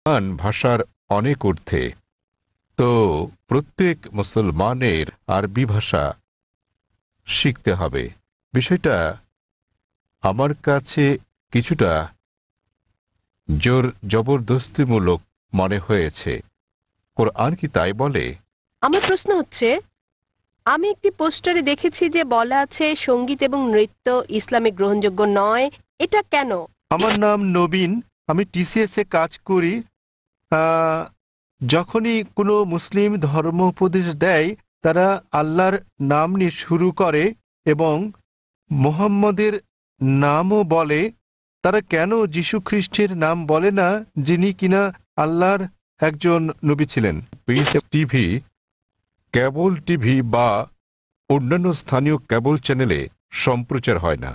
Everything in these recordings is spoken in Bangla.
ভাষার অনেক ঊর্ধ্বে। তো প্রত্যেক মুসলমানের আরবি ভাষা শিখতে হবে। বিষয়টা আমার কাছে কিছুটা জোর জবরদস্তিমূলক মনে হয়েছে। কোরআন কি তাই বলে? আমার প্রশ্ন হচ্ছে, আমি একটি পোস্টারে দেখেছি যে বলা আছে সঙ্গীত এবং নৃত্য ইসলামে গ্রহণযোগ্য নয়। এটা কেন? আমার নাম নবীন, আমি টিসিএস এ কাজ করি। আহ, যখনই কোনো মুসলিম ধর্ম উপদেশ দেয়, তারা আল্লাহর নাম নিয়ে শুরু করে এবং মোহাম্মদের নামও বলে। তারা কেন যীশু খ্রিস্টের নাম বলে না, যিনি কিনা আল্লাহর একজন নবী ছিলেন? পিস টিভি, কেবল টিভি বা অন্যান্য স্থানীয় কেবল চ্যানেলে সম্প্রচার হয় না।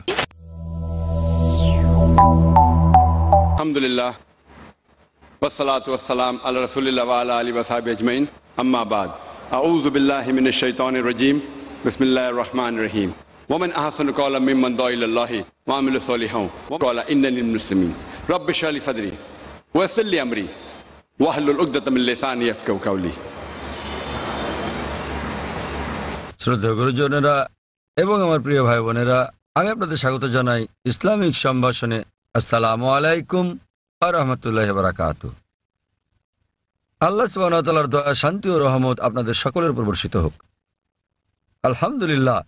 আলহামদুলিল্লাহ ওয়াসসালাতু ওয়াসসালাম আলা রাসূলিল্লাহ ওয়া আলা আলিহি ওয়া সাহবিহি আজমাইন, আম্মা বাদ। আউযু বিল্লাহি মিনাশ শাইতানির রাজীম, বিসমিল্লাহির রহমানির রহিম। ওয়া মান আহসানু ক্বাওলাম মিম্মান দাআ ইলাল্লাহি ওয়া আমিলা সলিহান ওয়া ক্বালা ইন্নানি মিনাল মুসলিমিন। রাব্বি ইশরাহ লি সাদরি ওয়া ইয়াসসির লি আমরি ওয়াহলুল উকদাতাম মিন লিসানি ইয়াফকাহু কাওলি। শ্রদ্ধেয় গুরুজনেরা এবং আমার প্রিয় ভাই বোনেরা, আমি আপনাদের স্বাগত জানাই ইসলামিক সম্ভাষণে। আসসালামু আলাইকুম ওয়া রাহমাতুল্লাহি ওয়া বারাকাতুহু। আল্লাহ সুবহানাহু ওয়া তাআলার দয়া, শান্তি ও রহমত আপনাদের সকলের উপর বর্ষিত হোক। আলহামদুলিল্লাহ,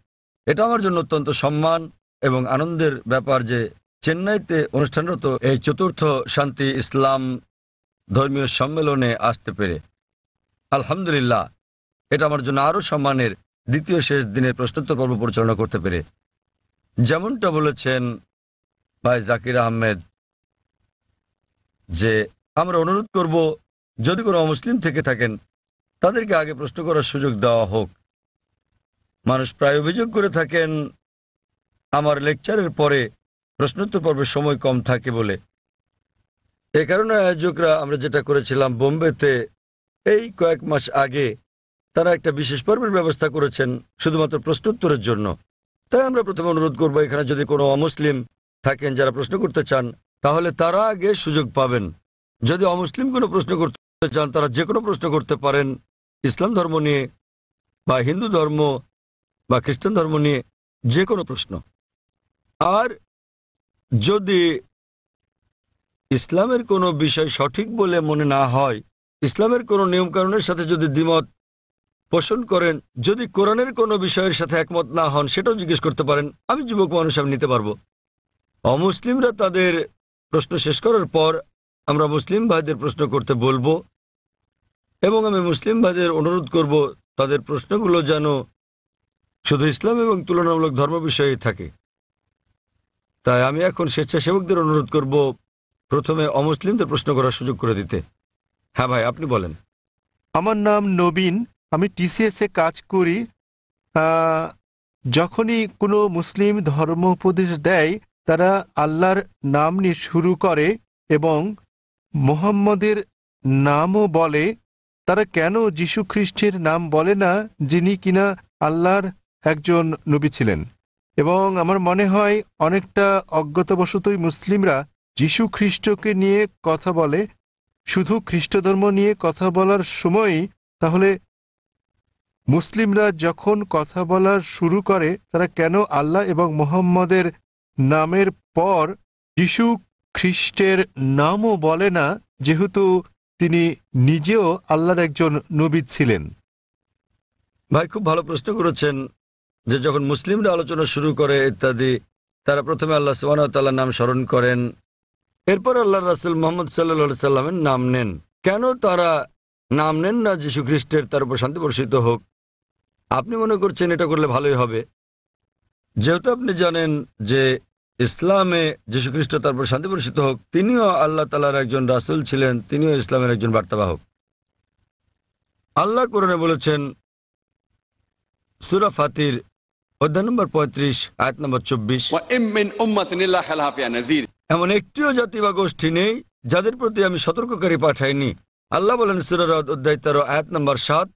এটা আমার জন্য অত্যন্ত সম্মান এবং আনন্দের ব্যাপার যে চেন্নাইতে অনুষ্ঠানরত এই চতুর্থ শান্তি ইসলাম ধর্মীয় সম্মেলনে আসতে পেরে। আলহামদুলিল্লাহ, এটা আমার জন্য আরও সম্মানের দ্বিতীয় শেষ দিনের প্রশ্নোত্তর পর্ব পরিচালনা করতে পেরে। যেমনটা বলেছেন ভাই জাকির আহমেদ, যে আমরা অনুরোধ করব যদি কোনো অমুসলিম থেকে থাকেন তাদেরকে আগে প্রশ্ন করার সুযোগ দেওয়া হোক। মানুষ প্রায় অভিযোগ করে থাকেন আমার লেকচারের পরে প্রশ্নোত্তর পর্বের সময় কম থাকে বলে। এ কারণে আয়োজকরা আমরা যেটা করেছিলাম বোম্বেতে এই কয়েক মাস আগে, তারা একটা বিশেষ পর্বের ব্যবস্থা করেছেন শুধুমাত্র প্রশ্নোত্তরের জন্য। তাই আমরা প্রথমে অনুরোধ করব, এখানে যদি কোনো অমুসলিম থাকেন যারা প্রশ্ন করতে চান তাহলে তারা আগে সুযোগ পাবেন। যদি অমুসলিম কোনো প্রশ্ন করতে চান তারা যে কোনো প্রশ্ন করতে পারেন, ইসলাম ধর্ম নিয়ে বা হিন্দু ধর্ম বা খ্রিস্টান ধর্ম নিয়ে যে কোনো প্রশ্ন। আর যদি ইসলামের কোনো বিষয় সঠিক বলে মনে না হয়, ইসলামের কোনো নিয়মকানুনের সাথে যদি দ্বিমত পোষণ করেন, যদি কোরআনের কোনো বিষয়ের সাথে একমত না হন, সেটাও জিজ্ঞেস করতে পারেন। আমি যুবক মানুষ, আমি নিতে পারবো। অমুসলিমরা তাদের প্রশ্ন শেষ করার পর আমরা মুসলিম ভাইদের প্রশ্ন করতে বলবো এবং আমি মুসলিম ভাইদের অনুরোধ করব তাদের প্রশ্নগুলো যেন শুধু ইসলাম এবং তুলনামূলক ধর্ম বিষয়ে থাকে। তাই আমি এখন স্বেচ্ছাসেবকদের অনুরোধ করব প্রথমে অমুসলিমদের প্রশ্ন করার সুযোগ করে দিতে। হ্যাঁ ভাই, আপনি বলেন। আমার নাম নবীন, আমি টিসিএস এ কাজ করি। যখনই কোনো মুসলিম ধর্ম উপদেশ দেয়, তারা আল্লাহর নাম নিয়ে শুরু করে এবং মোহাম্মদের নামও বলে। তারা কেন যীশু খ্রিস্টের নাম বলে না, যিনি কিনা আল্লাহর একজন নবী ছিলেন? এবং আমার মনে হয় অনেকটা অজ্ঞতাবশতই মুসলিমরা যীশু খ্রিস্টকে নিয়ে কথা বলে, শুধু খ্রিস্ট ধর্ম নিয়ে কথা বলার সময়ই। তাহলে মুসলিমরা যখন কথা বলা শুরু করে, তারা কেন আল্লাহ এবং মোহাম্মদের নামের পর যীশু খ্রিস্টের নামও বলে না, যেহেতু তিনি নিজেও আল্লাহর একজন নবী ছিলেন? ভাই, খুব ভালো প্রশ্ন করেছেন যে যখন মুসলিমরা আলোচনা শুরু করে ইত্যাদি, তারা প্রথমে আল্লাহ সুবহানাহু ওয়া তাআলার নাম স্মরণ করেন, এরপর আল্লাহর রাসূল মুহাম্মদ সাল্লাল্লাহু আলাইহি সাল্লামের নাম নেন। কেন তারা নাম নেন না যীশু খ্রিস্টের, তার উপর শান্তি বর্ষিত হোক? আপনি মনে করছেন এটা করলে ভালোই হবে। যেহেতু আপনি জানেন যে ইসলামে যীশু খ্রিস্ট, তারপর শান্তি বর্ষিত হোক, তিনিও আল্লাহ তাআলার একজন রাসূল ছিলেন, তিনিও ইসলামের একজন বার্তাবাহক। আল্লাহ কোরআনে বলেছেন সূরা ফাতির অধ্যায় নম্বর 35 আয়াত নম্বর 24, এমন একটিও জাতি বা গোষ্ঠী নেই যাদের প্রতি আমি সতর্ককারী পাঠাইনি। আল্লাহ বলেন সূরা রাদ অধ্যায় 13 আয়াত নম্বর 7,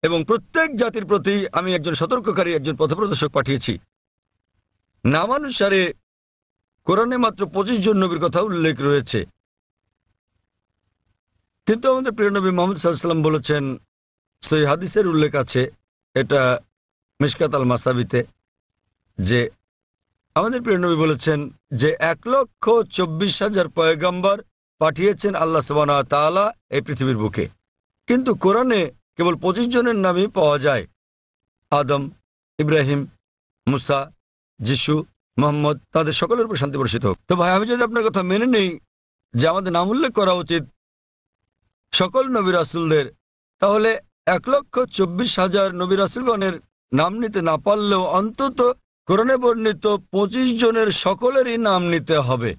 এবং প্রত্যেক জাতির প্রতি আমি একজন সতর্ককারী, একজন পথপ্রদর্শক পাঠিয়েছি। নামানুসারে কোরআনে মাত্র 25 জন নবীর কথা উল্লেখ রয়েছে। কিন্তু আমাদের প্রিয় নবী মুহাম্মদ সাল্লাল্লাহু আলাইহি ওয়াসাল্লাম বলেছেন, সহিহ হাদিসের উল্লেখ আছে, এটা মিশকাত আল মাসাবিতে, যে আমাদের প্রিয় নবী বলেছেন যে 1,24,000 পয়গম্বর পাঠিয়েছেন আল্লাহ সুবহানাহু ওয়া তাআলা এই পৃথিবীর বুকে। কিন্তু কোরআনে কেবল 25 জনের নামই পাওয়া যায়, আদম, ইব্রাহিম, মুসা, যিশু, মুহাম্মদ, তাদের সকলের উপর শান্তি বর্ষিত হোক। তো ভাই, আমি যদি আপনার কথা মেনে নেই যে আমাদের নাম উল্লেখ করা উচিত সকল নবী রাসূলদের, তাহলে 1,24,000 নবী রাসূলগণের নাম নিতে না পারলেও অন্তত কোরআনে বর্ণিত 25 জনের সকলেরই নাম নিতে হবে।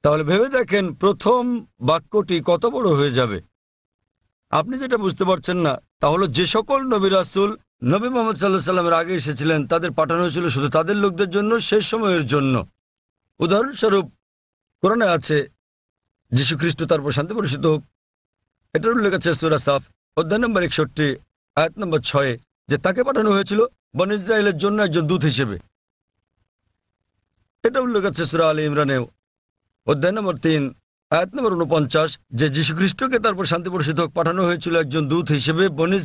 তাহলে ভেবে দেখেন প্রথম বাক্যটি কত বড় হয়ে যাবে। আপনি যেটা বুঝতে পারছেন না তা হলো, যে সকল নবী রাসূল নবী মুহাম্মদ সাল্লাল্লাহু আলাইহি ওয়াসাল্লামের আগে এসেছিলেন তাদের পাঠানো হয়েছিল শুধু তাদের লোকদের জন্য, শেষ সময়ের জন্য। উদাহরণস্বরূপ কোরআনে আছে, যীশু খ্রিস্ট তার উপর শান্তি বর্ষিত হোক, এটার উল্লেখ আছে সূরা সাফ অধ্যায় নম্বর 61 আয়াত নম্বর 6, যে তাকে পাঠানো হয়েছিল বনী ইসরাইলের জন্য একজন দূত হিসেবে। এটা উল্লেখ আছে সূরা আলী ইমরানেও অধ্যায় নম্বর 3 আয়াত নম্বর 49, যে যীশু খ্রিস্টকে তারপর শান্তি বর্ষিত হোক পাঠানো হয়েছিল একজন দূত হিসেবে বনী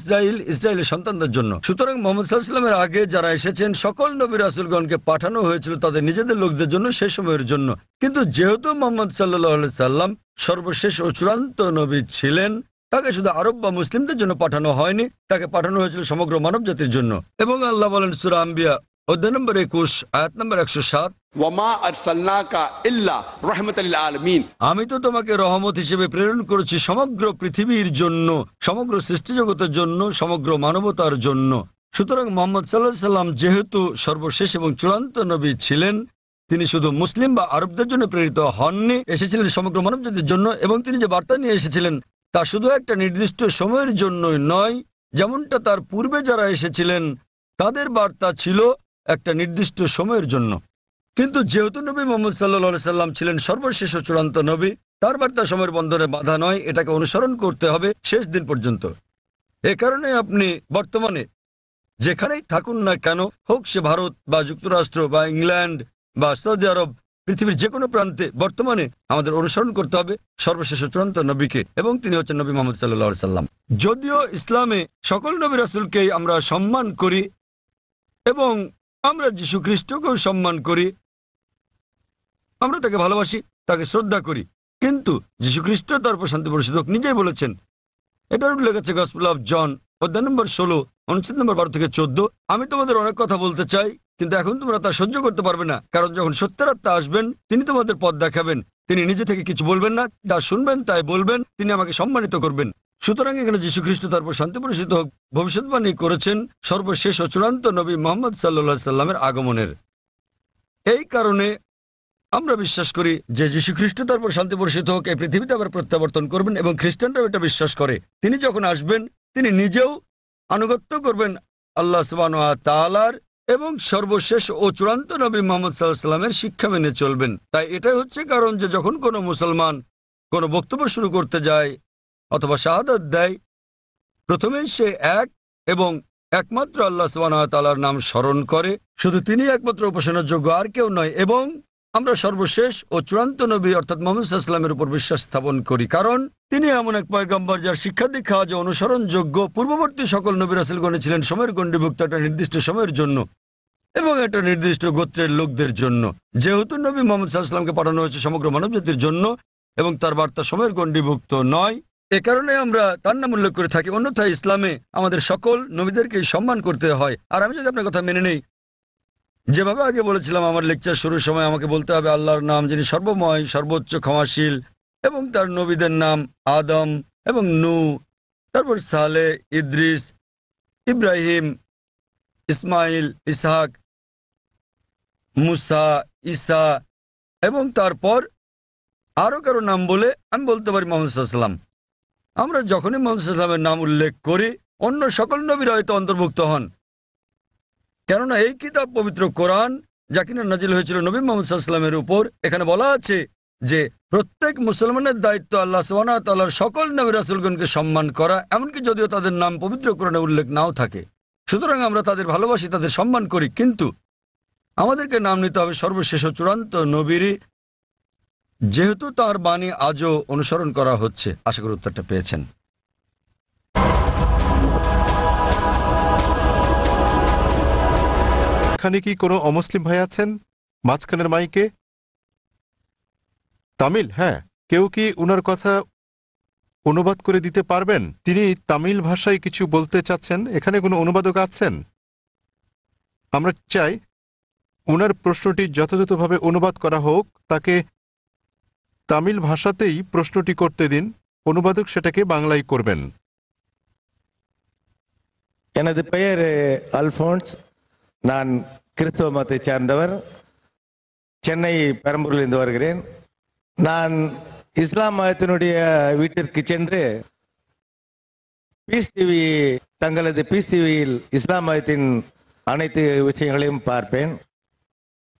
ইসরাইলের সন্তানদের জন্য। সুতরাং মুহাম্মদ সাল্লাল্লাহু আলাইহি ওয়াসাল্লামের আগে যারা এসেছেন সকল নবী রাসূলগণকে পাঠানো হয়েছিল তাদের নিজেদের লোকদের জন্য, শেষ সময়ের জন্য। কিন্তু যেহেতু মুহাম্মদ সাল্লাল্লাহু আলাইহি সাল্লাম সর্বশেষ ও চূড়ান্ত নবী ছিলেন, তাকে শুধু আরব বা মুসলিমদের জন্য পাঠানো হয়নি, তাকে পাঠানো হয়েছিল সমগ্র মানব জাতির জন্য। এবং আল্লাহ বলেন সূরা আম্বিয়া অধ্যায় নম্বর 21 আয়াত নম্বর 107, ওয়ামা আরসালনাকা ইল্লা রাহমাতাল লিল আলামিন, আমি তো তোমাকে রহমত হিসেবে প্রেরণ করেছি সমগ্র পৃথিবীর জন্য, সমগ্র সৃষ্টি জগতের জন্য, সমগ্র মানবতার জন্য। সুতরাং মুহাম্মদ সাল্লাল্লাহু আলাইহি সাল্লাম যেহেতু সর্বশেষ এবং চূড়ান্ত নবী ছিলেন, তিনি শুধু মুসলিম বা আরবদের জন্য প্রেরিত হননি, এসেছিলেন সমগ্র মানব জাতির জন্য। এবং তিনি যে বার্তা নিয়ে এসেছিলেন তা শুধু একটা নির্দিষ্ট সময়ের জন্যই নয়, যেমনটা তার পূর্বে যারা এসেছিলেন তাদের বার্তা ছিল একটা নির্দিষ্ট সময়ের জন্য। কিন্তু যেহেতু নবী মুহাম্মদ সাল্লাল্লাহু আলাইহি সাল্লাম ছিলেন সর্বশেষ ও চূড়ান্ত নবী, তার বার্তা সময়ের বন্ধনে বাধা নয়, এটাকে অনুসরণ করতে হবে শেষ দিন পর্যন্ত। এ কারণে আপনি বর্তমানে যেখানেই থাকুন না কেন, হোক সে ভারত বা যুক্তরাষ্ট্র বা ইংল্যান্ড বা সৌদি আরব, পৃথিবীর যে কোনো প্রান্তে বর্তমানে আমাদের অনুসরণ করতে হবে সর্বশেষ ও চূড়ান্ত নবীকে, এবং তিনি হচ্ছেন নবী মুহাম্মদ সাল্লাল্লাহু আলাইহি সাল্লাম। যদিও ইসলামে সকল নবী রাসূলকেই আমরা সম্মান করি এবং আমরা যীশু খ্রিস্টকেও সম্মান করি, আমরা তাকে ভালোবাসি, তাকে শ্রদ্ধা করি, কিন্তু যীশু খ্রিস্ট তার উপর শান্তি বর্ষিত হোক নিজেই বলেছেন, এটার উল্লেখ আছে গসপেল অফ জন অধ্যায় নম্বর 16 অনুচ্ছেদ নম্বর 12 থেকে 14, আমি তোমাদের অনেক কথা বলতে চাই, কিন্তু এখন তোমরা তা সহ্য করতে পারবে না, কারণ যখন সত্যের আত্মা আসবেন তিনি তোমাদের পথ দেখাবেন। তিনি নিজে থেকে কিছু বলবেন না, যা শুনবেন তাই বলবেন, তিনি আমাকে সম্মানিত করবেন। সুতরাং এখানে যীশু খ্রিস্ট তার উপর শান্তি বর্ষিত হোক ভবিষ্যৎবাণী করেছেন সর্বশেষ ও চূড়ান্ত নবী মুহাম্মদ সাল্লাল্লাহু আলাইহি সাল্লামের আগমনের। এই কারণে আমরা বিশ্বাস করি যে যীশু খ্রিস্ট তার উপর শান্তি বর্ষিত হোক এই পৃথিবীতে আবার প্রত্যাবর্তন করবেন, এবং খ্রিস্টানরাও এটা বিশ্বাস করে। তিনি যখন আসবেন তিনি নিজেও আনুগত্য করবেন আল্লাহ সুবহানাহু ওয়া তাআলার, এবং সর্বশেষ ও চূড়ান্ত নবী মুহাম্মদ সাল্লাল্লাহু আলাইহি সাল্লামের শিক্ষা মেনে চলবেন। তাই এটাই হচ্ছে কারণ যে যখন কোনো মুসলমান কোনো বক্তব্য শুরু করতে যায় অথবা শাহাদাত দেয়, প্রথমেই সে এক এবং একমাত্র আল্লাহ সুবহানাহু ওয়া তাআলার নাম স্মরণ করে, শুধু তিনি একমাত্র উপাসনার যোগ্য, আর কেউ নয়। এবং আমরা সর্বশেষ ও চূড়ান্ত নবী অর্থাৎ মুহাম্মদ সাল্লাল্লাহু আলাইহি ওয়াসাল্লামের উপর বিশ্বাস স্থাপন করি, কারণ তিনি এমন এক পয়গম্বর যার শিক্ষা দীক্ষা আজ অনুসরণযোগ্য। পূর্ববর্তী সকল নবী রাসূলগণ ছিলেন সময়ের গণ্ডিভুক্ত একটা নির্দিষ্ট সময়ের জন্য এবং একটা নির্দিষ্ট গোত্রের লোকদের জন্য। যেহেতু নবী মুহাম্মদ সাল্লাল্লাহু আলাইহি ওয়াসাল্লামকে পাঠানো হয়েছে সমগ্র মানবজাতির জন্য এবং তার বার্তা সময়ের গণ্ডিভুক্ত নয়, এ কারণে আমরা তার নাম উল্লেখ করে থাকি। অন্যথায় ইসলামে আমাদের সকল নবীদেরকেই সম্মান করতে হয়। আর আমি যদি আপনার কথা মেনে নেই, যেভাবে আগে বলেছিলাম আমার লেকচার শুরুর সময়, আমাকে বলতে হবে আল্লাহর নাম যিনি সর্বময়, সর্বোচ্চ, ক্ষমাশীল, এবং তার নবীদের নাম আদম এবং নূহ, তারপর সালেহ, ইদ্রিস, ইব্রাহিম, ইসমাইল, ইসহাক, মুসা, ঈসা, এবং তারপর আরো কারো নাম বলে আমি বলতে পারি মুহাম্মদ সাল্লাল্লাহু আলাইহি ওয়াসাল্লাম। আমরা যখনই মুহাম্মদ সাল্লাল্লাহু আলাইহি ওয়াসাল্লামের নাম উল্লেখ করি অন্য সকল নবীরা হয়তো অন্তর্ভুক্ত হন, কেননা এই কিতাব পবিত্র কোরআন যা কিনা নাজিল হয়েছিল নবী মুহাম্মদ সাল্লাল্লাহু আলাইহি ওয়াসাল্লামের উপর, এখানে বলা আছে যে প্রত্যেক মুসলমানের দায়িত্ব আল্লাহ সুবহানাহু ওয়া তাআলার সকল নবী রাসূলগণকে সম্মান করা, এমনকি যদিও তাদের নাম পবিত্র কোরআনে উল্লেখ নাও থাকে। সুতরাং আমরা তাদের ভালোবাসি, তাদের সম্মান করি, কিন্তু আমাদেরকে নাম নিতে হবে সর্বশেষ ও চূড়ান্ত নবীরই, যেহেতু তার বাণী আজও অনুসরণ করা হচ্ছে। আশা করি উত্তরটা পেয়েছেন। এখানে কি কোনো অমুসলিম ভাই আছেন মাঝখানের মাইকে? তামিল? হ্যাঁ, কেউ কি উনার কথা অনুবাদ করে দিতে পারবেন? তিনি তামিল ভাষায় কিছু বলতে চাচ্ছেন। এখানে কোনো অনুবাদক আছেন? আমরা চাই উনার প্রশ্নটি যথাযথভাবে অনুবাদ করা হোক। তাকে তামিল ভাষাতেই প্রশ্নটি করতে দিন, অনুবাদক সেটাকে বাংলায় করবেন। எனது பெயர் அல்போன்ஸ். நான் கிறிஸ்தவ மதத்தை சார்ந்தவர். சென்னை பெரம்பூரிலிருந்து வருகிறேன். நான் இஸ்லாம் மதத்தினுடைய வீட்டிற்கு சென்று பீஸ் டிவி, தங்களது பீஸ் டிவியில் இஸ்லாம் மதத்தின் அனைத்து விஷயங்களையும் பார்ப்பேன்.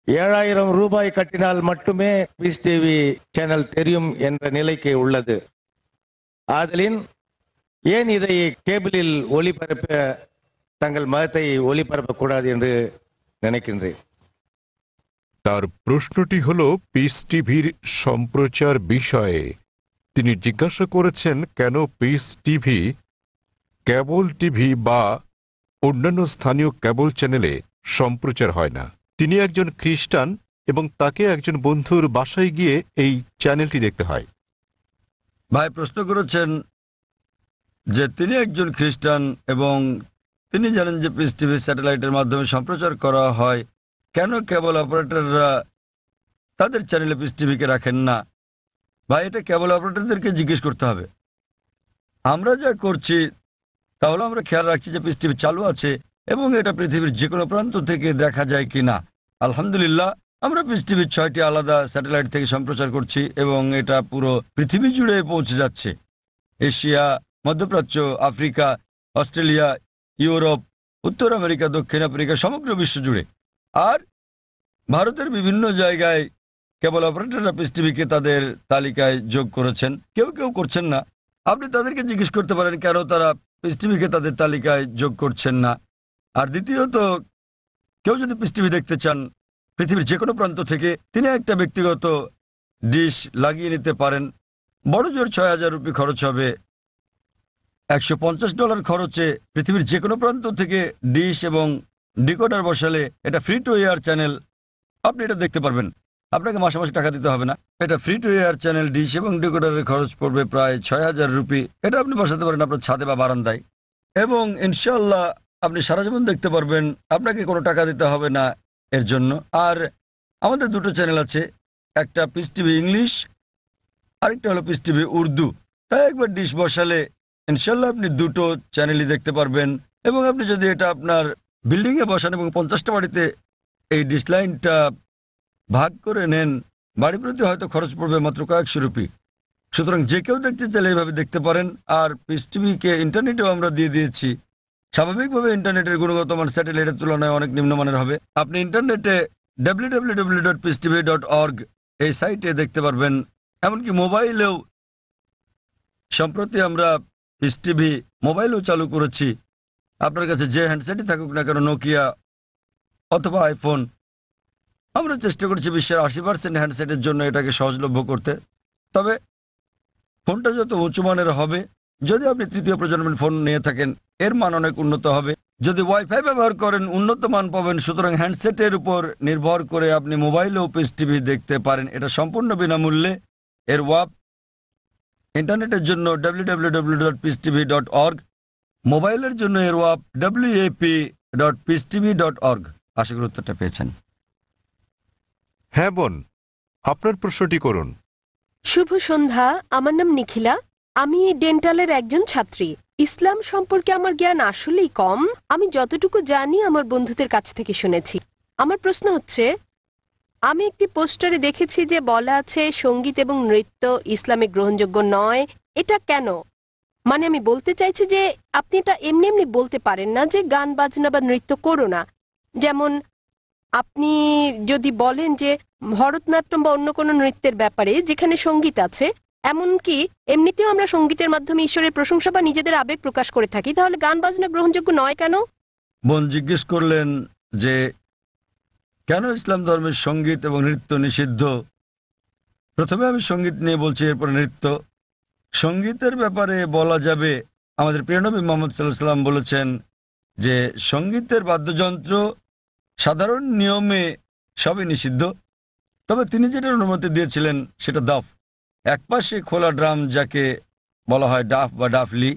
7000 ரூபாய் கட்டினால் மட்டுமே பீஸ் டிவி சேனல் தெரியும் என்ற நிலைக்கு உள்ளது. ஆதலின் ஏன் இதை கேபிளில் ஒளிபரப்ப தங்கள் மதத்தை ஒளிபரப்பக்கூடாது என்று நினைக்கின்றேன். তার প্রশ্নটি হল পিস টিভির সম্প্রচার বিষয়ে। তিনি জিজ্ঞাসা করেছেন কেন পিস টিভি, কেবল টিভি বা অন্যান্য স্থানীয় কেবল চ্যানেলে সম্প্রচার হয় না। তিনি একজন খ্রিস্টান এবং তাকে একজন বন্ধুর বাসায় গিয়ে এই চ্যানেলটি দেখতে হয়। ভাই প্রশ্ন করেছেন যে তিনি একজন খ্রিস্টান এবং তিনি জানেন যে পিস টিভি স্যাটেলাইটের মাধ্যমে সম্প্রচার করা হয়, কেন কেবল অপারেটররা তাদের চ্যানেলে পিস টিভিকে রাখেন না? ভাই এটা কেবল অপারেটরদেরকে জিজ্ঞেস করতে হবে। আমরা যা করছি তাহলে আমরা খেয়াল রাখছি যে পিস টিভি চালু আছে এবং এটা পৃথিবীর যে কোনো প্রান্ত থেকে দেখা যায় কিনা। আলহামদুলিল্লাহ আমরা পিস টিভির 6টি আলাদা স্যাটেলাইট থেকে সম্প্রচার করছি এবং এটা পুরো পৃথিবী জুড়ে পৌঁছে যাচ্ছে। এশিয়া, মধ্যপ্রাচ্য, আফ্রিকা, অস্ট্রেলিয়া, ইউরোপ, উত্তর আমেরিকা, দক্ষিণ আফ্রিকা, সমগ্র বিশ্ব জুড়ে। আর ভারতের বিভিন্ন জায়গায় কেবল অপারেটররা পিস টিভিকে তাদের তালিকায় যোগ করেছেন, কেউ কেউ করছেন না। আপনি তাদেরকে জিজ্ঞেস করতে পারেন কেন তারা পিস টিভিকে তাদের তালিকায় যোগ করছেন না। আর দ্বিতীয়ত, কেউ যদি পিস টিভি দেখতে চান পৃথিবীর যে কোনো প্রান্ত থেকে, তিনি একটা ব্যক্তিগত ডিশ লাগিয়ে নিতে পারেন। বড় জোর 6000 রুপি খরচ হবে। $150 খরচে পৃথিবীর যে কোনো প্রান্ত থেকে ডিশ এবং ডিকোডার বসালে এটা ফ্রি টু এয়ার চ্যানেল, আপনি এটা দেখতে পারবেন। আপনাকে মাসে মাসে টাকা দিতে হবে না। এটা free to air channel, dish এবং ডিকোডারের খরচ পড়বে প্রায় 6000 রুপি। এটা আপনি বসাতে পারেন আপনার ছাদে বা বারান্দায় এবং ইনশাআল্লাহ আপনি সারা জীবন দেখতে পারবেন। আপনাকে কোনো টাকা দিতে হবে না এর জন্য। আর আমাদের দুটো চ্যানেল আছে, একটা পিস টিভি ইংলিশ, আরেকটা হলো পিস টিভি উর্দু। তাই একবার ডিশ বসালে ইনশাআল্লাহ আপনি দুটো চ্যানেলই দেখতে পারবেন। এবং আপনি যদি এটা আপনার বিল্ডিংয়ে বসান এবং 50টা বাড়িতে এই ডিশ লাইনটা ভাগ করে নেন, বাড়ি প্রতি হয়তো খরচ পড়বে মাত্র কয়েকশো রুপি। সুতরাং যে কেউ দেখতে চাইলে এইভাবে দেখতে পারেন। আর পিস টিভিকে ইন্টারনেটেও আমরা দিয়ে দিয়েছি। স্বাভাবিকভাবে ইন্টারনেটের গুণগত মান স্যাটেলাইটের তুলনায় অনেক নিম্নমানের হবে। আপনি ইন্টারনেটে www.peacetv.org এই সাইটে দেখতে পারবেন। এমনকি মোবাইলেও সম্প্রতি আমরা পিস টিভি মোবাইলেও চালু করেছি। আপনার কাছে যে হ্যান্ডসেটই থাকুক না কেন, নোকিয়া অথবা আইফোন, আমরা চেষ্টা করছি বিশ্বের 80% হ্যান্ডসেটের জন্য এটাকে সহজলভ্য করতে। তবে ফোনটা যত উঁচু মানের হবে, যদি আপনি তৃতীয় প্রজন্মের ফোন নিয়ে থাকেন এর মান অনেক উন্নত হবে। যদি ওয়াইফাই ব্যবহার করেন উন্নত মান পাবেন। সুতরাং হ্যান্ডসেটের উপর নির্ভর করে আপনি মোবাইলেও পিস টিভি দেখতে পারেন। এটা সম্পূর্ণ বিনামূল্যে। এর ওয়াপ ইন্টারনেটের জন্য www.peacetv.org, মোবাইলের জন্য এর ওয়াপ wap.peacetv.org। আশা করি উত্তরটা পেয়েছেন। হ্যাঁ বোন, আপনার প্রশ্নটি করুন। শুভ সন্ধ্যা, আমার নাম নিখিলা। আমি ডেন্টালের একজন ছাত্রী। ইসলাম সম্পর্কে আমার জ্ঞান আসলেই কম। আমি যতটুকু জানি আমার বন্ধুদের কাছ থেকে শুনেছি। আমার প্রশ্ন হচ্ছে, আমি একটি পোস্টারে দেখেছি যে বলা আছে সঙ্গীত এবং নৃত্য ইসলামে গ্রহণযোগ্য নয়। এটা কেন? মানে আমি বলতে চাইছি যে আপনি এটা এমনি এমনি বলতে পারেন না যে গান বাজনা বা নৃত্য করো না। যেমন আপনি যদি বলেন যে ভরতনাট্যম বা অন্য কোনো নৃত্যের ব্যাপারে যেখানে সঙ্গীত আছে, এমনকি এমনিতেও আমরা সঙ্গীতের মাধ্যমে ঈশ্বরের প্রশংসা বা নিজেদের আবেগ প্রকাশ করে থাকি, তাহলে গান বাজনা গ্রহণযোগ্য নয় কেন? বোন জিজ্ঞেস করলেন যে কেন ইসলাম ধর্মের সঙ্গীত এবং নৃত্য নিষিদ্ধ। প্রথমে আমি সঙ্গীত নিয়ে বলছি, এরপর নৃত্য। সঙ্গীতের ব্যাপারে বলা যাবে, আমাদের প্রিয় নবী মুহাম্মদ সাল্লাল্লাহু আলাইহি ওয়াসাল্লাম বলেছেন যে সঙ্গীতের বাদ্যযন্ত্র সাধারণ নিয়মে সবই নিষিদ্ধ, তবে তিনি যেটার অনুমতি দিয়েছিলেন সেটা দাফ, একপাশে খোলা ড্রাম যাকে বলা হয় ডাফ বা ডাফলি।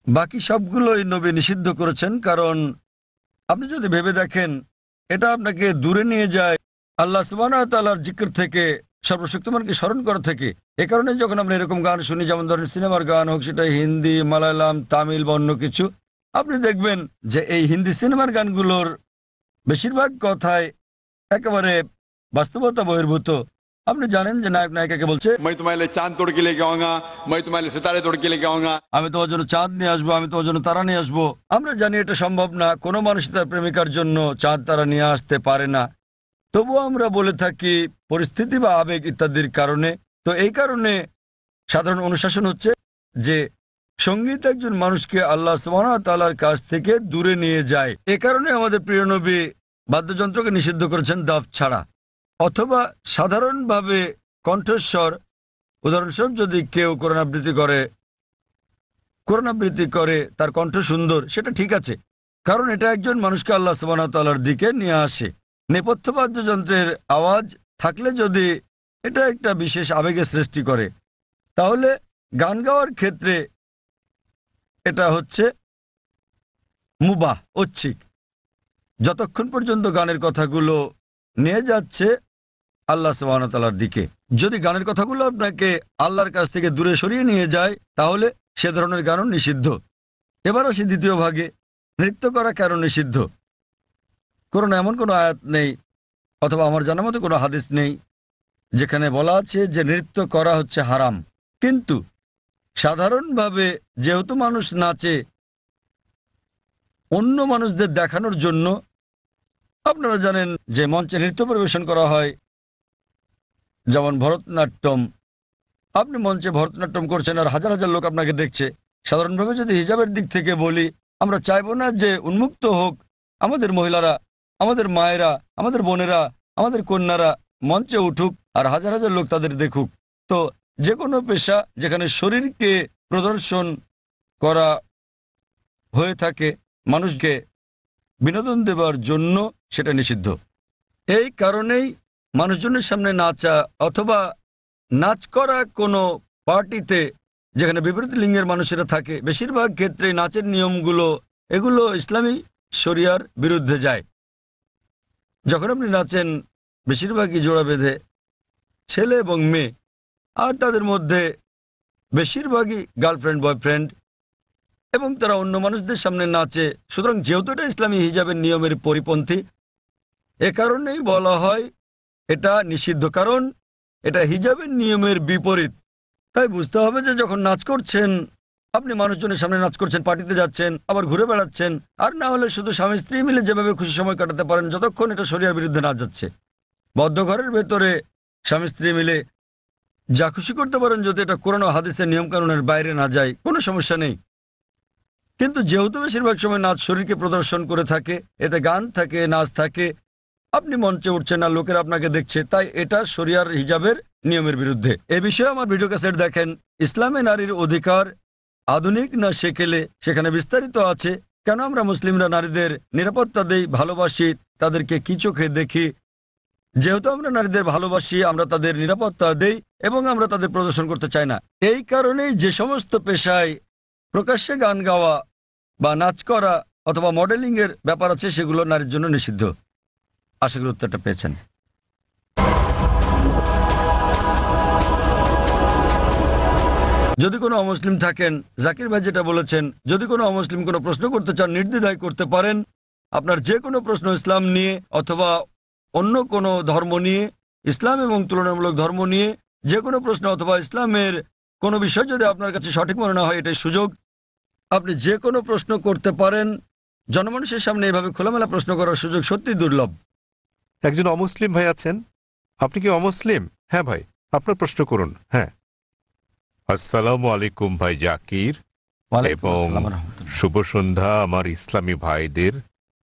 বাকি সবগুলোই নবী নিষিদ্ধ করেছেন, কারণ আপনি যদি ভেবে দেখেন এটা আপনাকে দূরে নিয়ে যায় আল্লাহ সুবহানাহু ওয়া তাআলার জিকির থেকে, সর্বশক্তিমানকে স্মরণ করা থেকে। এ কারণে যখন আমরা এরকম গান শুনি, যেমন ধরেন সিনেমার গান হোক, সেটা হিন্দি, মালায়ালাম, তামিল বা অন্য কিছু, আপনি দেখবেন যে এই হিন্দি সিনেমার গানগুলোর বেশিরভাগ কথায় একেবারে বাস্তবতা বহির্ভূত। আপনি জানেন যে নায়ক নায়িকাকে বলছে, मैं तुम्हारे लिए चांद तोड़ के लेके आऊंगा, मैं तुम्हारे लिए सितारे तोड़ के लेके आऊंगा। আমি তোমার জন্য চাঁদ নিয়ে আসবো, আমি তোমার জন্য তারা নিয়ে আসবো। আমরা জানি এটা সম্ভব না, কোনো মানুষ তার প্রেমিকার জন্য চাঁদ তারা নিয়ে আসতে পারে না। তবুও আমরা বলে থাকি পরিস্থিতি বা আবেগ ইত্যাদির কারণে। তো এই কারণে সাধারণ অনুশাসন হচ্ছে যে সঙ্গীত একজন মানুষকে আল্লাহ সুবহানাহু ওয়া তাআলার কাছ থেকে দূরে নিয়ে যায়। এ কারণে আমাদের প্রিয় নবী বাদ্যযন্ত্রকে নিষিদ্ধ করেছেন দাফ ছাড়া, অথবা সাধারণভাবে কণ্ঠস্বর। উদাহরণস্বরূপ যদি কেউ কোরআন আবৃত্তি করে তার কণ্ঠ সুন্দর, সেটা ঠিক আছে, কারণ এটা একজন মানুষকে আল্লাহ সুবহানাহু ওয়া তাআলার দিকে নিয়ে আসে। নেপথ্য বাদ্যযন্ত্রের আওয়াজ থাকলে যদি এটা একটা বিশেষ আবেগের সৃষ্টি করে, তাহলে গান গাওয়ার ক্ষেত্রে এটা হচ্ছে মুবাহ, ঐচ্ছিক, যতক্ষণ পর্যন্ত গানের কথাগুলো নিয়ে যাচ্ছে আল্লাহ সুবহানাহু ওয়া তাআলার দিকে। যদি গানের কথাগুলো আপনাকে আল্লাহর কাছ থেকে দূরে সরিয়ে নিয়ে যায়, তাহলে সে ধরনের গানও নিষিদ্ধ। এবার আসি দ্বিতীয় ভাগে, নৃত্য করা কেন নিষিদ্ধ। কোরআনে এমন কোনো আয়াত নেই, অথবা আমার জানার মতো কোনো হাদিস নেই যেখানে বলা আছে যে নৃত্য করা হচ্ছে হারাম। কিন্তু সাধারণভাবে যেহেতু মানুষ নাচে অন্য মানুষদের দেখানোর জন্য, আপনারা জানেন যে মঞ্চে নৃত্য পরিবেশন করা হয়, যেমন ভরতনাট্যম। আপনি মঞ্চে ভরতনাট্যম করছেন আর হাজার হাজার লোক আপনাকে দেখছে। সাধারণভাবে যদি হিজাবের দিক থেকে বলি, আমরা চাইবো না যে উন্মুক্ত হোক আমাদের মহিলারা, আমাদের মায়েরা, আমাদের বোনেরা, আমাদের কন্যারা মঞ্চে উঠুক আর হাজার হাজার লোক তাদের দেখুক। তো যে কোনো পেশা যেখানে শরীরকে প্রদর্শন করা হয়ে থাকে মানুষকে বিনোদন দেবার জন্য, সেটা নিষিদ্ধ। এই কারণেই মানুষজনের সামনে নাচা অথবা নাচ করা কোনো পার্টিতে যেখানে বিপরীত লিঙ্গের মানুষেরা থাকে, বেশিরভাগ ক্ষেত্রে নাচের নিয়মগুলো এগুলো ইসলামী শরিয়ার বিরুদ্ধে যায়। যখন আপনি নাচেন বেশিরভাগই জোড়া বেঁধে, ছেলে এবং মেয়ে, আর তাদের মধ্যে বেশিরভাগই গার্লফ্রেন্ড বয়ফ্রেন্ড, এবং তারা অন্য মানুষদের সামনে নাচে। সুতরাং যেহেতু এটা ইসলামী হিজাবের নিয়মের পরিপন্থী, এ কারণেই বলা হয় এটা নিষিদ্ধ, কারণ এটা হিজাবের নিয়মের বিপরীত। তাই বুঝতে হবে যে যখন নাচ করছেন, আপনি মানুষজনের সামনে নাচ করছেন, পার্টিতে যাচ্ছেন, আবার ঘুরে বেড়াচ্ছেন, আর না হলে শুধু স্বামী স্ত্রী মিলে যেভাবে খুশি সময় কাটাতে পারেন, যতক্ষণ এটা শরিয়ার বিরুদ্ধে না যাচ্ছে। বদ্ধ ঘরের ভেতরে স্বামী স্ত্রী মিলে যা খুশি করতে পারেন, যদি এটা কোরআন ও হাদিসের নিয়মকানুনের বাইরে না যায়, কোনো সমস্যা নেই। কিন্তু যেহেতু বেশিরভাগ সময় নাচ শরীরকে প্রদর্শন করে থাকে, এতে গান থাকে, নাচ থাকে, আপনি মঞ্চে উঠছেন না, লোকেরা আপনাকে দেখছে, তাই এটা শরিয়ার হিজাবের নিয়মের বিরুদ্ধে। এ বিষয়ে আমার ভিডিও ক্যাসেট দেখেন, ইসলামে নারীর অধিকার আধুনিক না সেকেলে, সেখানে বিস্তারিত আছে কেন আমরা মুসলিমরা নারীদের নিরাপত্তা দেই, ভালোবাসি, তাদেরকে কি চোখে দেখি। যেহেতু আমরা নারীদের ভালোবাসি, আমরা তাদের নিরাপত্তা দেই এবং আমরা তাদের প্রদর্শন করতে চাই না। এই কারণেই যে সমস্ত পেশায় প্রকাশ্যে গান গাওয়া বা নাচ করা অথবা মডেলিং এর ব্যাপার আছে, সেগুলো নারীর জন্য নিষিদ্ধ। আশা করি উত্তরটা পেয়েছেন। যদি কোনো অমুসলিম থাকেন, জাকির ভাই যেটা বলেছেন, যদি কোনো অমুসলিম কোনো প্রশ্ন করতে চান, নির্দ্বিধায় করতে পারেন। আপনার যে কোনো প্রশ্ন ইসলাম নিয়ে অথবা অন্য কোনো ধর্ম নিয়ে, ইসলাম এবং তুলনামূলক ধর্ম নিয়ে যে কোনো প্রশ্ন অথবা ইসলামের কোনো বিষয় যদি আপনার কাছে সঠিক মনে না হয়, এটাই সুযোগ। আপনি যে কোনো প্রশ্ন করতে পারেন। জনমানুষের সামনে এভাবে খোলামেলা প্রশ্ন করার সুযোগ সত্যি দুর্লভ। একজন অমুসলিম ভাই আছেন। আপনি কি অমুসলিম? হ্যাঁ ভাই, আপনার প্রশ্ন করুন। হ্যাঁ, আসসালামু আলাইকুম ভাই জাকির, এবং শুভ সন্ধ্যা আমার ইসলামী ভাইদের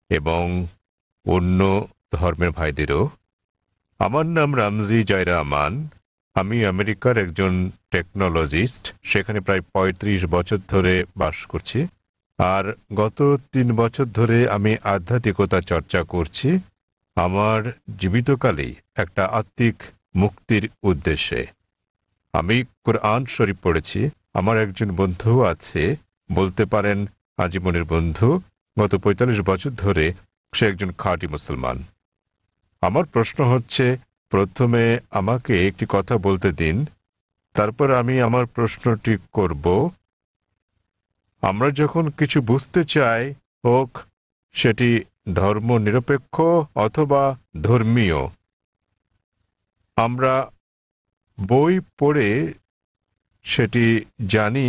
এবং অন্য ধর্মের ভাইদেরও। আমার নাম রামজি জয়রামান। আমি আমেরিকার একজন টেকনোলজিস্ট, সেখানে প্রায় ৩৫ বছর ধরে বাস করছি। আর গত ৩ বছর ধরে আমি আধ্যাত্মিকতা চর্চা করছি আমার জীবিতকালেই একটা আত্মিক মুক্তির উদ্দেশ্যে। আমি কোরআন শরীফ পড়েছি। আমার একজন বন্ধু আছে, বলতে পারেন আজীবনের বন্ধু। গত ৪৫ বছর ধরে সে একজন খাঁটি মুসলমান। আমার প্রশ্ন হচ্ছে, প্রথমে আমাকে একটি কথা বলতে দিন, তারপর আমি আমার প্রশ্নটি করব। আমরা যখন কিছু বুঝতে চাই, হোক সেটি ধর্ম নিরপেক্ষ অথবা ধর্মীয়, আমরা বই পড়ে সেটি জানি,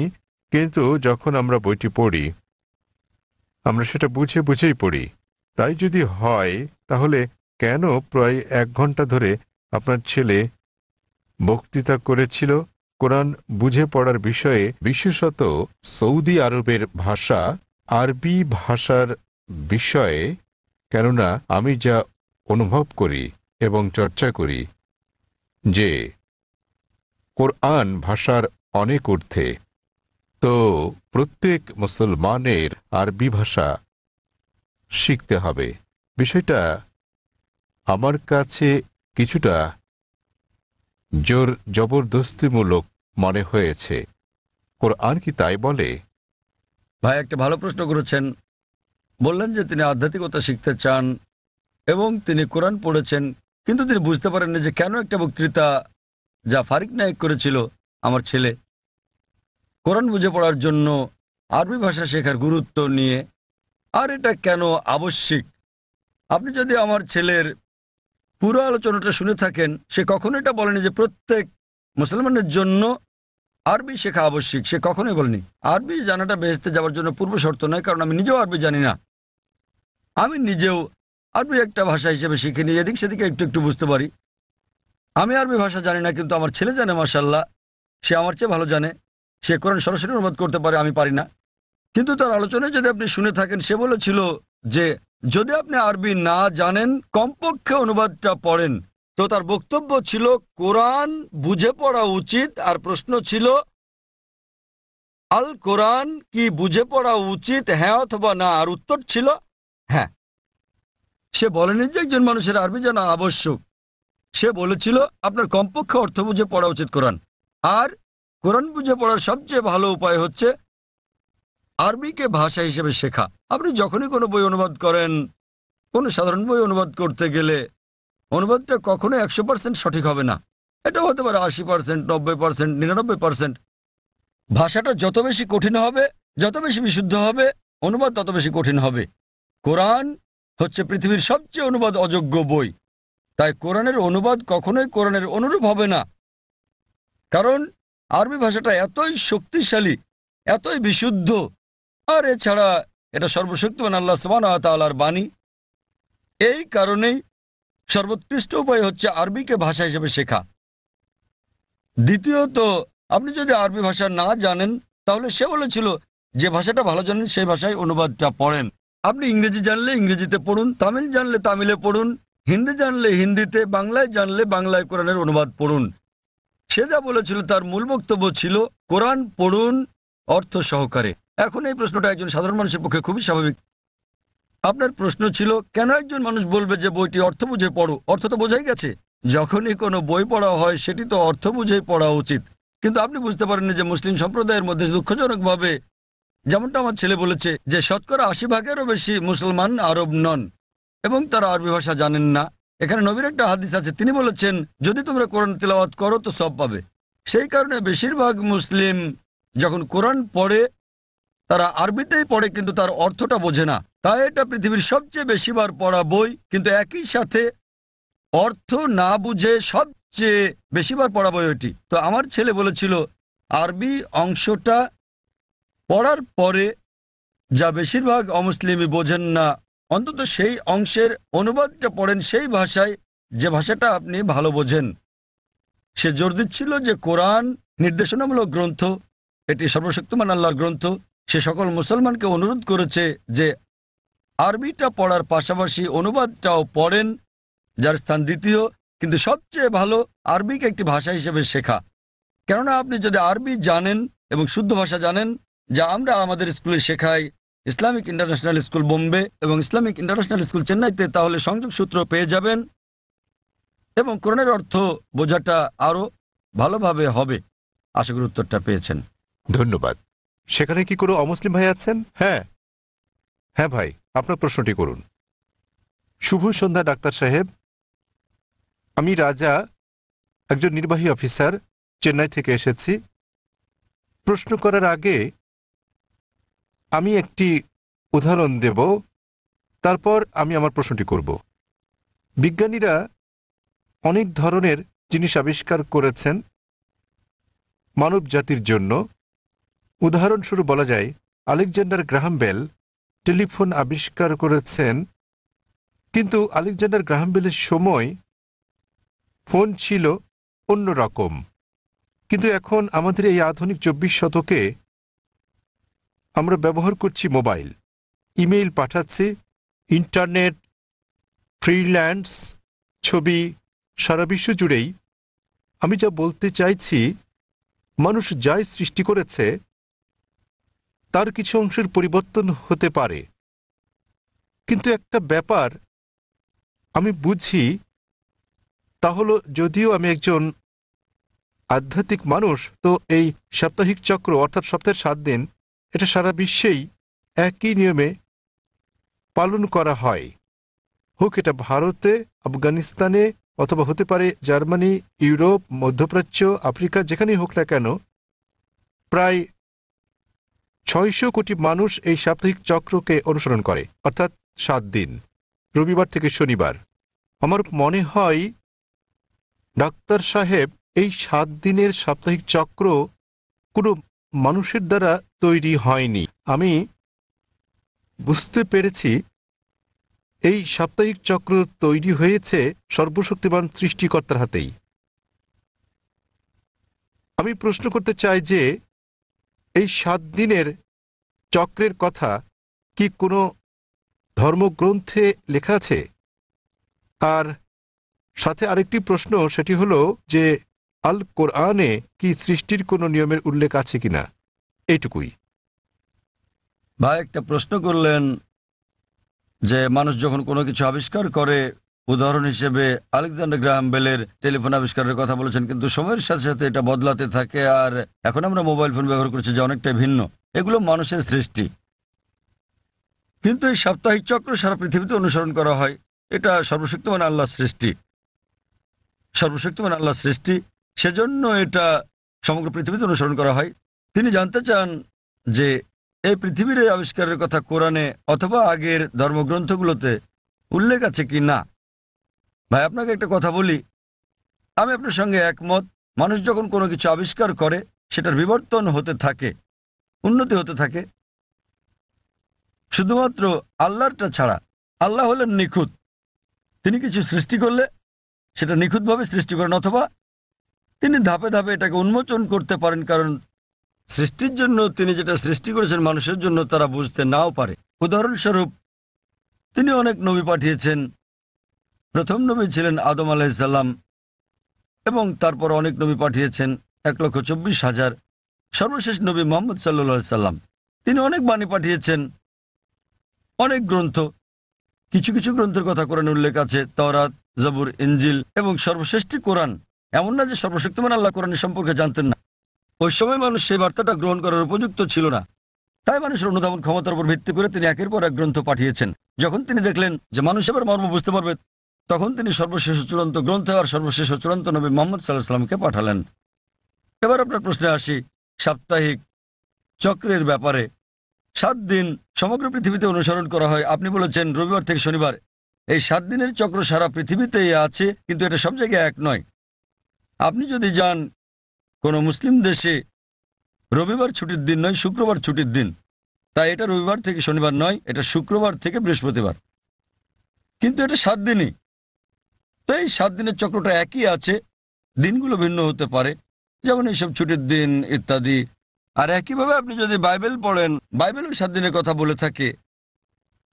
কিন্তু যখন আমরা বইটি পড়ি আমরা সেটা বুঝে বুঝেই পড়ি। তাই যদি হয়, তাহলে কেন প্রায় ১ ঘন্টা ধরে আপনার ছেলে বক্তৃতা করেছিল কোরআন বুঝে পড়ার বিষয়ে, বিশেষত সৌদি আরবের ভাষা আরবি ভাষার বিষয়ে? কেননা আমি যা অনুভব করি এবং চর্চা করি যে কোরআন ভাষার অনেক ঊর্ধ্বে, তো প্রত্যেক মুসলমানের আরবি ভাষা শিখতে হবে। বিষয়টা আমার কাছে কিছুটা জোর জবরদস্তিমূলক মনে হয়েছে। কোরআন কি তাই বলে? ভাই একটা ভালো প্রশ্ন করেছেন। বললেন যে তিনি আধ্যাত্মিকতা শিখতে চান এবং তিনি কোরআন পড়েছেন, কিন্তু তিনি বুঝতে পারেননি যে কেন একটা বক্তৃতা যা ফারিক নায়েক করেছিল আমার ছেলে কোরআন বুঝে পড়ার জন্য আরবি ভাষা শেখার গুরুত্ব নিয়ে, আর এটা কেন আবশ্যিক। আপনি যদি আমার ছেলের পুরো আলোচনাটা শুনে থাকেন, সে কখনো এটা বলেনি যে প্রত্যেক মুসলমানের জন্য আরবি শেখা আবশ্যিক। সে কখনোই বলেনি। আরবি জানাটা বেহেশতে যাওয়ার জন্য পূর্ব শর্ত নয়, কারণ আমি নিজেও আরবি জানি না। আমি নিজেও আরবি একটা ভাষা হিসেবে শিখিনি, এদিক সেদিকে একটু একটু বুঝতে পারি। আমি আরবি ভাষা জানি না, কিন্তু আমার ছেলে জানে মাশাআল্লাহ। সে আমার চেয়ে ভালো জানে। সে কোরআন সরাসরি অনুবাদ করতে পারে, আমি পারি না। কিন্তু তার আলোচনায় যদি আপনি শুনে থাকেন, সে বলেছিল যে যদি আপনি আরবি না জানেন কমপক্ষে অনুবাদটা পড়েন। তো তার বক্তব্য ছিল কোরআন বুঝে পড়া উচিত, আর প্রশ্ন ছিল আল কোরআন কি বুঝে পড়া উচিত, হ্যাঁ অথবা না? আর উত্তর ছিল হ্যাঁ। সে বলেনি যে একজন মানুষের আরবি জানা আবশ্যক। সে বলেছিল আপনার কমপক্ষে অর্থ বুঝে পড়া উচিত কোরআন। আর কোরআন বুঝে পড়ার সবচেয়ে ভালো উপায় হচ্ছে আরবিকে ভাষা হিসেবে শেখা। আপনি যখনই কোনো বই অনুবাদ করেন, কোনো সাধারণ বই অনুবাদ করতে গেলে অনুবাদটা কখনো ১০০% সঠিক হবে না। এটা হতে পারে ৮০%, ৯০%, ৯৯%। ভাষাটা যত বেশি কঠিন হবে, যত বেশি বিশুদ্ধ হবে, অনুবাদ তত বেশি কঠিন হবে। কোরআন হচ্ছে পৃথিবীর সবচেয়ে অনুবাদ অযোগ্য বই। তাই কোরআনের অনুবাদ কখনোই কোরআনের অনুরূপ হবে না, কারণ আরবি ভাষাটা এতই শক্তিশালী, এতই বিশুদ্ধ। আর এছাড়া এটা সর্বশক্তিমান আল্লাহ সুবহানাহু ওয়া তাআলার বাণী। এই কারণেই সর্বোৎকৃষ্ট উপায় হচ্ছে আরবিকে ভাষা হিসেবে শেখা। দ্বিতীয়ত, আপনি যদি আরবি ভাষা না জানেন, তাহলে সে বলেছিল যে ভাষাটা ভালো জানেন সেই ভাষায় অনুবাদটা পড়েন। আপনি ইংরেজি জানলে ইংরেজিতে পড়ুন, তামিল জানলে তামিলে পড়ুন, হিন্দি জানলে হিন্দিতে, বাংলায় জানলে বাংলায় কোরআনের অনুবাদ পড়ুন। সে যা বলেছিল তার মূল বক্তব্য ছিল কোরআন পড়ুন অর্থ সহকারে। এখন এই প্রশ্নটা একজন সাধারণ মানুষের পক্ষে খুবই স্বাভাবিক। আপনার প্রশ্ন ছিল কেন একজন মানুষ বলবে যে বইটি অর্থ বুঝে পড়ো? অর্থ তো বোঝাই গেছে। যখনই কোনো বই পড়া হয় সেটি তো অর্থ বুঝেই পড়া উচিত। কিন্তু আপনি বুঝতে পারেননি যে মুসলিম সম্প্রদায়ের মধ্যে দুঃখজনকভাবে, যেমনটা আমার ছেলে বলেছে, যে শতকরা ৮০% বেশি মুসলমান আরব নন এবং তারা আরবি ভাষা জানেন না। এখানে নবীর একটা হাদিস আছে, তিনি বলেছেন যদি তোমরা কোরআন তিলাওয়াত করো তো সওয়াব পাবে। সেই কারণে বেশিরভাগ মুসলিম যখন কোরআন পড়ে তারা আরবিতেই পড়ে, কিন্তু তার অর্থটা বোঝে না। তাই এটা পৃথিবীর সবচেয়ে বেশিবার পড়া বই, কিন্তু একই সাথে অর্থ না বুঝে সবচেয়ে বেশিবার পড়া বই ওটি। তো আমার ছেলে বলেছিল আরবি অংশটা পড়ার পরে যা বেশিরভাগ অমুসলিমই বোঝেন না, অন্তত সেই অংশের অনুবাদটা পড়েন সেই ভাষায়, যে ভাষাটা আপনি ভালো বোঝেন। সে জোর দিচ্ছিল যে কোরআন নির্দেশনামূলক গ্রন্থ, এটি সর্বশক্তিমান আল্লাহর গ্রন্থ। সে সকল মুসলমানকে অনুরোধ করেছে যে আরবিটা পড়ার পাশাপাশি অনুবাদটাও পড়েন, যার স্থান দ্বিতীয়। কিন্তু সবচেয়ে ভালো আরবিক একটি ভাষা হিসেবে শেখা। কেননা আপনি যদি আরবি জানেন এবং শুদ্ধ ভাষা জানেন, যা আমরা আমাদের স্কুলে শেখাই, ইসলামিক ইন্টারন্যাশনাল স্কুল বোম্বে এবং ইসলামিক ইন্টারন্যাশনাল স্কুল চেন্নাইতে, তাহলে সংযোগ সূত্র পেয়ে যাবেন এবং কোরআনের অর্থ বোঝাটা আরো ভালোভাবে হবে। আশা করি উত্তরটা পেয়েছেন। ধন্যবাদ। সেখানে কি কোনো অমুসলিম ভাই আছেন? হ্যাঁ হ্যাঁ ভাই, আপনার প্রশ্নটি করুন। শুভ সন্ধ্যা ডাক্তার সাহেব, আমি রাজা, একজন নির্বাহী অফিসার, চেন্নাই থেকে এসেছি। প্রশ্ন করার আগে আমি একটি উদাহরণ দেব, তারপর আমি আমার প্রশ্নটি করব। বিজ্ঞানীরা অনেক ধরনের জিনিস আবিষ্কার করেছেন মানব জাতির জন্য। উদাহরণস্বরূপ বলা যায়, আলেকজান্ডার গ্রাহাম বেল টেলিফোন আবিষ্কার করেছেন, কিন্তু আলেকজান্ডার গ্রাহাম বেলের সময় ফোন ছিল অন্য রকম। কিন্তু এখন আমাদের এই আধুনিক 24 শতকে আমরা ব্যবহার করছি মোবাইল, ইমেইল পাঠাচ্ছি, ইন্টারনেট, ফ্রিল্যান্স, ছবি, সারা বিশ্ব জুড়েই। আমি যা বলতে চাইছি, মানুষ যাই সৃষ্টি করেছে তার কিছু অংশের পরিবর্তন হতে পারে, কিন্তু একটা ব্যাপার আমি বুঝি, তা হলো যদিও আমি একজন আধ্যাত্মিক মানুষ, তো এই সাপ্তাহিক চক্র অর্থাৎ সপ্তাহের 7 দিন, এটা সারা বিশ্বেই একই নিয়মে পালন করা হয়। হোক এটা ভারতে, আফগানিস্তানে, অথবা হতে পারে জার্মানি, ইউরোপ, মধ্যপ্রাচ্য, আফ্রিকা, যেখানেই হোক না কেন, প্রায় 600 কোটি মানুষ এই সাপ্তাহিক চক্রকে অনুসরণ করে, অর্থাৎ 7 দিন, রবিবার থেকে শনিবার। আমার মনে হয় ডাক্তার সাহেব, এই 7 দিনের সাপ্তাহিক চক্র কোনো মানুষের দ্বারা তৈরি হয়নি। আমি বুঝতে পেরেছি এই সাপ্তাহিক চক্র তৈরি হয়েছে সর্বশক্তিমান সৃষ্টিকর্তার হাতেই। আমি প্রশ্ন করতে চাই যে এই 7 দিনের চক্রের কথা কি কোনো ধর্মগ্রন্থে লেখা আছে? আর সাথে আরেকটি প্রশ্ন, সেটি হলো যে আল কোরআনে কি সৃষ্টির কোনো নিয়মের উল্লেখ আছে কিনা? এইটুকুই। ভাই একটা প্রশ্ন করলেন যে মানুষ যখন কোনো কিছু আবিষ্কার করে, উদাহরণ হিসেবে আলেকজান্ডার গ্রাহাম বেলের টেলিফোন আবিষ্কারের কথা বলেছেন, কিন্তু সময়ের সাথে সাথে এটা বদলাতে থাকে, আর এখন আমরা মোবাইল ফোন ব্যবহার করছি যা অনেকটাই ভিন্ন। এগুলো মানুষের সৃষ্টি, কিন্তু এই সাপ্তাহিক চক্র সারা পৃথিবীতে অনুসরণ করা হয়। এটা সর্বশক্তিমান আল্লাহর সৃষ্টি, সর্বশক্তিমান আল্লাহর সৃষ্টি, সেজন্য এটা সমগ্র পৃথিবীতে অনুসরণ করা হয়। তিনি জানতে চান যে এই পৃথিবীর এই আবিষ্কারের কথা কোরআনে অথবা আগের ধর্মগ্রন্থগুলোতে উল্লেখ আছে কি না। ভাই আপনাকে একটা কথা বলি, আমি আপনার সঙ্গে একমত। মানুষ যখন কোনো কিছু আবিষ্কার করে, সেটার বিবর্তন হতে থাকে, উন্নতি হতে থাকে, শুধুমাত্র আল্লাহরটা ছাড়া। আল্লাহ হলেন নিখুঁত, তিনি কিছু সৃষ্টি করলে সেটা নিখুঁতভাবে সৃষ্টি করেন, অথবা তিনি ধাপে ধাপে এটাকে উন্মোচন করতে পারেন, কারণ সৃষ্টির জন্য তিনি যেটা সৃষ্টি করেছেন মানুষের জন্য তারা বুঝতে নাও পারে। উদাহরণস্বরূপ তিনি অনেক নবী পাঠিয়েছেন। প্রথম নবী ছিলেন আদম আলাইহিসসালাম, এবং তারপর অনেক নবী পাঠিয়েছেন, 1,24,000। সর্বশেষ নবী মুহাম্মদ সাল্লাল্লাহু আলাইহি সাল্লাম, তিনি অনেক বাণী পাঠিয়েছেন, অনেক গ্রন্থ। কিছু কিছু গ্রন্থের কথা কোরআনে উল্লেখ আছে, তাওরাত, জবুর, ইনজিল, এবং সর্বশ্রেষ্ঠ কোরআন। এমন না যে সর্বশক্তিমান আল্লাহ কোরআনের সম্পর্কে জানতেন না। ওই সময় মানুষ সেই বার্তাটা গ্রহণ করার উপযুক্ত ছিল না, তাই মানুষের অনুধাবন ক্ষমতার উপর ভিত্তি করে তিনি একের পর এক গ্রন্থ পাঠিয়েছেন। যখন তিনি দেখলেন যে মানুষ এবার মর্ম বুঝতে পারবে, তখন তিনি সর্বশেষ চূড়ান্ত গ্রন্থ আর সর্বশেষ চূড়ান্ত নবী মুহাম্মদ সাল্লাল্লাহু আলাইহি সাল্লামকে পাঠালেন। এবার আপনার প্রশ্নে আসি, সাপ্তাহিক চক্রের ব্যাপারে। 7 দিন সমগ্র পৃথিবীতে অনুসরণ করা হয়। আপনি বলেছেন রবিবার থেকে শনিবার। এই 7 দিনের চক্র সারা পৃথিবীতেই আছে, কিন্তু এটা সব জায়গায় এক নয়। আপনি যদি যান কোনো মুসলিম দেশে, রবিবার ছুটির দিন নয়, শুক্রবার ছুটির দিন। তাই এটা রবিবার থেকে শনিবার নয়, এটা শুক্রবার থেকে বৃহস্পতিবার, কিন্তু এটা 7 দিনই। তো এই 7 দিনের চক্রটা একই আছে, দিনগুলো ভিন্ন হতে পারে, যেমন এইসব ছুটির দিন ইত্যাদি। আর একইভাবে আপনি যদি বাইবেল পড়েন, বাইবেলও 7 দিনের কথা বলে থাকে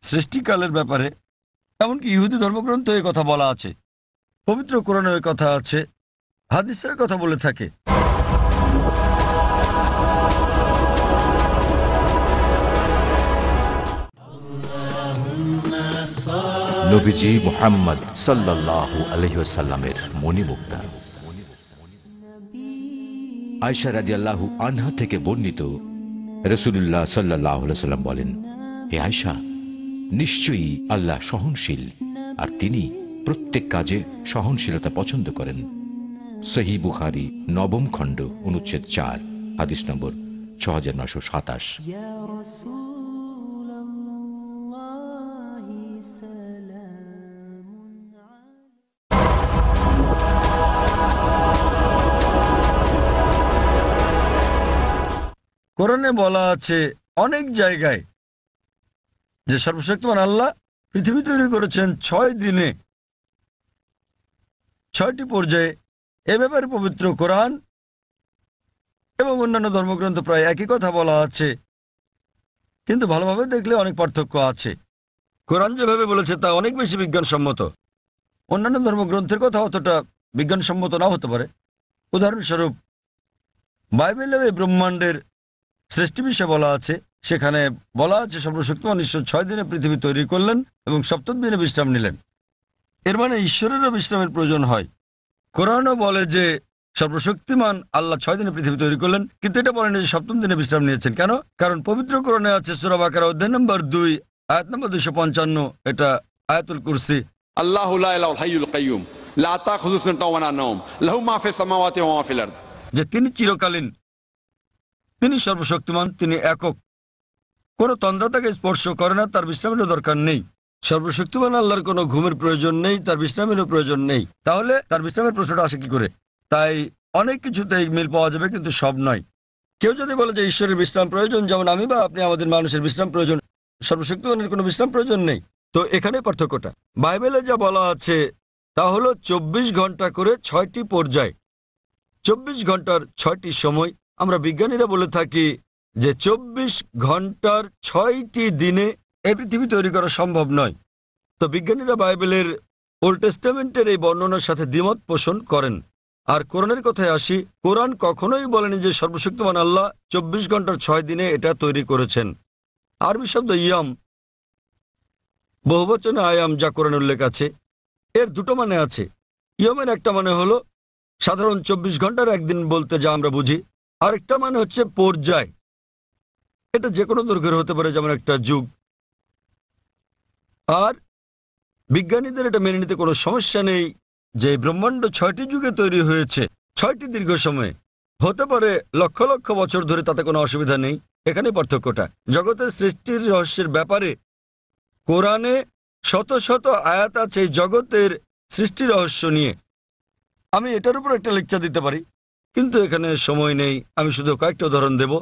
সৃষ্টিকালের ব্যাপারে। এমনকি ইহুদি ধর্মগ্রন্থ এই কথা বলা আছে। পবিত্র কোরআনে ওই কথা আছে, হাদিসে ওই কথা বলে থাকে। নবীজি মুহাম্মদ সাল্লাল্লাহু আলাইহি ওয়াসাল্লামের মণিমুক্তা। আয়েশা রাদিয়াল্লাহু আনহা থেকে বর্ণিত, রাসূলুল্লাহ সাল্লাল্লাহু আলাইহি ওয়াসাল্লাম বলেন, হে আয়েশা, নিশ্চয়ই আল্লাহ সহনশীল, আর তিনি প্রত্যেক কাজে সহনশীলতা পছন্দ করেন। সহিহ বুখারী 9ম খণ্ড অনুচ্ছেদ 4 হাদিস নম্বর 6927। কোরআনে বলা আছে অনেক জায়গায় যে সর্বশক্তিমান আল্লাহ পৃথিবী তৈরি করেছেন 6 দিনে, 6টি পর্যায়ে। এ ব্যাপারে পবিত্র কোরআন এবং অন্যান্য ধর্মগ্রন্থ প্রায় একই কথা বলা আছে, কিন্তু ভালোভাবে দেখলে অনেক পার্থক্য আছে। কোরআন যেভাবে বলেছে তা অনেক বেশি বিজ্ঞানসম্মত। অন্যান্য ধর্মগ্রন্থের কথা অতটা বিজ্ঞানসম্মত নাও হতে পারে। উদাহরণস্বরূপ বাইবেলেও এই ব্রহ্মাণ্ডের সৃষ্টি বিষয়ে বলা আছে। সেখানে বলা আছে সর্বশক্তিমান ঈশ্বর 6 দিনে পৃথিবী তৈরি করলেন এবং 7ম দিনে বিশ্রাম নিলেন। এর মানে ঈশ্বরেরও বিশ্রামের প্রয়োজন হয়। কোরআনও বলে যে সর্বশক্তিমান আল্লাহ 6 দিনে পৃথিবী তৈরি করলেন, কিন্তু এটা বলেন যে 7ম দিনে বিশ্রাম নিয়েছেন। কেন? কারণ পবিত্র কোরআনে আছে সূরা বাকারা অধ্যায় নম্বর 2 আয়াত নম্বর 255, এটা আয়াতুল কুরসি। আল্লাহু লা ইলাহা ইল্লাল হাইয়ুল কাইয়্যুম লা তাখুযু সিনাতুন ওয়া লা নাওম লাহু মা ফিস সামাওয়াতি ওয়া মা ফিল আরদ। যে তিনি চিরকালীন, তিনি সর্বশক্তিমান, তিনি একক, কোনো তন্দ্রা তাকে স্পর্শ করে না, তার বিশ্রামেরও দরকার নেই। সর্বশক্তিমান আল্লাহর কোনো ঘুমের প্রয়োজন নেই, তার বিশ্রামেরও প্রয়োজন নেই। তাহলে তার বিশ্রামের প্রশ্নটা আসে কি করে? তাই অনেক কিছুতেই মিল পাওয়া যাবে, কিন্তু সব নয়। কেউ যদি বলে যে ঈশ্বরের বিশ্রাম প্রয়োজন, যেমন আমি বা আপনি আমাদের মানুষের বিশ্রাম প্রয়োজন, সর্বশক্তিমানের কোনো বিশ্রাম প্রয়োজন নেই, তো এখানে পার্থক্যটা। বাইবেলে যা বলা আছে তা হলো 24 ঘন্টা করে 6টি পর্যায়, 24 ঘন্টার 6টি সময়। আমরা বিজ্ঞানীরা বলে থাকি যে 24 ঘন্টার 6টি দিনে এই পৃথিবী তৈরি করা সম্ভব নয়। তো বিজ্ঞানীরা বাইবেলের ওল্ড টেস্টামেন্টের এই বর্ণনার সাথে দ্বিমত পোষণ করেন। আর কোরআনের কথায় আসি, কোরআন কখনোই বলেনি যে সর্বশক্তিমান আল্লাহ 24 ঘন্টার 6 দিনে এটা তৈরি করেছেন। আরবি শব্দ ইয়াম, বহুবচনে আয়াম, যা কোরআনে উল্লেখ আছে, এর দুটো মানে আছে। ইয়মের একটা মানে হলো সাধারণ 24 ঘন্টার একদিন বলতে যা আমরা বুঝি, আরেকটা মানে হচ্ছে পর্যায়। এটা যে কোনো দৈর্ঘ্যের হতে পারে, যেমন একটা যুগ। আর বিজ্ঞানীদের এটা মেনে নিতে কোনো সমস্যা নেই যে ব্রহ্মাণ্ড 6টি যুগে তৈরি হয়েছে, 6টি দীর্ঘ সময়ে, হতে পারে লক্ষ লক্ষ বছর ধরে, তাতে কোনো অসুবিধা নেই। এখানে পার্থক্যটা। জগতের সৃষ্টির রহস্যের ব্যাপারে কোরআনে শত শত আয়াত আছে এই জগতের সৃষ্টি রহস্য নিয়ে। আমি এটার উপর একটা লেকচার দিতে পারি, কিন্তু এখানে সময় নেই। আমি শুধু কয়েকটা উদাহরণ দেব।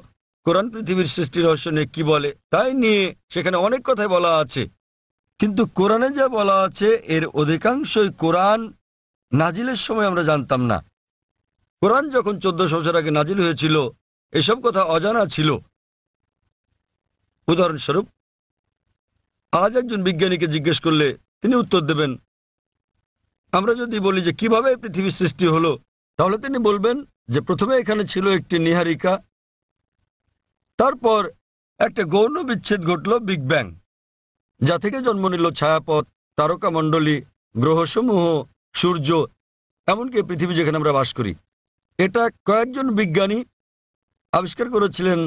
কোরআন পৃথিবীর সৃষ্টি রহস্য নিয়ে কি বলে তাই নিয়ে সেখানে অনেক কথাই বলা আছে, কিন্তু কোরআনে যা বলা আছে এর অধিকাংশই কোরআন নাজিলের সময় আমরা জানতাম না। কোরআন যখন 1400 বছর আগে নাজিল হয়েছিল, এসব কথা অজানা ছিল। উদাহরণস্বরূপ, আজ একজন বিজ্ঞানীকে জিজ্ঞেস করলে তিনি উত্তর দেবেন। আমরা যদি বলি যে কিভাবে পৃথিবীর সৃষ্টি হলো, তাহলে তিনি বলবেন যে প্রথমে এখানে ছিল একটি নীহারিকা, তারপর একটা গৌণ বিচ্ছেদ ঘটল, বিগ ব্যাং, যা থেকে জন্ম নিল ছায়াপথ, তারকামণ্ডলী, গ্রহসমূহ, সূর্য, এমনকি পৃথিবী যেখানে আমরা বাস করি। এটা কয়েকজন বিজ্ঞানী আবিষ্কার করেছিলেন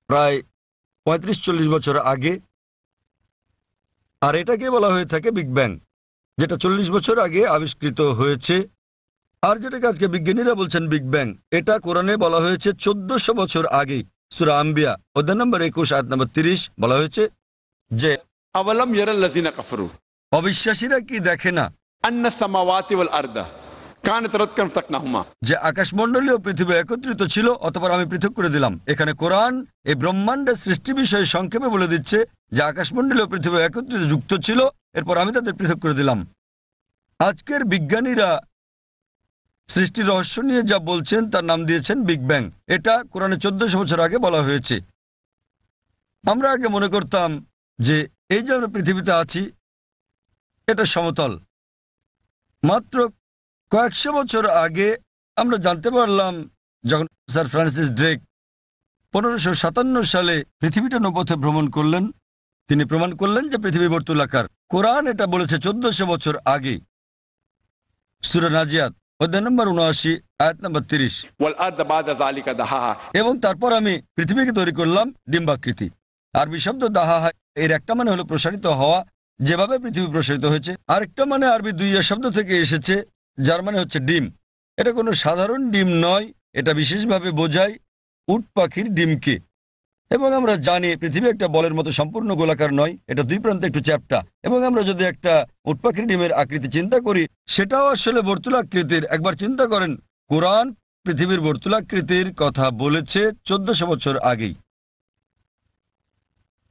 প্রায় 35-40 বছর আগে, আর এটাকে বলা হয়ে থাকে বিগ ব্যাং, যেটা 40 বছর আগে আবিষ্কৃত হয়েছে। আর যেটাকে আজকে বিজ্ঞানীরা বলছেন বিগ ব্যাং, এটা কোরআনে বলা হয়েছে 1400 বছর আগে। সূরা আম্বিয়া অধ্যায় নম্বর 21 আয়াত নম্বর 30 বলা হয়েছে যে আওয়ালাম ইয়ারাল্লাযিনা কাফারু, অবিশ্বাসীরা কি দেখে না আন্নাস সামাওয়াতি ওয়াল আরদা কানাত রাতকান ফাতাকনাহুমা, যে আকাশমণ্ডলী ও পৃথিবী একত্রিত ছিল, অতঃপর আমি পৃথক করে দিলাম। এখানে কোরআন এই ব্রহ্মাণ্ডের সৃষ্টি বিষয়ে সংক্ষেপে বলে দিচ্ছে যে আকাশমণ্ডলী ও পৃথিবী একত্রিত যুক্ত ছিল, এরপর আমি তাদের পৃথক করে দিলাম। আজকের বিজ্ঞানীরা সৃষ্টির রহস্য নিয়ে যা বলছেন তার নাম দিয়েছেন বিগ ব্যাং। এটা কোরআনে 1400 বছর আগে বলা হয়েছে। আমরা আগে মনে করতাম যে এই যে আমরা পৃথিবীতে আছি এটা সমতল, মাত্র কয়েকশো বছর আগে আমরা জানতে পারলাম, যখন স্যার ফ্রান্সিস ড্রেক 1557 সালে পৃথিবীটা নৌপথে ভ্রমণ করলেন, তিনি প্রমাণ করলেন যে পৃথিবী বর্তুলাকার। কোরআন এটা বলেছে 1400 বছর আগে। সূরা নাজিয়াত অধ্যায় নম্বর 79 আয়াত নম্বর 30। والأرض بعد ذلك دحاها। এবং তারপর আমি পৃথিবীকে তৈরি করলাম ডিম্বাকৃতি। আরবি শব্দ দাহা, এর একটা মানে হলো প্রসারিত হওয়া, যেভাবে পৃথিবী প্রসারিত হয়েছে। আরেকটা মানে আরবি দুইয়া শব্দ থেকে এসেছে, যার মানে হচ্ছে ডিম। এটা কোনো সাধারণ ডিম নয়, এটা বিশেষভাবে বোঝায় উট পাখির ডিমকে। এবং আমরা জানি পৃথিবী একটা বলের মতো সম্পূর্ণ গোলাকার নয়, এটা দুই প্রান্তে একটু চ্যাপ্টা। এবং আমরা যদি একটা উট পাখির ডিমের আকৃতি চিন্তা করি, সেটাও আসলে বর্তুলাকৃতির। একবার চিন্তা করেন, কোরআন পৃথিবীর বর্তুলাকৃতির কথা বলেছে 1400 বছর আগেই।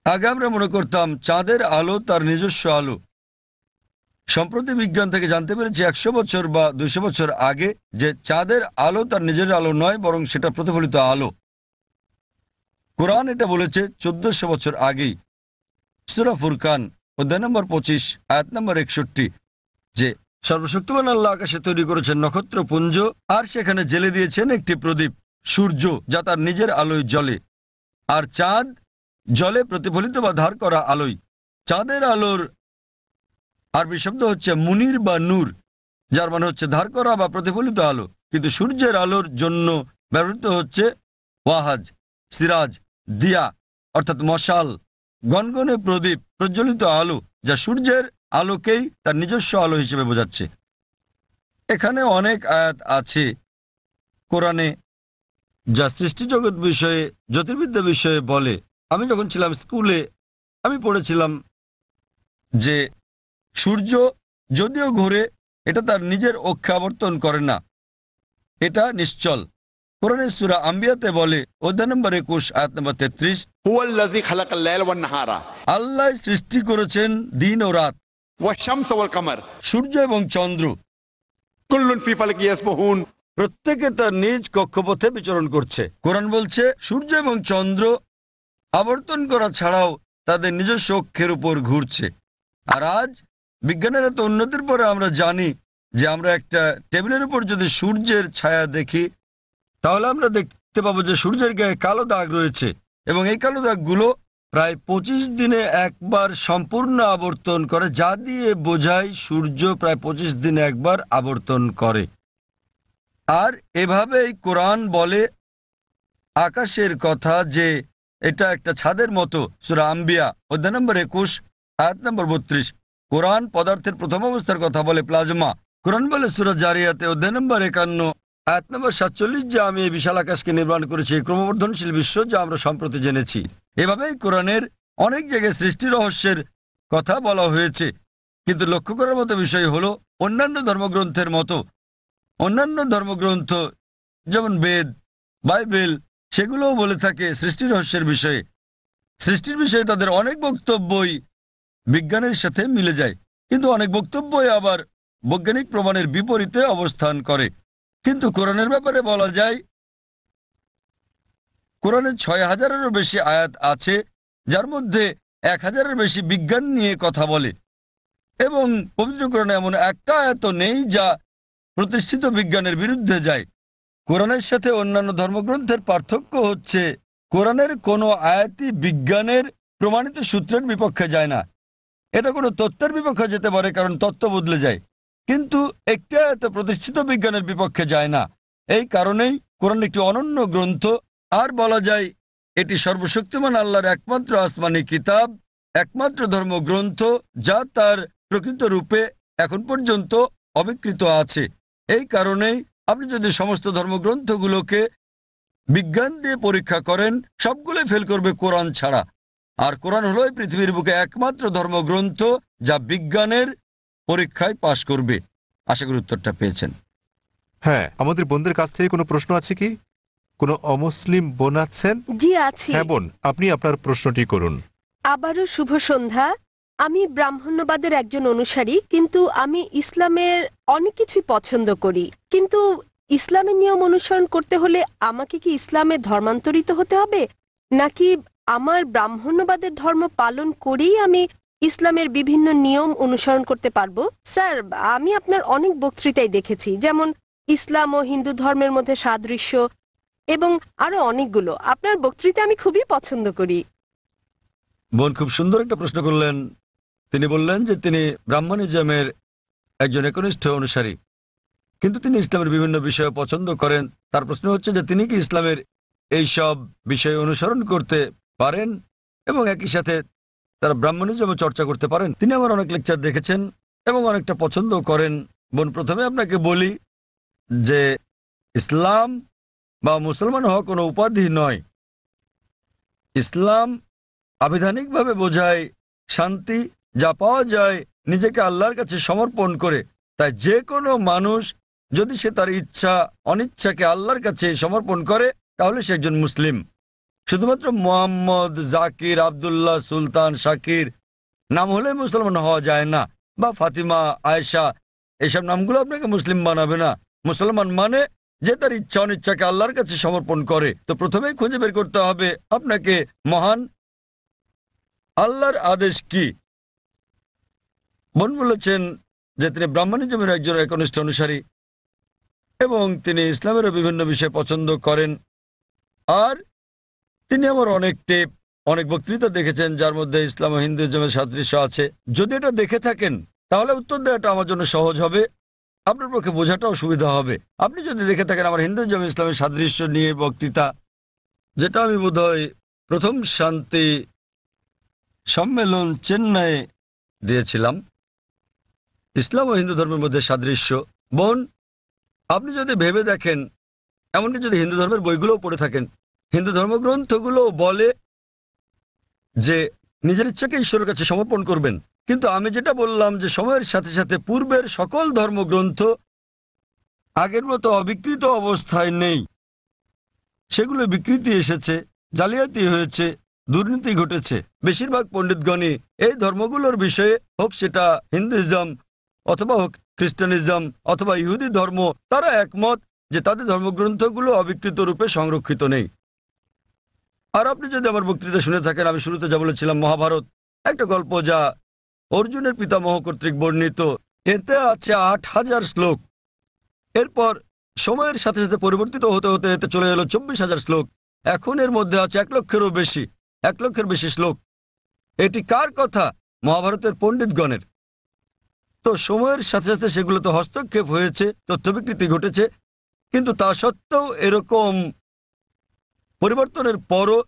আগে আমরা মনে করতাম চাঁদের আলো তার নিজস্ব আলো। সম্প্রতি বিজ্ঞান থেকে জানতে পেরেছি 100 বছর বা 200 বছর আগে যে চাঁদের আলো তার নিজের আলো নয়, বরং সেটা প্রতিফলিত আলো। কোরআন এটা বলেছে 1400 বছর আগেই। সূরা ফুরকান অধ্যায় নম্বর 25 আয়াত নম্বর 61, যে সর্বশক্তিমান আল্লাহ আকাশে তৈরি করেছেন নক্ষত্রপুঞ্জ, আর সেখানে জেলে দিয়েছেন একটি প্রদীপ, সূর্য, যা তার নিজের আলোয় জ্বলে, আর চাঁদ জলে প্রতিফলিত বা ধার করা আলোয়। চাঁদের আলোর আরবি শব্দ হচ্ছে মুনির বা নূর, যার মানে হচ্ছে ধার করা বা প্রতিফলিত আলো। কিন্তু সূর্যের আলোর জন্য ব্যবহৃত হচ্ছে ওয়াহাজ, সিরাজ, দিয়া, অর্থাৎ মশাল, গনগনে প্রদীপ, প্রজ্বলিত আলো, যা সূর্যের আলোকেই তার নিজস্ব আলো হিসেবে বোঝাচ্ছে। এখানে অনেক আয়াত আছে কোরআনে যা সৃষ্টিজগৎ বিষয়ে, জ্যোতির্বিদ্যা বিষয়ে বলে। আমি যখন ছিলাম স্কুলে, আমি পড়েছিলাম যে সূর্য যদিও ঘুরে, এটা তার নিজের অক্ষে আবর্তন করে না, এটা নিশ্চল। কোরআনের সূরা আম্বিয়াতে বলে অধ্যায় নম্বর 21 আয়াত নম্বর 33, هو الذي خلق الليل والنهار আল্লাহ সৃষ্টি করেছেন দিন ও রাত, والشمس والقمر সূর্য এবং চন্দ্র, كل في فلك يسبحون। প্রত্যেকে তার নিজ কক্ষপথে বিচরণ করছে। কোরআন বলছে সূর্য এবং চন্দ্র আবর্তন করা ছাড়াও তাদের নিজস্ব অক্ষের উপর ঘুরছে। আর আজ বিজ্ঞানের এত উন্নতির পরে আমরা জানি যে আমরা একটা টেবিলের উপর যদি সূর্যের ছায়া দেখি, তাহলে আমরা দেখতে পাবো যে সূর্যের গায়ে কালো দাগ রয়েছে, এবং এই কালো দাগগুলো প্রায় 25 দিনে একবার সম্পূর্ণ আবর্তন করে, যা দিয়ে বোঝায় সূর্য প্রায় 25 দিনে একবার আবর্তন করে। আর এভাবেই কোরআন বলে আকাশের কথা যে এটা একটা ছাদের মতো। সূরা আম্বিয়া অধ্যায় নম্বর 21 আয়াত নম্বর 32। কোরআন পদার্থের প্রথম অবস্থার কথা বলে প্লাজমা। কোরআন বলে সূরা জারিয়াতে অধ্যায় নম্বর 51 আয়াত নম্বর 47 যে আমি এই বিশাল আকাশকে নির্মাণ করেছি, এই ক্রমবর্ধনশীল বিশ্ব যা আমরা সম্প্রতি জেনেছি। এভাবেই কোরআনের অনেক জায়গায় সৃষ্টি রহস্যের কথা বলা হয়েছে। কিন্তু লক্ষ্য করার মতো বিষয় হলো, অন্যান্য ধর্মগ্রন্থের মতো অন্যান্য ধর্মগ্রন্থ যেমন বেদ, বাইবেল, সেগুলোও বলে থাকে সৃষ্টি রহস্যের বিষয়ে। সৃষ্টির বিষয়ে তাদের অনেক বক্তব্যই বিজ্ঞানের সাথে মিলে যায়, কিন্তু অনেক বক্তব্যই আবার বৈজ্ঞানিক প্রমাণের বিপরীতে অবস্থান করে। কিন্তু কোরআনের ব্যাপারে বলা যায়, কোরআনে 6000-এরও বেশি আয়াত আছে, যার মধ্যে 1000-এর বেশি বিজ্ঞান নিয়ে কথা বলে। এবং পবিত্র কোরআনে এমন একটা আয়াত নেই যা প্রতিষ্ঠিত বিজ্ঞানের বিরুদ্ধে যায়। কোরআনের সাথে অন্যান্য ধর্মগ্রন্থের পার্থক্য হচ্ছে, কোরআনের কোনো আয়াতই বিজ্ঞানের প্রমাণিত সূত্রের বিপক্ষে যায় না। এটা কোনো তত্ত্বের বিপক্ষে যেতে পারে, কারণ তত্ত্ব বদলে যায়, কিন্তু একটা আয়াত প্রতিষ্ঠিত বিজ্ঞানের বিপক্ষে যায় না। এই কারণেই কোরআন একটি অনন্য গ্রন্থ। আর বলা যায় এটি সর্বশক্তিমান আল্লাহর একমাত্র আসমানি কিতাব, একমাত্র ধর্মগ্রন্থ যা তার প্রকৃত রূপে এখন পর্যন্ত অবিকৃত আছে। এই কারণেই আপনি যদি সমস্ত ধর্মগ্রন্থগুলোকে বিজ্ঞান দিয়ে পরীক্ষা করেন, সবগুলোই ফেল করবে কোরআন ছাড়া। আর কোরআন হলো এই পৃথিবীর বুকে একমাত্র ধর্মগ্রন্থ যা বিজ্ঞানের পরীক্ষায় পাশ করবে। আশা করি উত্তরটা পেয়েছেন। হ্যাঁ, আমাদের বোনদের কাছ থেকে কোনো প্রশ্ন আছে কি? কোনো অমুসলিম বোন আছেন? জি আছে। হ্যাঁ বোন, আপনি আপনার প্রশ্নটি করুন। আবারও শুভ সন্ধ্যা। আমি ব্রাহ্মণ্যবাদের একজন অনুসারী, কিন্তু আমি ইসলামের অনেক কিছুই পছন্দ করি। কিন্তু ইসলামের নিয়ম অনুসরণ করতে হলে আমাকে কি ইসলামে ধর্মান্তরিত হতে হবে, নাকি আমার ব্রাহ্মণ্যবাদের ধর্ম পালন করেই আমি ইসলামের বিভিন্ন নিয়ম অনুসরণ করতে পারবো? স্যার, আমি আপনার অনেক বক্তৃতাই দেখেছি, যেমন ইসলাম ও হিন্দু ধর্মের মধ্যে সাদৃশ্য এবং আরো অনেকগুলো। আপনার বক্তৃতা আমি খুবই পছন্দ করি। বোন খুব সুন্দর একটা প্রশ্ন করলেন। তিনি বললেন যে তিনি ব্রাহ্মণিজমের একজন একনিষ্ঠ অনুসারী, কিন্তু তিনি ইসলামের বিভিন্ন বিষয় পছন্দ করেন। তার প্রশ্ন হচ্ছে যে তিনি কি ইসলামের এই সব বিষয় অনুসরণ করতে পারেন এবং একই সাথে তারা ব্রাহ্মণিজমে চর্চা করতে পারেন। তিনি আমার অনেক লেকচার দেখেছেন এবং অনেকটা পছন্দ করেন। বোন, প্রথমে আপনাকে বলি যে ইসলাম বা মুসলমান হওয়া কোনো উপাধি নয়। ইসলাম আবিধানিকভাবে বোঝায় শান্তি, যা পাওয়া যায় নিজেকে আল্লাহর কাছে সমর্পণ করে। তাই যে কোনো মানুষ যদি সে তার ইচ্ছা অনিচ্ছাকে আল্লাহর কাছে সমর্পণ করে তাহলে সে একজন মুসলিম। শুধুমাত্র মোহাম্মদ, জাকির, আব্দুল্লাহ, সুলতান, শাকির নাম হলে মুসলমান হওয়া যায় না, বা ফাতিমা, আয়েশা, এসব নামগুলো আপনাকে মুসলিম বানাবে না। মুসলমান মানে যে তার ইচ্ছা অনিচ্ছাকে আল্লাহর কাছে সমর্পণ করে। তো প্রথমেই খুঁজে বের করতে হবে আপনাকে মহান আল্লাহর আদেশ কি। বোন বলেছেন যে তিনি ব্রাহ্মণিজমের একজন একনিষ্ঠ অনুসারী এবং তিনি ইসলামেরও বিভিন্ন বিষয় পছন্দ করেন। আর তিনি আমার অনেক বক্তৃতা দেখেছেন যার মধ্যে ইসলাম ও হিন্দুইজমের সাদৃশ্য আছে। যদি এটা দেখে থাকেন তাহলে উত্তর দেওয়াটা আমার জন্য সহজ হবে, আপনার পক্ষে বোঝাটাও সুবিধা হবে। আপনি যদি দেখে থাকেন আমার হিন্দুইজম ইসলামের সাদৃশ্য নিয়ে বক্তৃতা, যেটা আমি বোধহয় প্রথম শান্তি সম্মেলন চেন্নাইয়ে দিয়েছিলাম, ইসলাম ও হিন্দু ধর্মের মধ্যে সাদৃশ্য। বোন, আপনি যদি ভেবে দেখেন, এমনকি যদি হিন্দু ধর্মের বইগুলোও পড়ে থাকেন, হিন্দু ধর্মগ্রন্থগুলো বলে যে নিজের ইচ্ছাকে ঈশ্বরের কাছে সমর্পণ করবেন। কিন্তু আমি যেটা বললাম যে সময়ের সাথে সাথে পূর্বের সকল ধর্মগ্রন্থ আগের মতো অবিকৃত অবস্থায় নেই। সেগুলো বিকৃতি এসেছে, জালিয়াতি হয়েছে, দুর্নীতি ঘটেছে। বেশিরভাগ পণ্ডিতগণই এই ধর্মগুলোর বিষয়ে, হোক সেটা হিন্দুইজম অথবা হোক খ্রিস্টানিজম অথবা ইহুদি ধর্ম, তারা একমত যে তাদের ধর্মগ্রন্থগুলো অবিকৃত রূপে সংরক্ষিত নেই। আর আপনি যদি আমার বক্তৃতা শুনে থাকেন, আমি শুরুতে যা বলেছিলাম, মহাভারত একটা গল্প যা অর্জুনের পিতামহ কর্তৃক বর্ণিত। এতে আছে ৮,০০০ শ্লোক। এরপর সময়ের সাথে সাথে পরিবর্তিত হতে হতে এতে চলে এলো ২৪,০০০ শ্লোক। এখন এর মধ্যে আছে ১ লক্ষের বেশি শ্লোক। এটি কার কথা? মহাভারতের পণ্ডিতগণের। তো সময়ের সাথে সাথে সেগুলোতে হস্তক্ষেপ হয়েছে, তথ্য বিকৃতি ঘটেছে, কিন্তু তা সত্ত্বেও এরকম পরিবর্তনের পরও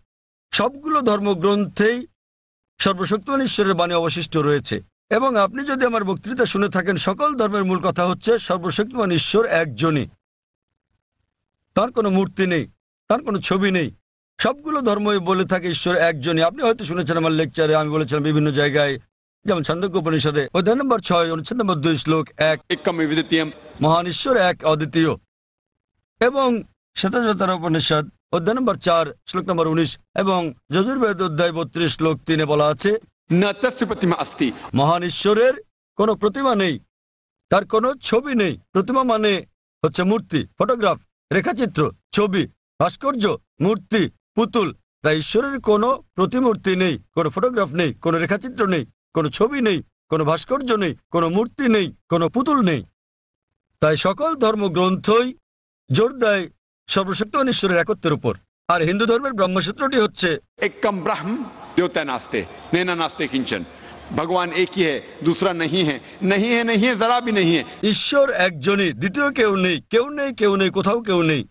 সবগুলো ধর্মগ্রন্থেই সর্বশক্তিমান ঈশ্বরের বাণী অবশিষ্ট রয়েছে। এবং আপনি যদি আমার বক্তৃতা শুনে থাকেন, সকল ধর্মের মূল কথা হচ্ছে সর্বশক্তিমান ঈশ্বর একজনই, তার কোনো মূর্তি নেই, তার কোনো ছবি নেই। সবগুলো ধর্মই বলে থাকে ঈশ্বর একজনই। আপনি হয়তো শুনেছেন আমার লেকচারে আমি বলেছিলাম বিভিন্ন জায়গায়, যেমন ছান্দোক্য উপনিষদে অধ্যায় নম্বর ৬ অনুচ্ছেদ নম্বর ২ শ্লোক ১, মহান ঈশ্বর এক, অদ্বিতীয়। এবং শ্বেতাশ্বতর উপনিষদ অধ্যায় নম্বর ৪ শ্লোক নম্বর ১৯ এবং যজুর্বেদ অধ্যায় ৩২ শ্লোক ৩ বলা আছে, न तस्य प्रतिमा अस्ति। মহান ঈশ্বরের কোনো প্রতিমা নেই, তার কোনো ছবি নেই। প্রতিমা মানে হচ্ছে মূর্তি, ফটোগ্রাফ, রেখাচিত্র, ছবি, ভাস্কর্য, মূর্তি, পুতুল। তাই ঈশ্বরের কোনো প্রতিমূর্তি নেই, কোনো ফটোগ্রাফ নেই, কোনো রেখাচিত্র নেই, কোনো ছবি নেই, কোনো ভাস্কর্য নেই, কোনো মূর্তি নেই, কোনো পুতুল নেই। তাই সকল ধর্মগ্রন্থই জোর দেয় সর্বশক্তিমান ঈশ্বরের একত্বের উপর। আর হিন্দু ধর্মের ব্রহ্মসূত্রটি হচ্ছে एकम ब्रह्म द्योतय नास्ते नैना नास्ते किंचन। भगवान एक ही है, दूसरा नहीं है, नहीं है, नहीं है, जरा भी नहीं है। ঈশ্বর একজনই, দ্বিতীয় কেউ নেই, কেউ নেই, কেউ নেই, কোথাও কেউ নেই।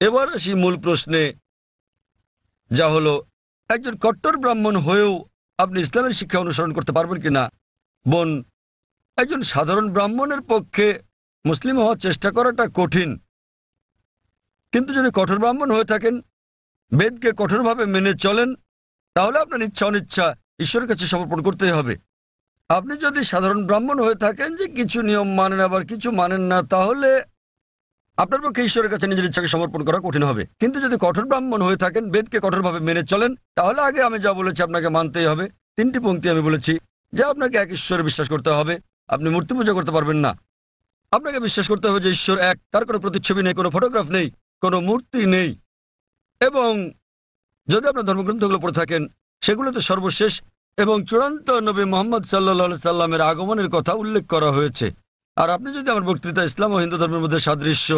এবার আসি মূল প্রশ্নে, যা হলো একজন কট্টর ব্রাহ্মণ হয়েও আপনি ইসলামের শিক্ষা অনুসরণ করতে পারবেন কিনা। বোন, একজন সাধারণ ব্রাহ্মণের পক্ষে মুসলিম হওয়ার চেষ্টা করাটা কঠিন, কিন্তু যদি কঠোর ব্রাহ্মণ হয়ে থাকেন, বেদকে কঠোরভাবে মেনে চলেন, তাহলে আপনার ইচ্ছা অনিচ্ছা ঈশ্বরের কাছে সমর্পণ করতেই হবে। আপনি যদি সাধারণ ব্রাহ্মণ হয়ে থাকেন যে কিছু নিয়ম মানেন আবার কিছু মানেন না, তাহলে আপনার পক্ষে ঈশ্বরের কাছে নিজের ইচ্ছাকে সমর্পণ করা কঠিন হবে। কিন্তু যদি কঠোর ব্রাহ্মণ হয়ে থাকেন, বেদকে কঠোরভাবে মেনে চলেন, তাহলে আগে আমি যা বলেছি আপনাকে মানতেই হবে। 3টি পংক্তি আমি বলেছি যে আপনাকে এক ঈশ্বরে বিশ্বাস করতে হবে, আপনি মূর্তি পূজা করতে পারবেন না। আপনাকে বিশ্বাস করতে হবে যে ঈশ্বর এক, তার কোনো প্রতিচ্ছবি নেই, কোনো ফটোগ্রাফ নেই, কোনো মূর্তি নেই, এবং যদি আপনার ধর্মগ্রন্থগুলো পড়ে থাকেন সেগুলোতে সর্বশেষ এবং চূড়ান্ত নবী মোহাম্মদ সাল্লাল্লাহু সাল্লামের আগমনের কথা উল্লেখ করা হয়েছে। আর আপনি যদি আমার বক্তৃতা ইসলাম ও হিন্দু ধর্মের মধ্যে সাদৃশ্য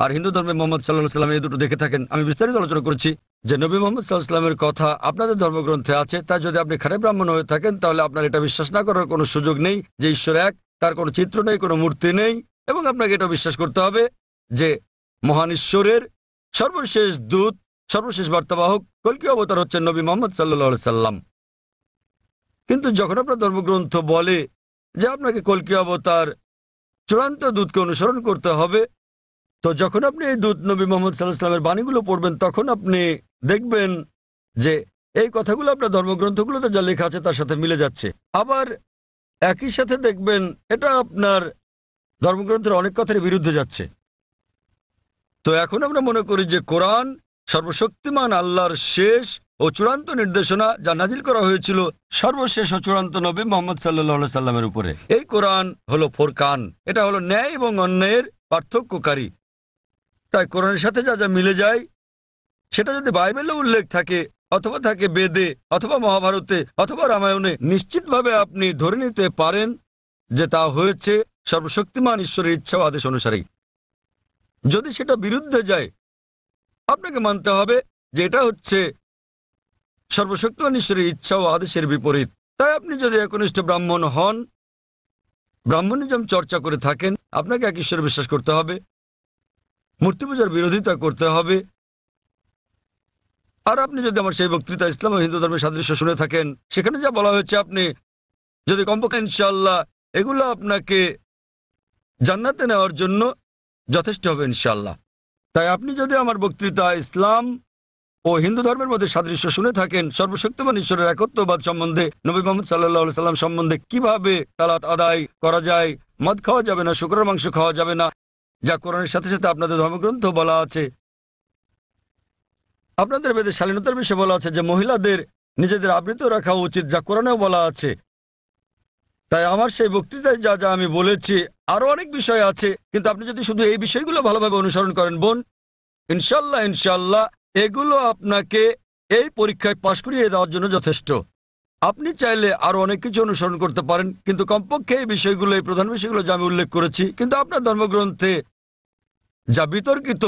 আর হিন্দু ধর্মে মোহাম্মদ সাল্লাল্লাহু সাল্লাম এই দুটো দেখে থাকেন, আমি বিস্তারিত আলোচনা করেছি যে নবী মোহাম্মদ সাল্লাল্লাহু সাল্লামের কথা আপনাদের ধর্মগ্রন্থে আছে, তাই যদি আপনি খাঁটি ব্রাহ্মণ হয়ে থাকেন তাহলে আপনার এটা বিশ্বাস না করার কোনো সুযোগ নেই যে ঈশ্বর এক, তার কোনো চিত্র নেই, কোনো মূর্তি নেই, এবং আপনাকে এটা বিশ্বাস করতে হবে যে মহান ঈশ্বরের সর্বশেষ দূত, সর্বশেষ বার্তাবাহক কল্কি অবতার হচ্ছেন নবী মোহাম্মদ সাল্লাল্লাহু সাল্লাম। কিন্তু যখন আপনার ধর্মগ্রন্থ বলে যে আপনাকে কল্কি অবতার চূড়ান্ত দূতকে অনুসরণ করতে হবে, তো যখন আপনি এই দূত নবী মোহাম্মদ সাল্লাল্লাহু আলাইহি ওয়াসাল্লামের বাণীগুলো পড়বেন তখন আপনি দেখবেন যে এই কথাগুলো আপনার ধর্মগ্রন্থগুলোতে যা লেখা আছে তার সাথে মিলে যাচ্ছে। আবার একই সাথে দেখবেন এটা আপনার ধর্মগ্রন্থের অনেক কথার বিরুদ্ধে যাচ্ছে। তো এখন আমরা মনে করি যে কোরআন সর্বশক্তিমান আল্লাহর শেষ ও চূড়ান্ত নির্দেশনা যা নাজিল করা হয়েছিল সর্বশেষ ও চূড়ান্ত নবী মোহাম্মদ সাল্লাল্লাহু আলাইহি সাল্লামের উপরে। এই কোরআন হলো ফোরকান, এটা হলো ন্যায় এবং অন্যায়ের পার্থক্যকারী। তাই কোরআনের সাথে যা যা মিলে যায় সেটা যদি বাইবেলে উল্লেখ থাকে অথবা থাকে বেদে অথবা মহাভারতে অথবা রামায়ণে, নিশ্চিতভাবে আপনি ধরে নিতে পারেন যে তা হয়েছে সর্বশক্তিমান ঈশ্বরের ইচ্ছা ও আদেশ অনুসারেই। যদি সেটা বিরুদ্ধে যায় আপনাকে মানতে হবে যে এটা হচ্ছে সর্বশক্তিমান ঈশ্বরের ইচ্ছা ও আদেশের বিপরীত। তাই আপনি যদি একনিষ্ঠ ব্রাহ্মণ হন, ব্রাহ্মণিজম চর্চা করে থাকেন, আপনাকে এক ঈশ্বরে বিশ্বাস করতে হবে, মূর্তি পূজার বিরোধিতা করতে হবে। আর আপনি যদি আমার সেই বক্তৃতা ইসলাম ও হিন্দু ধর্মের সাদৃশ্য শুনে থাকেন, সেখানে যা বলা হয়েছে আপনি যদি কমপক্ষে ইনশাআল্লাহ এগুলো আপনাকে জান্নাতে নেওয়ার জন্য যথেষ্ট হবে ইনশাআল্লাহ। তাই আপনি যদি আমার বক্তৃতা ইসলাম ও হিন্দু ধর্মের মধ্যে সাদৃশ্য শুনে থাকেন, সর্বশক্তিমান ঈশ্বরের একত্ববাদ সম্বন্ধে, নবী মোহাম্মদ সাল্লাল্লাহু আলাইহি সাল্লাম সম্বন্ধে, কিভাবে সালাত আদায় করা যায়, মদ খাওয়া যাবে না, শুকরের মাংস খাওয়া যাবে না, যা কোরআনের সাথে সাথে আপনাদের ধর্মগ্রন্থ বলা আছে, আপনাদের বেদে শালীনতার বিষয়ে বলা আছে যে মহিলাদের নিজেদের আবৃত রাখা উচিত, যা কোরআনেও বলা আছে। তাই আমার সেই বক্তৃতায় যা যা আমি বলেছি আরো অনেক বিষয় আছে, কিন্তু আপনি যদি শুধু এই বিষয়গুলো ভালোভাবে অনুসরণ করেন বোন, ইনশাল্লাহ ইনশাল্লাহ এগুলো আপনাকে এই পরীক্ষায় পাশ করিয়ে দেওয়ার জন্য যথেষ্ট। আপনি চাইলে আরো অনেক কিছু অনুসরণ করতে পারেন, কিন্তু কমপক্ষে এই বিষয়গুলো, এই প্রধান বিষয়গুলো যা আমি উল্লেখ করেছি, কিন্তু আপনার ধর্মগ্রন্থে যা বিতর্কিত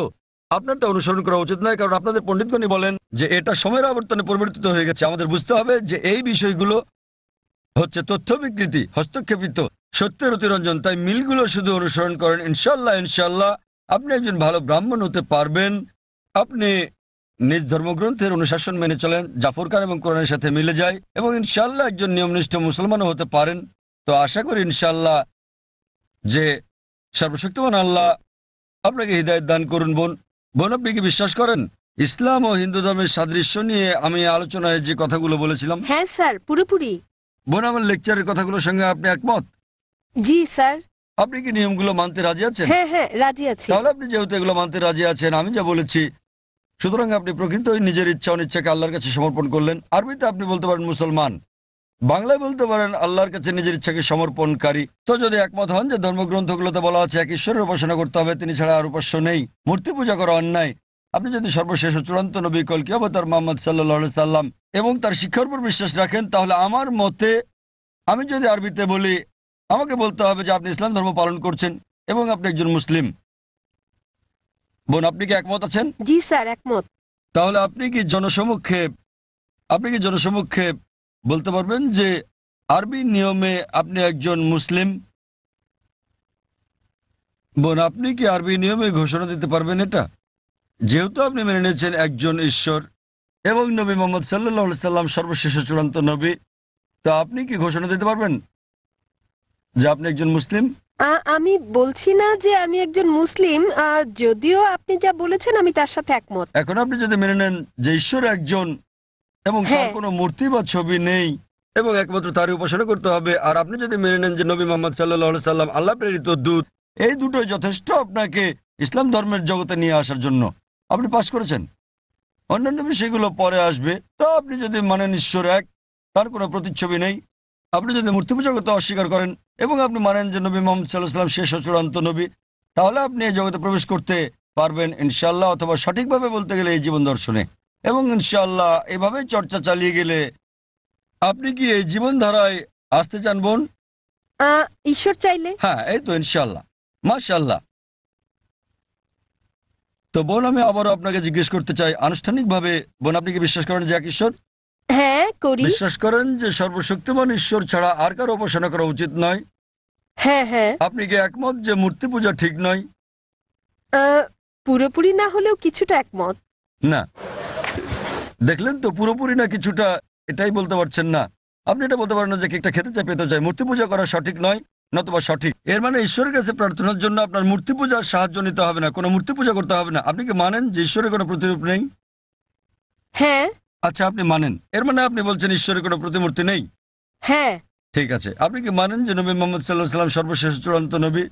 আপনার তা অনুসরণ করা উচিত নয়, কারণ আপনাদের পণ্ডিতগণই বলেন যে এটা সময়ের আবর্তনে পরিবর্তিত হয়ে গেছে। আমাদের বুঝতে হবে যে এই বিষয়গুলো হচ্ছে তথ্য বিকৃতি, হস্তক্ষেপিত, সত্যের অতিরঞ্জন। তাই মিলগুলো শুধু অনুসরণ করেন, ইনশাল্লাহ ইনশাল্লাহ আপনি একজন ভালো ব্রাহ্মণ হতে পারবেন। আপনি নিজ ধর্মগ্রন্থের অনুশাসন মেনে চলেন, জাফর খান এবং কোরআনের সাথে মিলে যায়, এবং ইনশাল্লাহ একজন নিয়মনিষ্ঠ মুসলমানও হতে পারেন। তো আশা করি ইনশাল্লাহ যে সর্বশক্তিমান আল্লাহ আপনাকে হৃদায়ত দান করুন। বোন, আপনি কি বিশ্বাস করেন ইসলাম ও হিন্দু ধর্মের সাদৃশ্য নিয়ে আমি আলোচনায় যে কথাগুলো বলেছিলাম? হ্যাঁ স্যার, পুরোপুরি। বোন, আমার লেকচারের কথাগুলোর সঙ্গে আপনি একমত? জি স্যার। আপনি কি নিয়মগুলো মানতে রাজি আছেন? হ্যাঁ হ্যাঁ, রাজি আছি। তাহলে আপনি যেহেতু এগুলো মানতে রাজি আছেন, আমি যা বলেছি, সুতরাং আপনি প্রকৃত নিজের ইচ্ছা অনিচ্ছাকে আল্লাহর কাছে সমর্পণ করলেন। আরবিতে আপনি বলতে পারেন মুসলমান, বাংলায় বলতে পারেন আল্লাহর কাছে নিজের ইচ্ছাকে সমর্পণকারী। তো যদি একমত হন যে ধর্মগ্রন্থগুলোতে বলা আছে এক ঈশ্বরের উপাসনা করতে হবে, তিনি ছাড়া আর উপাস্য নেই, মূর্তি পূজা করা অন্যায়, আপনি যদি সর্বশেষ ও চূড়ান্ত নবী কল্কি অবতার মুহাম্মদ সাল্লাল্লাহু আলাইহি সাল্লাম এবং তার শিক্ষার উপর বিশ্বাস রাখেন, তাহলে আমার মতে, আমি যদি আরবিতে বলি, আমাকে বলতে হবে যে আপনি ইসলাম ধর্ম পালন করছেন এবং আপনি একজন মুসলিম। বোন, আপনি কি একমত আছেন? জি স্যার, একমত। তাহলে আপনি কি জনসমক্ষে বলতে পারবেন যে আরবি নিয়মে আপনি একজন মুসলিম? বোন, আপনি কি আরবি নিয়মে ঘোষণা দিতে পারবেন এটা? যেহেতু আপনি মেনে নিয়েছেন একজন ঈশ্বর এবং নবী মুহাম্মদ সাল্লাল্লাহু আলাইহি সাল্লাম সর্বশেষ চূড়ান্ত নবী, তা আপনি কি ঘোষণা দিতে পারবেন যে আপনি একজন মুসলিম? আমি বলছি না যে আমি একজন মুসলিম, যদিও আপনি যা বলেছেন আমি তার সাথে একমত। এখন আপনি যদি মেনে নেন যে ঈশ্বর একজন এবং তার কোনো মূর্তি বা ছবি নেই এবং একমাত্র তারই উপাসনা করতে হবে, আর আপনি যদি মেনে নেন যে নবী মুহাম্মদ সাল্লাল্লাহু আলাইহি সাল্লাম আল্লাহ প্রেরিত দূত, এই দুটোই যথেষ্ট আপনাকে ইসলাম ধর্মের জগতে নিয়ে আসার জন্য, আপনি পাশ করেছেন। অন্যান্য বিষয়গুলো পরে আসবে। তো আপনি যদি মানেন ঈশ্বর এক, তার কোনো প্রতিচ্ছবি নেই, আপনি যদি মূর্তি পূজা করতে অস্বীকার করেন এবং আপনি মানেন যে নবী মুহাম্মদ সাল্লাল্লাহু আলাইহি সাল্লাম শেষ ও চূড়ান্ত নবী, তাহলে আপনি এই জগতে প্রবেশ করতে পারবেন ইনশাআল্লাহ, অথবা সঠিকভাবে বলতে গেলে এই জীবন দর্শনে। এবং ইনশাআল্লাহ এভাবে চর্চা চালিয়ে গেলে আপনি কি এই জীবনধারায় আসতে চান বোন? ঈশ্বর চাইলে। হ্যাঁ, এই তো ইনশাআল্লাহ, মাশাআল্লাহ। তো বোন, আমি আবারও আপনাকে জিজ্ঞেস করতে চাই আনুষ্ঠানিকভাবে, বোন আপনি কি বিশ্বাস করেন যে এক ঈশ্বর? হ্যাঁ করি। বিশ্বাস করেন যে সর্বশক্তিমান ঈশ্বর ছাড়া আর কারো উপাসনা করা উচিত নয়? হ্যাঁ হ্যাঁ। আপনি কি একমত যে মূর্তি পূজা ঠিক নয়? পুরোপুরি না হলেও কিছুটা একমত। না, দেখলেন তো, পুরোপুরি না কিছুটা, এটাই বলতে পারছেন না। আপনি এটা বলতে পারেন না যে কেকটা খেতে চাই পেতে চাই, মূর্তি পূজা করা সঠিক নয়, নতুবা সঠিক। এর মানে ঈশ্বরের কাছে প্রার্থনার জন্য আপনার মূর্তি পূজার সাহায্য নিতে হবে না, কোনো মূর্তি পূজা করতে হবে না। আপনি কি মানেন যে ঈশ্বরের কোনো প্রতিরূপ নেই? হ্যাঁ। আচ্ছা, আপনি মানেন, এর মানে আপনি বলছেন ঈশ্বরের কোনো প্রতিমূর্তি নেই? হ্যাঁ। ঠিক আছে, আপনি কি মানেন যে নবী মুহাম্মদ সাল্লাল্লাহু আলাইহি ওয়াসাল্লাম সর্বশেষ চূড়ান্ত নবী?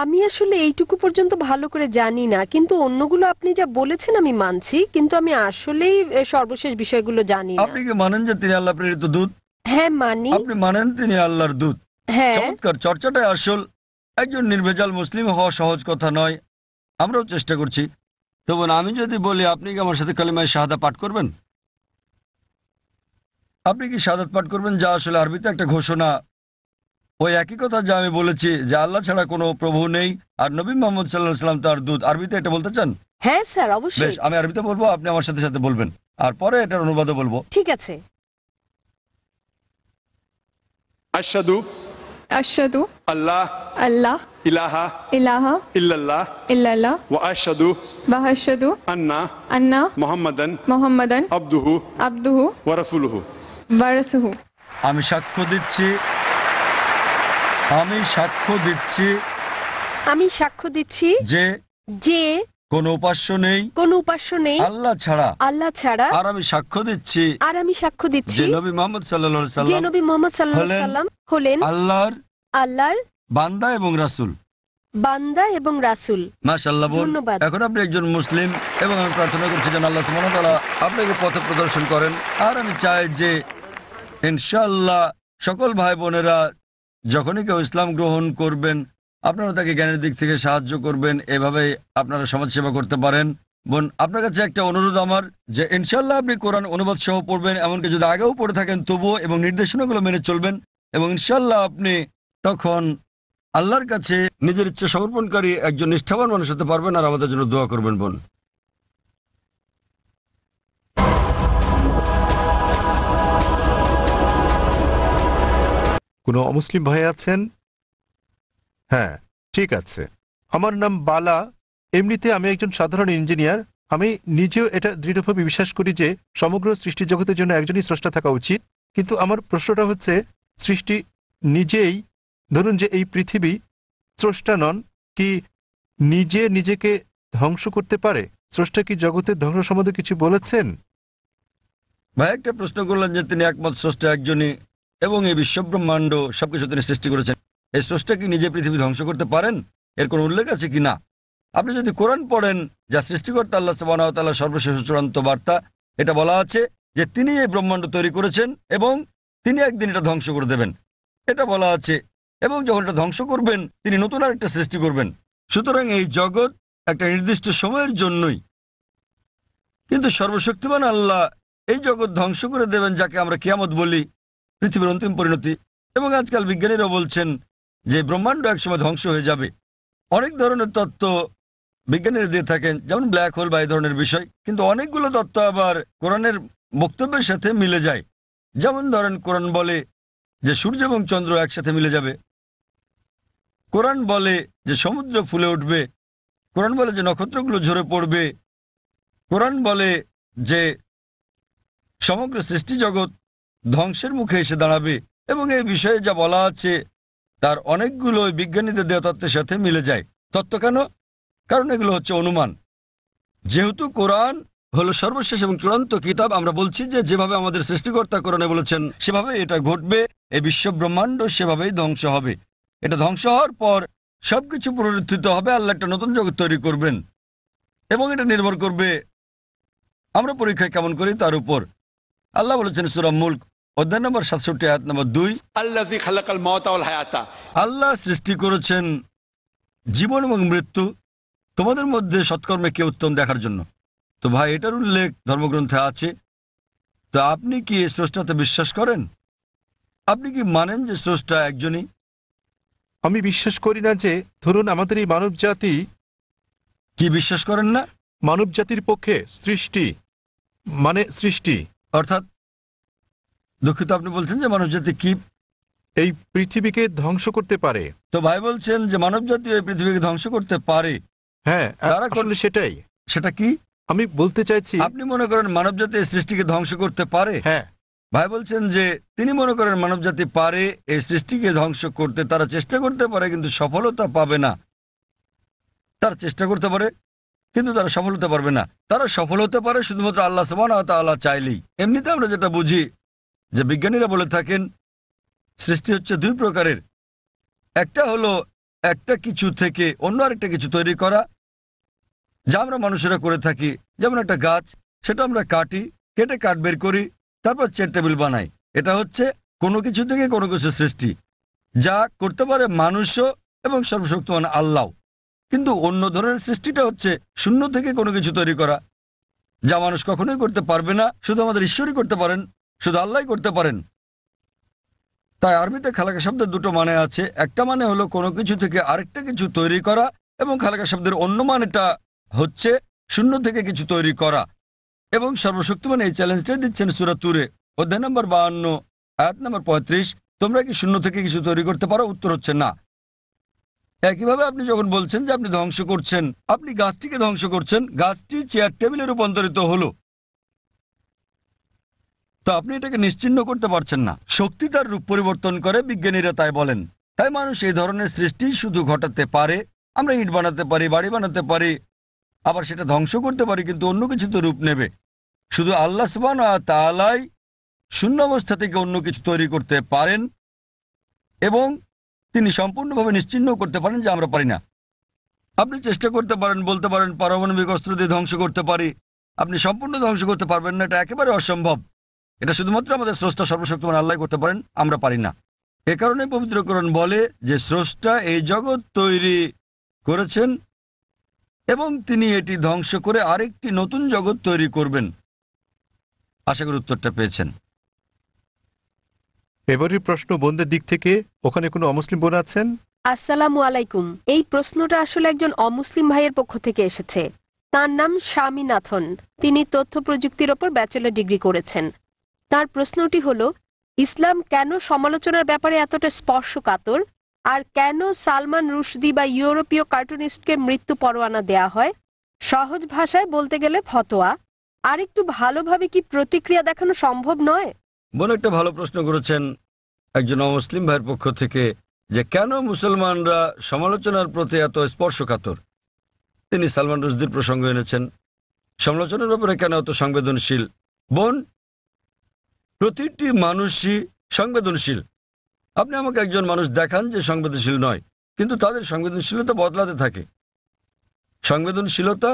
আমি আসলে এইটুকু পর্যন্ত ভালো করে জানি না, কিন্তু অন্যগুলো আপনি যা বলেছেন আমি মানছি, কিন্তু আমি আসলেই সর্বশেষ বিষয়গুলো জানি না। আপনি কি মানেন যে তিনি আল্লাহ প্রেরিত দূত? হ্যাঁ মানি। আপনি মানেন তিনি আল্লাহর দূত? হ্যাঁ। চমৎকার, চর্চাটাই আসল। একজন নির্ভেজাল মুসলিম হওয়া সহজ কথা নয়, আমরাও চেষ্টা করছি। তো বোন, আমি যদি বলি আপনি কি আমার সাথে কালিমায়ে শাহাদা পাঠ করবেন? আপনি কি শাহাদাত পাঠ করবেন, যা আসলে আরবিতে একটা ঘোষণা, ওই একই কথা যা আমি বলেছি যে আল্লাহ ছাড়া কোনো প্রভু নেই আর নবী মুহাম্মদ সাল্লাল্লাহু আলাইহি ওয়াসাল্লাম তার দূত? আরবিতে এটা বলতে চান? হ্যাঁ স্যার, বেশ, অবশ্যই। আমি আরবিতে বলবো, আপনি আমার সাথে সাথে বলবেন, আর পরে এটার অনুবাদও বলবো। ঠিক আছে। আশহাদু আশহাদু আল্লাহ আল্লাহ ইলাহা ইলাহা ইল্লাল্লাহ ইল্লাল্লাহ ওয়া আশহাদু ওয়া আশহাদু আন্না আন্না মুহাম্মাদান মুহাম্মাদান আবদুহু আবদুহু ওয়া রাসূলুহু। ওয়া রাসূলুহু। আমি সাক্ষ্য দিচ্ছি, আমি সাক্ষ্য দিচ্ছি আমি সাক্ষ্য দিচ্ছি যে যে কোনো উপাস্য নেই কোনো উপাস্য নেই আল্লাহ ছাড়া। আল্লাহ ছাড়া। আর আমি সাক্ষ্য দিচ্ছি আর আমি সাক্ষ্য দিচ্ছি যে নবী মুহাম্মদ সাল্লাল্লাহু আলাইহি যে সাল্লাম নবী মুহাম্মদ সাল্লাল্লাহু আলাইহি সাল্লাম হলেন আল্লাহর বান্দা এবং রাসূল। বান্দা এবং রাসূল। মাশাআল্লাহ বোন, ধন্যবাদ। এখন আপনি একজন মুসলিম এবং আমি প্রার্থনা করছি যেন আল্লাহ সুবহানাহু ওয়া তাআলা আপনাকে পথ প্রদর্শন করেন। আর আমি চাই যে ইনশাআল্লাহ সকল ভাই বোনেরা যখনই কেউ ইসলাম গ্রহণ করবেন আপনারা তাকে জ্ঞানের দিক থেকে সাহায্য করবেন, এভাবেই আপনারা সমাজ সেবা করতে পারেন। বোন, আপনার কাছে একটা অনুরোধ আমার, যে ইনশাআল্লাহ আপনি কোরআন অনুবাদ সহ পড়বেন, এমনকি যদি আগেও পড়ে থাকেন তবুও, এবং নির্দেশনাগুলো মেনে চলবেন, এবং ইনশাআল্লাহ আপনি তখন আল্লাহর কাছে নিজের ইচ্ছা সমর্পণকারী একজন নিষ্ঠাবান মানুষ হতে পারবেন। আর আমাদের জন্য দোয়া করবেন বোন। কোনো অমুসলিম ভাই আছেন? হ্যাঁ, ঠিক আছে। আমার নাম বালা। এমনিতে আমি একজন সাধারণ ইঞ্জিনিয়ার। আমি নিজেও এটা দৃঢ়ভাবে বিশ্বাস করি যে সমগ্র সৃষ্টি জগতের জন্য একজনই স্রষ্টা থাকা উচিত। কিন্তু আমার প্রশ্নটা হচ্ছে, সৃষ্টি নিজেই, ধরুন যে এই পৃথিবী স্রষ্টা নন, কি নিজে নিজেকে ধ্বংস করতে পারে? স্রষ্টা কি জগতের ধ্বংস সম্বন্ধে কিছু বলেছেন? ভাই একটা প্রশ্ন করলেন যে তিনি একমত স্রষ্টা একজনই এবং এই বিশ্বব্রহ্মাণ্ড সবকিছু তিনি সৃষ্টি করেছেন। এই স্রষ্টা কি নিজে পৃথিবী ধ্বংস করতে পারেন? এর কোনো উল্লেখ আছে কি না? আপনি যদি কোরআন পড়েন, যা সৃষ্টিকর্তা আল্লাহ সুবহানাহু ওয়া তাআলার সর্বশেষ চূড়ান্ত বার্তা, এটা বলা আছে যে তিনি এই ব্রহ্মাণ্ড তৈরি করেছেন এবং তিনি একদিন এটা ধ্বংস করে দেবেন, এটা বলা আছে। এবং যখন এটা ধ্বংস করবেন তিনি নতুন আরেকটা সৃষ্টি করবেন। সুতরাং এই জগৎ একটা নির্দিষ্ট সময়ের জন্যই, কিন্তু সর্বশক্তিমান আল্লাহ এই জগৎ ধ্বংস করে দেবেন, যাকে আমরা কিয়ামত বলি, পৃথিবীর অন্তিম পরিণতি। এবং আজকাল বিজ্ঞানীরা বলছেন যে ব্রহ্মাণ্ড একসময় ধ্বংস হয়ে যাবে। অনেক ধরনের তত্ত্ব বিজ্ঞানীরা দিয়ে থাকেন, যেমন ব্ল্যাক হোল বা এই ধরনের বিষয়, কিন্তু অনেকগুলো তত্ত্ব আবার কোরআনের বক্তব্যের সাথে মিলে যায়। যেমন ধরেন, কোরআন বলে যে সূর্য এবং চন্দ্র একসাথে মিলে যাবে, কোরআন বলে যে সমুদ্র ফুলে উঠবে, কোরআন বলে যে নক্ষত্রগুলো ঝরে পড়বে, কোরআন বলে যে সমগ্র সৃষ্টি জগৎ ধ্বংসের মুখে এসে দাঁড়াবে। এবং এই বিষয়ে যা বলা আছে তার অনেকগুলো বিজ্ঞানীদের দেওয়া তত্ত্বের সাথে মিলে যায়। তত্ত্ব কেন? কারণ এগুলো হচ্ছে অনুমান। যেহেতু কোরআন হলো সর্বশেষ এবং চূড়ান্ত কিতাব, আমরা বলছি যে যেভাবে আমাদের সৃষ্টিকর্তা কোরআনে বলেছেন সেভাবে এটা ঘটবে। এই বিশ্ব ব্রহ্মাণ্ড সেভাবেই ধ্বংস হবে। এটা ধ্বংস হওয়ার পর সবকিছু পুনরুত্থিত হবে, আল্লাহ একটা নতুন জগৎ তৈরি করবেন। এবং এটা নির্ভর করবে আমরা পরীক্ষায় কেমন করি তার উপর। আল্লাহ বলেছেন সূরা মুলক অধ্যায় নম্বর 67 আয়াত নম্বর 2, আল্লাযী খালাকাল মাউতা ওয়াল হায়াতা। আল্লাহ সৃষ্টি করেছেন জীবন এবং মৃত্যু তোমাদের মধ্যে সৎকর্মে কে উত্তম দেখার জন্য। তো ভাই, এটার উল্লেখ ধর্মগ্রন্থে আছে। তো আপনি কি এই স্রষ্টাতে বিশ্বাস করেন? আপনি কি মানেন যে স্রষ্টা একজনই? আমি বিশ্বাস করি না যে ধরুন আমাদের এই মানব জাতি, কি বিশ্বাস করেন না? মানব জাতির পক্ষে সৃষ্টি মানে সৃষ্টি অর্থাৎ, দুঃখিত, আপনি বলছেন যে মানবজাতি কি এই পৃথিবীকে ধ্বংস করতে পারে। তো ভাই বলছেন যে মানবজাতি এই পৃথিবীকে ধ্বংস করতে পারে। হ্যাঁ, তারা আসলে সেটাই। সেটা কি আমি বলতে চাইছি, আপনি মনে করেন মানবজাতি এই সৃষ্টিকে ধ্বংস করতে পারে? হ্যাঁ। ভাই বলছেন যে তিনি মনে করেন মানবজাতি পারে এই সৃষ্টিকে ধ্বংস করতে। তারা চেষ্টা করতে পারে কিন্তু সফলতা পাবে না। তারা চেষ্টা করতে পারে কিন্তু তারা সফল হতে পারবে না। তারা সফল হতে পারে শুধুমাত্র আল্লাহ সুবহানাহু ওয়া তাআলা চাইলেই। এমনিতে আমরা যেটা বুঝি যে বিজ্ঞানীরা বলে থাকেন সৃষ্টি হচ্ছে দুই প্রকারের। একটা হলো একটা কিছু থেকে অন্য আরেকটা কিছু তৈরি করা, যা আমরা মানুষেরা করে থাকি। যেমন একটা গাছ, সেটা আমরা কাটি, কেটে কাঠ বের করি, তারপর চেয়ার টেবিল বানাই। এটা হচ্ছে কোনো কিছু থেকে কোনো কিছু সৃষ্টি, যা করতে পারে মানুষও এবং সর্বশক্তিমান আল্লাহ। কিন্তু অন্য ধরনের সৃষ্টিটা হচ্ছে শূন্য থেকে কোনো কিছু তৈরি করা, যা মানুষ কখনোই করতে পারবে না। শুধু আমাদের ঈশ্বরই করতে পারেন, শুধু আল্লাহই করতে পারেন। তাই আরবিতে খালাকা শব্দের দুটো মানে আছে। একটা মানে হলো কোনো কিছু থেকে আরেকটা কিছু তৈরি করা, এবং খালাকা শব্দের অন্য মানেটা হচ্ছে শূন্য থেকে কিছু তৈরি করা। এবং সর্বশক্তিমান এই চ্যালেঞ্জটাই দিচ্ছেন সূরা তুরে অধ্যায় নম্বর 52 আয়াত নম্বর 35। তোমরা কি শূন্য থেকে কিছু তৈরি করতে পারো? উত্তর হচ্ছে না। একইভাবে আপনি যখন বলছেন যে আপনি ধ্বংস করছেন, আপনি গাছটিকে ধ্বংস করছেন, গাছটি চেয়ার টেবিলে রূপান্তরিত হলো, তো আপনি এটাকে নিশ্চিহ্ন করতে পারছেন না। শক্তি তার রূপ পরিবর্তন করে, বিজ্ঞানীরা তাই বলেন। তাই মানুষ এই ধরনের সৃষ্টি শুধু ঘটাতে পারে। আমরা ইট বানাতে পারি, বাড়ি বানাতে পারি, আবার সেটা ধ্বংস করতে পারি, কিন্তু অন্য কিছু তো রূপ নেবে। শুধু আল্লাহ সুবহানাহু ওয়া তাআলাই শূন্য অবস্থা থেকে অন্য কিছু তৈরি করতে পারেন, এবং তিনি সম্পূর্ণভাবে নিশ্চিহ্ন করতে পারেন, যা আমরা পারি না। আপনি চেষ্টা করতে পারেন, বলতে পারেন পারমাণবিক অস্ত্র দিয়ে ধ্বংস করতে পারি। আপনি সম্পূর্ণ ধ্বংস করতে পারবেন না, এটা একেবারে অসম্ভব। এটা শুধুমাত্র আমাদের স্রষ্টা সর্বশক্তিমান আল্লাহ করতে পারেন, আমরা পারি না। এ কারণে পবিত্র কোরআন বলে যে স্রষ্টা এই জগৎ তৈরি করেছেন এবং তিনি এটি ধ্বংস করে আরেকটি নতুন জগৎ তৈরি করবেন। আশা করি উত্তরটা পেয়েছেন। এবারের প্রশ্ন বোনদের দিক থেকে। ওখানে কোনো অমুসলিম বোন আছেন? আসসালামু আলাইকুম। এই প্রশ্নটা আসলে একজন অমুসলিম ভাইয়ের পক্ষ থেকে এসেছে। তার নাম স্বামীনাথন। তিনি তথ্য প্রযুক্তির ওপর ব্যাচেলর ডিগ্রি করেছেন। তার প্রশ্নটি হল, ইসলাম কেন সমালোচনার ব্যাপারে এতটা স্পর্শকাতর, আর কেন সালমান রুশদি বা ইউরোপীয় কার্টুনিস্টকে মৃত্যু পরোয়ানা দেয়া হয়? সহজ ভাষায় বলতে গেলে ফতোয়া। আর একটু ভালোভাবে কি প্রতিক্রিয়া দেখানো সম্ভব নয়? বোন একটা ভালো প্রশ্ন করেছেন একজন অমুসলিম ভাইয়ের পক্ষ থেকে, যে কেন মুসলমানরা সমালোচনার প্রতি এত স্পর্শকাতর। তিনি সালমান রুশদির প্রসঙ্গ এনেছেন। সমালোচনার ব্যাপারে কেন এত সংবেদনশীল? বোন, প্রতিটি মানুষই সংবেদনশীল। আপনি আমাকে একজন মানুষ দেখান যে সংবেদনশীল নয়, কিন্তু তাদের সংবেদনশীলতা বদলাতে থাকে। সংবেদনশীলতা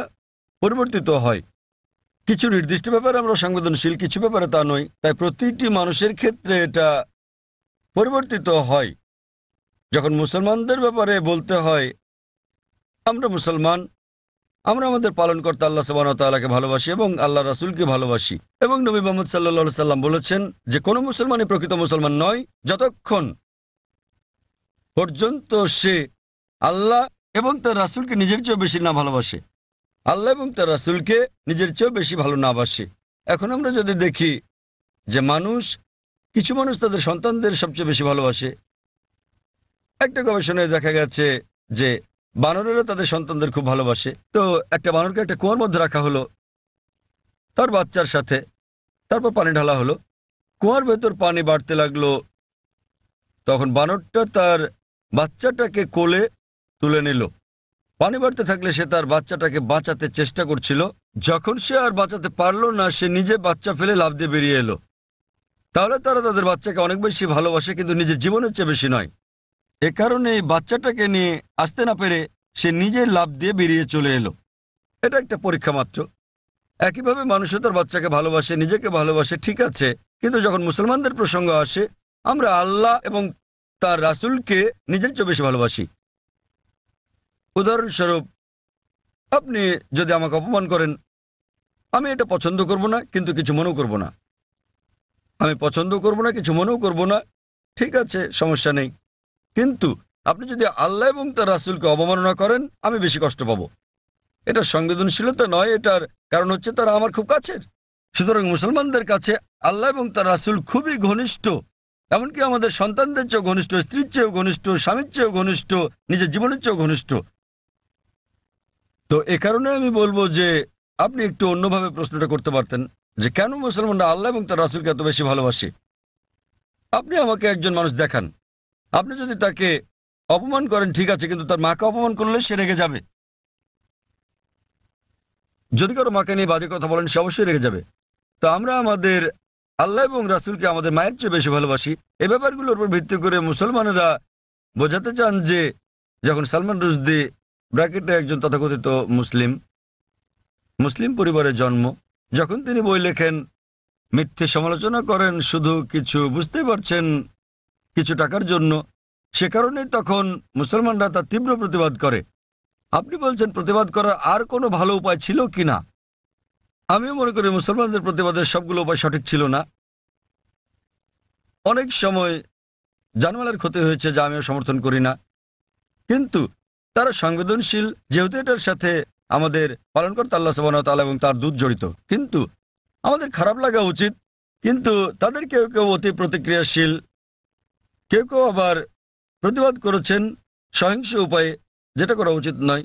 পরিবর্তিত হয়। কিছু নির্দিষ্ট ব্যাপারে আমরা সংবেদনশীল, কিছু ব্যাপারে তা নই। তাই প্রতিটি মানুষের ক্ষেত্রে এটা পরিবর্তিত হয়। যখন মুসলমানদের ব্যাপারে বলতে হয়, আমরা মুসলমান, আমরা আমাদের পালনকর্তা আল্লাহ সুবহানাহু ওয়া তাআলাকে ভালোবাসি এবং আল্লাহ রাসূলকে ভালোবাসি। এবং নবী মুহাম্মদ সাল্লাল্লাহু আলাইহি সাল্লাম বলেছেন যে কোনো মুসলমানই প্রকৃত মুসলমান নয় যতক্ষণ পর্যন্ত সে আল্লাহ এবং তার রাসূলকে নিজের চেয়েও বেশি না ভালোবাসে, আল্লাহ এবং তার রাসূলকে নিজের চেয়েও বেশি ভালো না বাসে। এখন আমরা যদি দেখি যে কিছু মানুষ তাদের সন্তানদের সবচেয়ে বেশি ভালোবাসে। একটা গবেষণায় দেখা গেছে যে বানরেরা তাদের সন্তানদের খুব ভালোবাসে। তো একটা বানরকে একটা কুয়ার মধ্যে রাখা হলো তার বাচ্চার সাথে, তারপর পানি ঢালা হলো, কুয়ার ভেতর পানি বাড়তে লাগলো। তখন বানরটা তার বাচ্চাটাকে কোলে তুলে নিল। পানি বাড়তে থাকলে সে তার বাচ্চাটাকে বাঁচাতে চেষ্টা করছিল। যখন সে আর বাঁচাতে পারল না, সে নিজে বাচ্চা ফেলে লাফ দিয়ে বেরিয়ে এলো। তাহলে তারা তাদের বাচ্চাকে অনেক বেশি ভালোবাসে, কিন্তু নিজের জীবনের চেয়ে বেশি নয়। এ কারণে এই বাচ্চাটাকে নিয়ে আসতে না পেরে সে নিজে লাফ দিয়ে বেরিয়ে চলে এলো। এটা একটা পরীক্ষা মাত্র। একইভাবে মানুষও তার বাচ্চাকে ভালোবাসে, নিজেকে ভালোবাসে, ঠিক আছে। কিন্তু যখন মুসলমানদের প্রসঙ্গ আসে, আমরা আল্লাহ এবং তার রাসূলকে নিজের চেয়ে বেশি ভালোবাসি। উদাহরণস্বরূপ আপনি যদি আমাকে অপমান করেন, আমি এটা পছন্দ করব না, কিন্তু কিছু মনেও করব না। আমি পছন্দ করব না, কিছু মনেও করব না, ঠিক আছে, সমস্যা নেই। কিন্তু আপনি যদি আল্লাহ এবং তার রাসূলকে অবমাননা করেন, আমি বেশি কষ্ট পাব। এটা সংবেদনশীলতা নয়, এটার কারণ হচ্ছে তারা আমার খুব কাছের। সুতরাং মুসলমানদের কাছে আল্লাহ এবং তার রাসূল খুবই ঘনিষ্ঠ, এমনকি আমাদের সন্তানদের চেয়েও ঘনিষ্ঠ, স্ত্রীর চেয়েও ঘনিষ্ঠ, স্বামীর চেয়েও ঘনিষ্ঠ, নিজের জীবনের চেয়েও ঘনিষ্ঠ। তো এ কারণে আমি বলবো যে আপনি একটু অন্যভাবে প্রশ্নটা করতে পারতেন যে কেন মুসলমানরা আল্লাহ এবং তার রাসূলকে এত বেশি ভালোবাসে। আপনি আমাকে একজন মানুষ দেখান, আপনি যদি তাকে অপমান করেন ঠিক আছে, কিন্তু তার মাকে অপমান করলে সে রেগে যাবে। যদি কারো মাকে নিয়ে বাজে কথা বলেন, সে অবশ্যই রেগে যাবে। তো আমরা আমাদের আল্লাহ এবং রাসূলকে আমাদের মায়ের চেয়ে বেশি ভালোবাসি। এই ব্যাপারগুলোর উপর ভিত্তি করে মুসলমানেরা বোঝাতে চান যে যখন সালমান রুশদি ব্র্যাকেটে একজন তথাকথিত মুসলিম পরিবারে জন্ম, যখন তিনি বই লেখেন, মিথ্যে সমালোচনা করেন শুধু কিছু বুঝতে পারছেন কিছু টাকার জন্য, সে কারণে তখন মুসলমানরা তার তীব্র প্রতিবাদ করে। আপনি বলছেন প্রতিবাদ করার আর কোনো ভালো উপায় ছিল কিনা? আমিও মনে করি মুসলমানদের প্রতিবাদের সবগুলো উপায় সঠিক ছিল না। অনেক সময় জানমালের ক্ষতি হয়েছে, যা আমিও সমর্থন করি না, কিন্তু তারা সংবেদনশীল, যেহেতু এটার সাথে আমাদের পালনকর্তা আল্লাহ সুবহানাহু ওয়া তাআলা এবং তার দূত জড়িত। কিন্তু আমাদের খারাপ লাগা উচিত, কিন্তু তাদের কেউ কেউ অতি প্রতিক্রিয়াশীল, কেউ কেউ আবার প্রতিবাদ করেছেন সহিংস উপায়ে, যেটা করা উচিত নয়।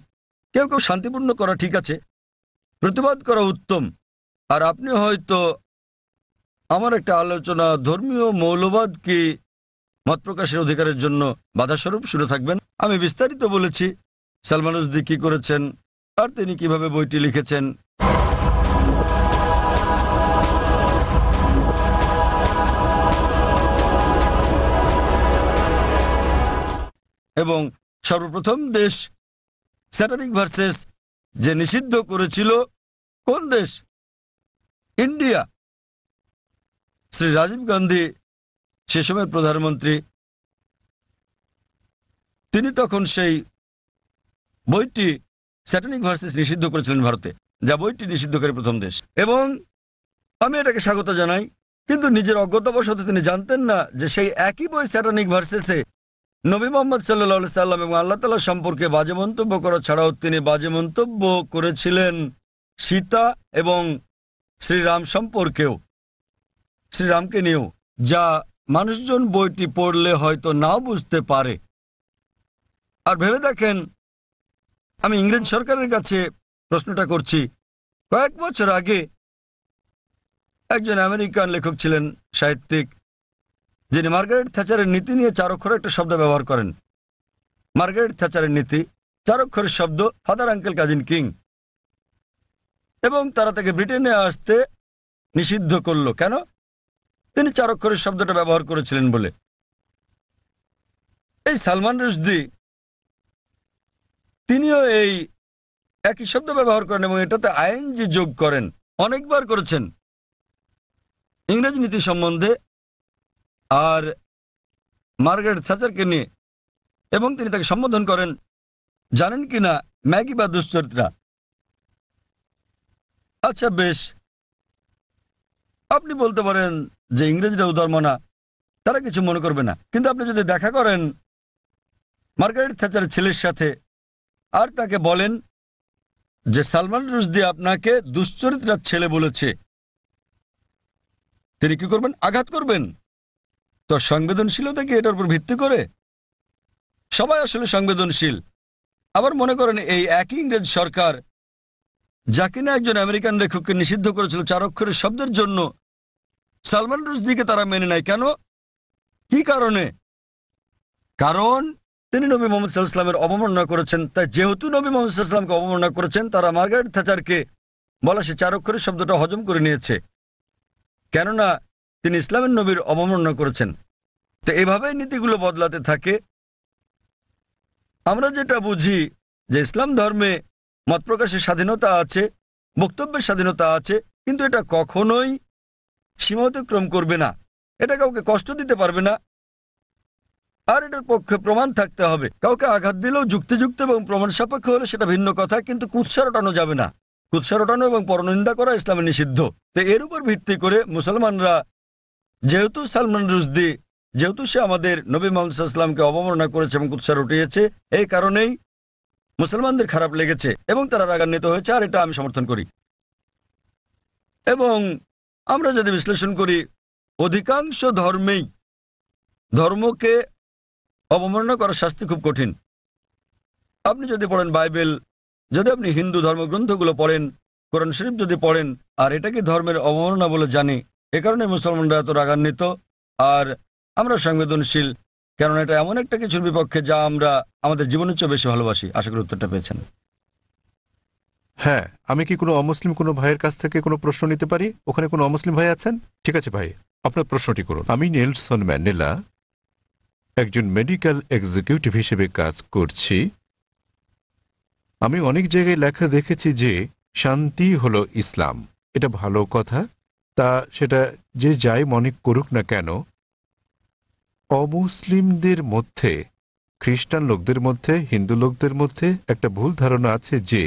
কেউ কেউ শান্তিপূর্ণ করা ঠিক আছে, প্রতিবাদ করা উত্তম। আর আপনি হয়তো আমার একটা আলোচনা ধর্মীয় মৌলবাদ কি মত প্রকাশের অধিকারের জন্য বাধাস্বরূপ শুনে থাকবেন। আমি বিস্তারিত বলেছি সালমান রুশদি কি করেছেন আর তিনি কিভাবে বইটি লিখেছেন। এবং সর্বপ্রথম দেশ স্যাটানিক ভার্সেস যে নিষিদ্ধ করেছিল, কোন দেশ? ইন্ডিয়া। শ্রী রাজীব গান্ধী সে সময়ের প্রধানমন্ত্রী, তিনি তখন সেই বইটি স্যাটানিক ভার্সেস নিষিদ্ধ করেছিলেন ভারতে, যা বইটি নিষিদ্ধকারী প্রথম দেশ। এবং আমি এটাকে স্বাগত জানাই, কিন্তু নিজের অজ্ঞতাবশত তিনি জানতেন না যে সেই একই বই স্যাটানিক ভার্সেসে নবী মুহাম্মদ সাল্লাল্লাহু আলাইহি সাল্লাম এবং আল্লাহ তাআলা সম্পর্কে বাজে মন্তব্য করা ছাড়াও তিনি বাজে মন্তব্য করেছিলেন সীতা এবং শ্রীরাম সম্পর্কেও, শ্রীরামকে নিয়েও, যা মানুষজন বইটি পড়লে হয়তো নাও বুঝতে পারে। আর ভেবে দেখেন, আমি ইংরেজ সরকারের কাছে প্রশ্নটা করছি। কয়েক বছর আগে একজন আমেরিকান লেখক ছিলেন, সাহিত্যিক, যিনি মার্গারেট থ্যাচারের নীতি নিয়ে 4 অক্ষরের একটা শব্দ ব্যবহার করেন। মার্গারেট থ্যাচারের নীতি, 4 অক্ষরের শব্দ, ফাদার আঙ্কেল কাজিন কিং। এবং তারা তাকে ব্রিটেনে আসতে নিষিদ্ধ করল। কেন? তিনি 4 অক্ষরের শব্দটা ব্যবহার করেছিলেন বলে। এই সালমান রুশদি তিনিও এই একই শব্দ ব্যবহার করেন এবং এটাতে আইএনজি যোগ করেন, অনেকবার করেছেন ইংরেজি নীতি সম্বন্ধে আর মার্গারেট থ্যাচারকে নিয়ে। এবং তিনি তাকে সম্বোধন করেন, জানেন কিনা, ম্যাগি বা দুশ্চরিত্রা। আচ্ছা বেশ, আপনি বলতে পারেন যে ইংরেজরা উদারমনা, তারা কিছু মনে করবে না। কিন্তু আপনি যদি দেখা করেন মার্গারেট থ্যাচারের ছেলের সাথে আর তাকে বলেন যে সালমান রুশদি আপনাকে দুশ্চরিত্রার ছেলে বলেছে, তিনি কি করবেন? আঘাত করবেন। তো সংবেদনশীলতা কি এটার উপর ভিত্তি করে? সবাই আসলে সংবেদনশীল। আবার মনে করেন এই একই ইংরেজ সরকার, যা কিনা একজন আমেরিকান লেখককে নিষিদ্ধ করেছিল 4 অক্ষরের শব্দের জন্য, সালমান রুশদিকে তারা মেনে নেয়। কেন? কি কারণে? কারণ তিনি নবী মুহাম্মদ সাল্লাল্লাহু আলাইহি ওয়াসাল্লামের অবমাননা করেছেন। তাই যেহেতু নবী মুহাম্মদ সাল্লাল্লাহু আলাইহি ওয়াসাল্লামকে অবমাননা করেছেন, তারা মার্গারেট থ্যাচারকে বলা সে 4 অক্ষরের শব্দটা হজম করে নিয়েছে, কেননা তিনি ইসলামের নবীর অবমাননা করেছেন। তো এভাবেই নীতিগুলো বদলাতে থাকে। আমরা যেটা বুঝি যে ইসলাম ধর্মে মত প্রকাশের স্বাধীনতা আছে, বক্তব্যের স্বাধীনতা আছে, কিন্তু এটা কখনোই সীমা অতিক্রম করবে না, এটা কাউকে কষ্ট দিতে পারবে না, আর এটার পক্ষে প্রমাণ থাকতে হবে। কাউকে আঘাত দিলেও যুক্তিযুক্ত এবং প্রমাণ সাপেক্ষ হলে সেটা ভিন্ন কথা, কিন্তু কুৎসা রটানো যাবে না। কুৎসা রটানো এবং পরনিন্দা করা ইসলামে নিষিদ্ধ। তো এর উপর ভিত্তি করে মুসলমানরা, যেহেতু সালমান রুশদি, যেহেতু সে আমাদের নবী মুহাম্মদ সাল্লাল্লাহু আলাইহি ওয়াসাল্লামকে অবমাননা করেছে এবং কুৎসা রটিয়েছে, এই কারণেই মুসলমানদের খারাপ লেগেছে এবং তারা রাগান্বিত হয়েছে, আর এটা আমি সমর্থন করি। এবং আমরা যদি বিশ্লেষণ করি, অধিকাংশ ধর্মেই ধর্মকে অবমাননা করার শাস্তি খুব কঠিন। আপনি যদি পড়েন বাইবেল, যদি আপনি হিন্দু ধর্মগ্রন্থগুলো পড়েন, কোরআন শরীফ যদি পড়েন, আর এটাকে ধর্মের অবমাননা বলে জানি, এ কারণে মুসলমানরা এত রাগান্বিত। আর আমরা সংবেদনশীল, কারণ এটা এমন একটা কিছুর বিপক্ষে যা আমরা আমাদের জীবনের চেয়ে বেশি ভালোবাসি। আশা করি উত্তরটা পেয়েছেন। হ্যাঁ, আমি কি কোনো অমুসলিম কোনো ভাইয়ের কাছ থেকে কোনো প্রশ্ন নিতে পারি? ওখানে কোনো অমুসলিম ভাই আছেন? ঠিক আছে ভাই, আপনার প্রশ্নটি করুন। আমি নেলসন ম্যান্ডেলা, একজন মেডিকেল এক্সিকিউটিভ হিসেবে কাজ করছি। আমি অনেক জায়গায় লেখা দেখেছি যে শান্তি হলো ইসলাম। এটা ভালো কথা, তা সেটা যে যাই মনে করুক না কেন, অমুসলিমদের মধ্যে, খ্রিস্টান লোকদের মধ্যে, হিন্দু লোকদের মধ্যে একটা ভুল ধারণা আছে যে,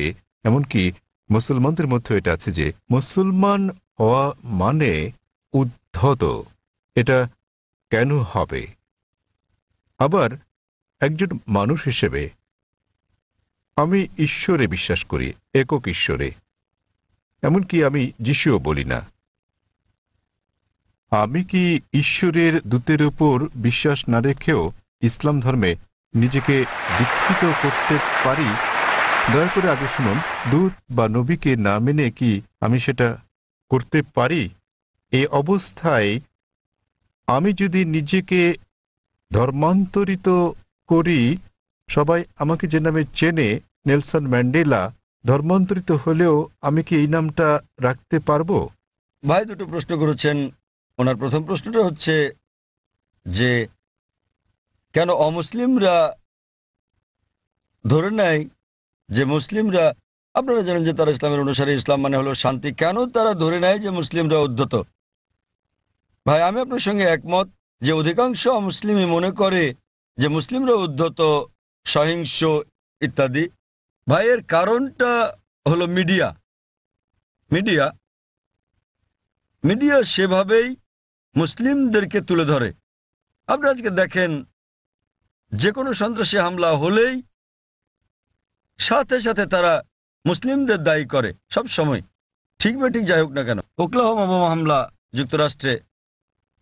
এমনকি মুসলমানদের মধ্যে এটা আছে যে মুসলমান হওয়া মানে উদ্ধত। এটা কেন হবে? আবার একজন মানুষ হিসেবে আমি ঈশ্বরে বিশ্বাস করি, একক ঈশ্বরে। এমনকি আমি যিশুও বলি না। আমি কি ঈশ্বরের দূতের উপর বিশ্বাস না রেখেও ইসলাম ধর্মে নিজেকে দীক্ষিত করতে পারি? দয়া করে আগে শুনুন, দূত বা নবীকে না মেনে কি আমি সেটা করতে পারি? এই অবস্থায় আমি যদি নিজেকে ধর্মান্তরিত করি, সবাই আমাকে যে নামে চেনে, নেলসন ম্যান্ডেলা, ধর্মান্তরিত হলেও আমি কি এই নামটা রাখতে পারবো? ভাই দুটো প্রশ্ন করেছেন। ওনার প্রথম প্রশ্নটা হচ্ছে যে কেন অমুসলিমরা ধরে নেয় যে মুসলিমরা, আপনারা জানেন যে তারা ইসলামের অনুসারী, ইসলাম মানে হলো শান্তি, কেন তারা ধরে নেয় যে মুসলিমরা উদ্ধত? ভাই আমি আপনার সঙ্গে একমত যে অধিকাংশ অমুসলিমই মনে করে যে মুসলিমরা উদ্ধত, সহিংস ইত্যাদি। ভাই এর কারণটা হলো মিডিয়া। মিডিয়া সেভাবেই মুসলিমদেরকে তুলে ধরে। আপনি আজকে দেখেন যে কোনো সন্ত্রাসী হামলা হলেই সাথে সাথে তারা মুসলিমদের দায়ী করে, সব সময়, ঠিক বা ঠিক যাই হোক না কেন। ওকলাহোমা বোমা হামলা যুক্তরাষ্ট্রে,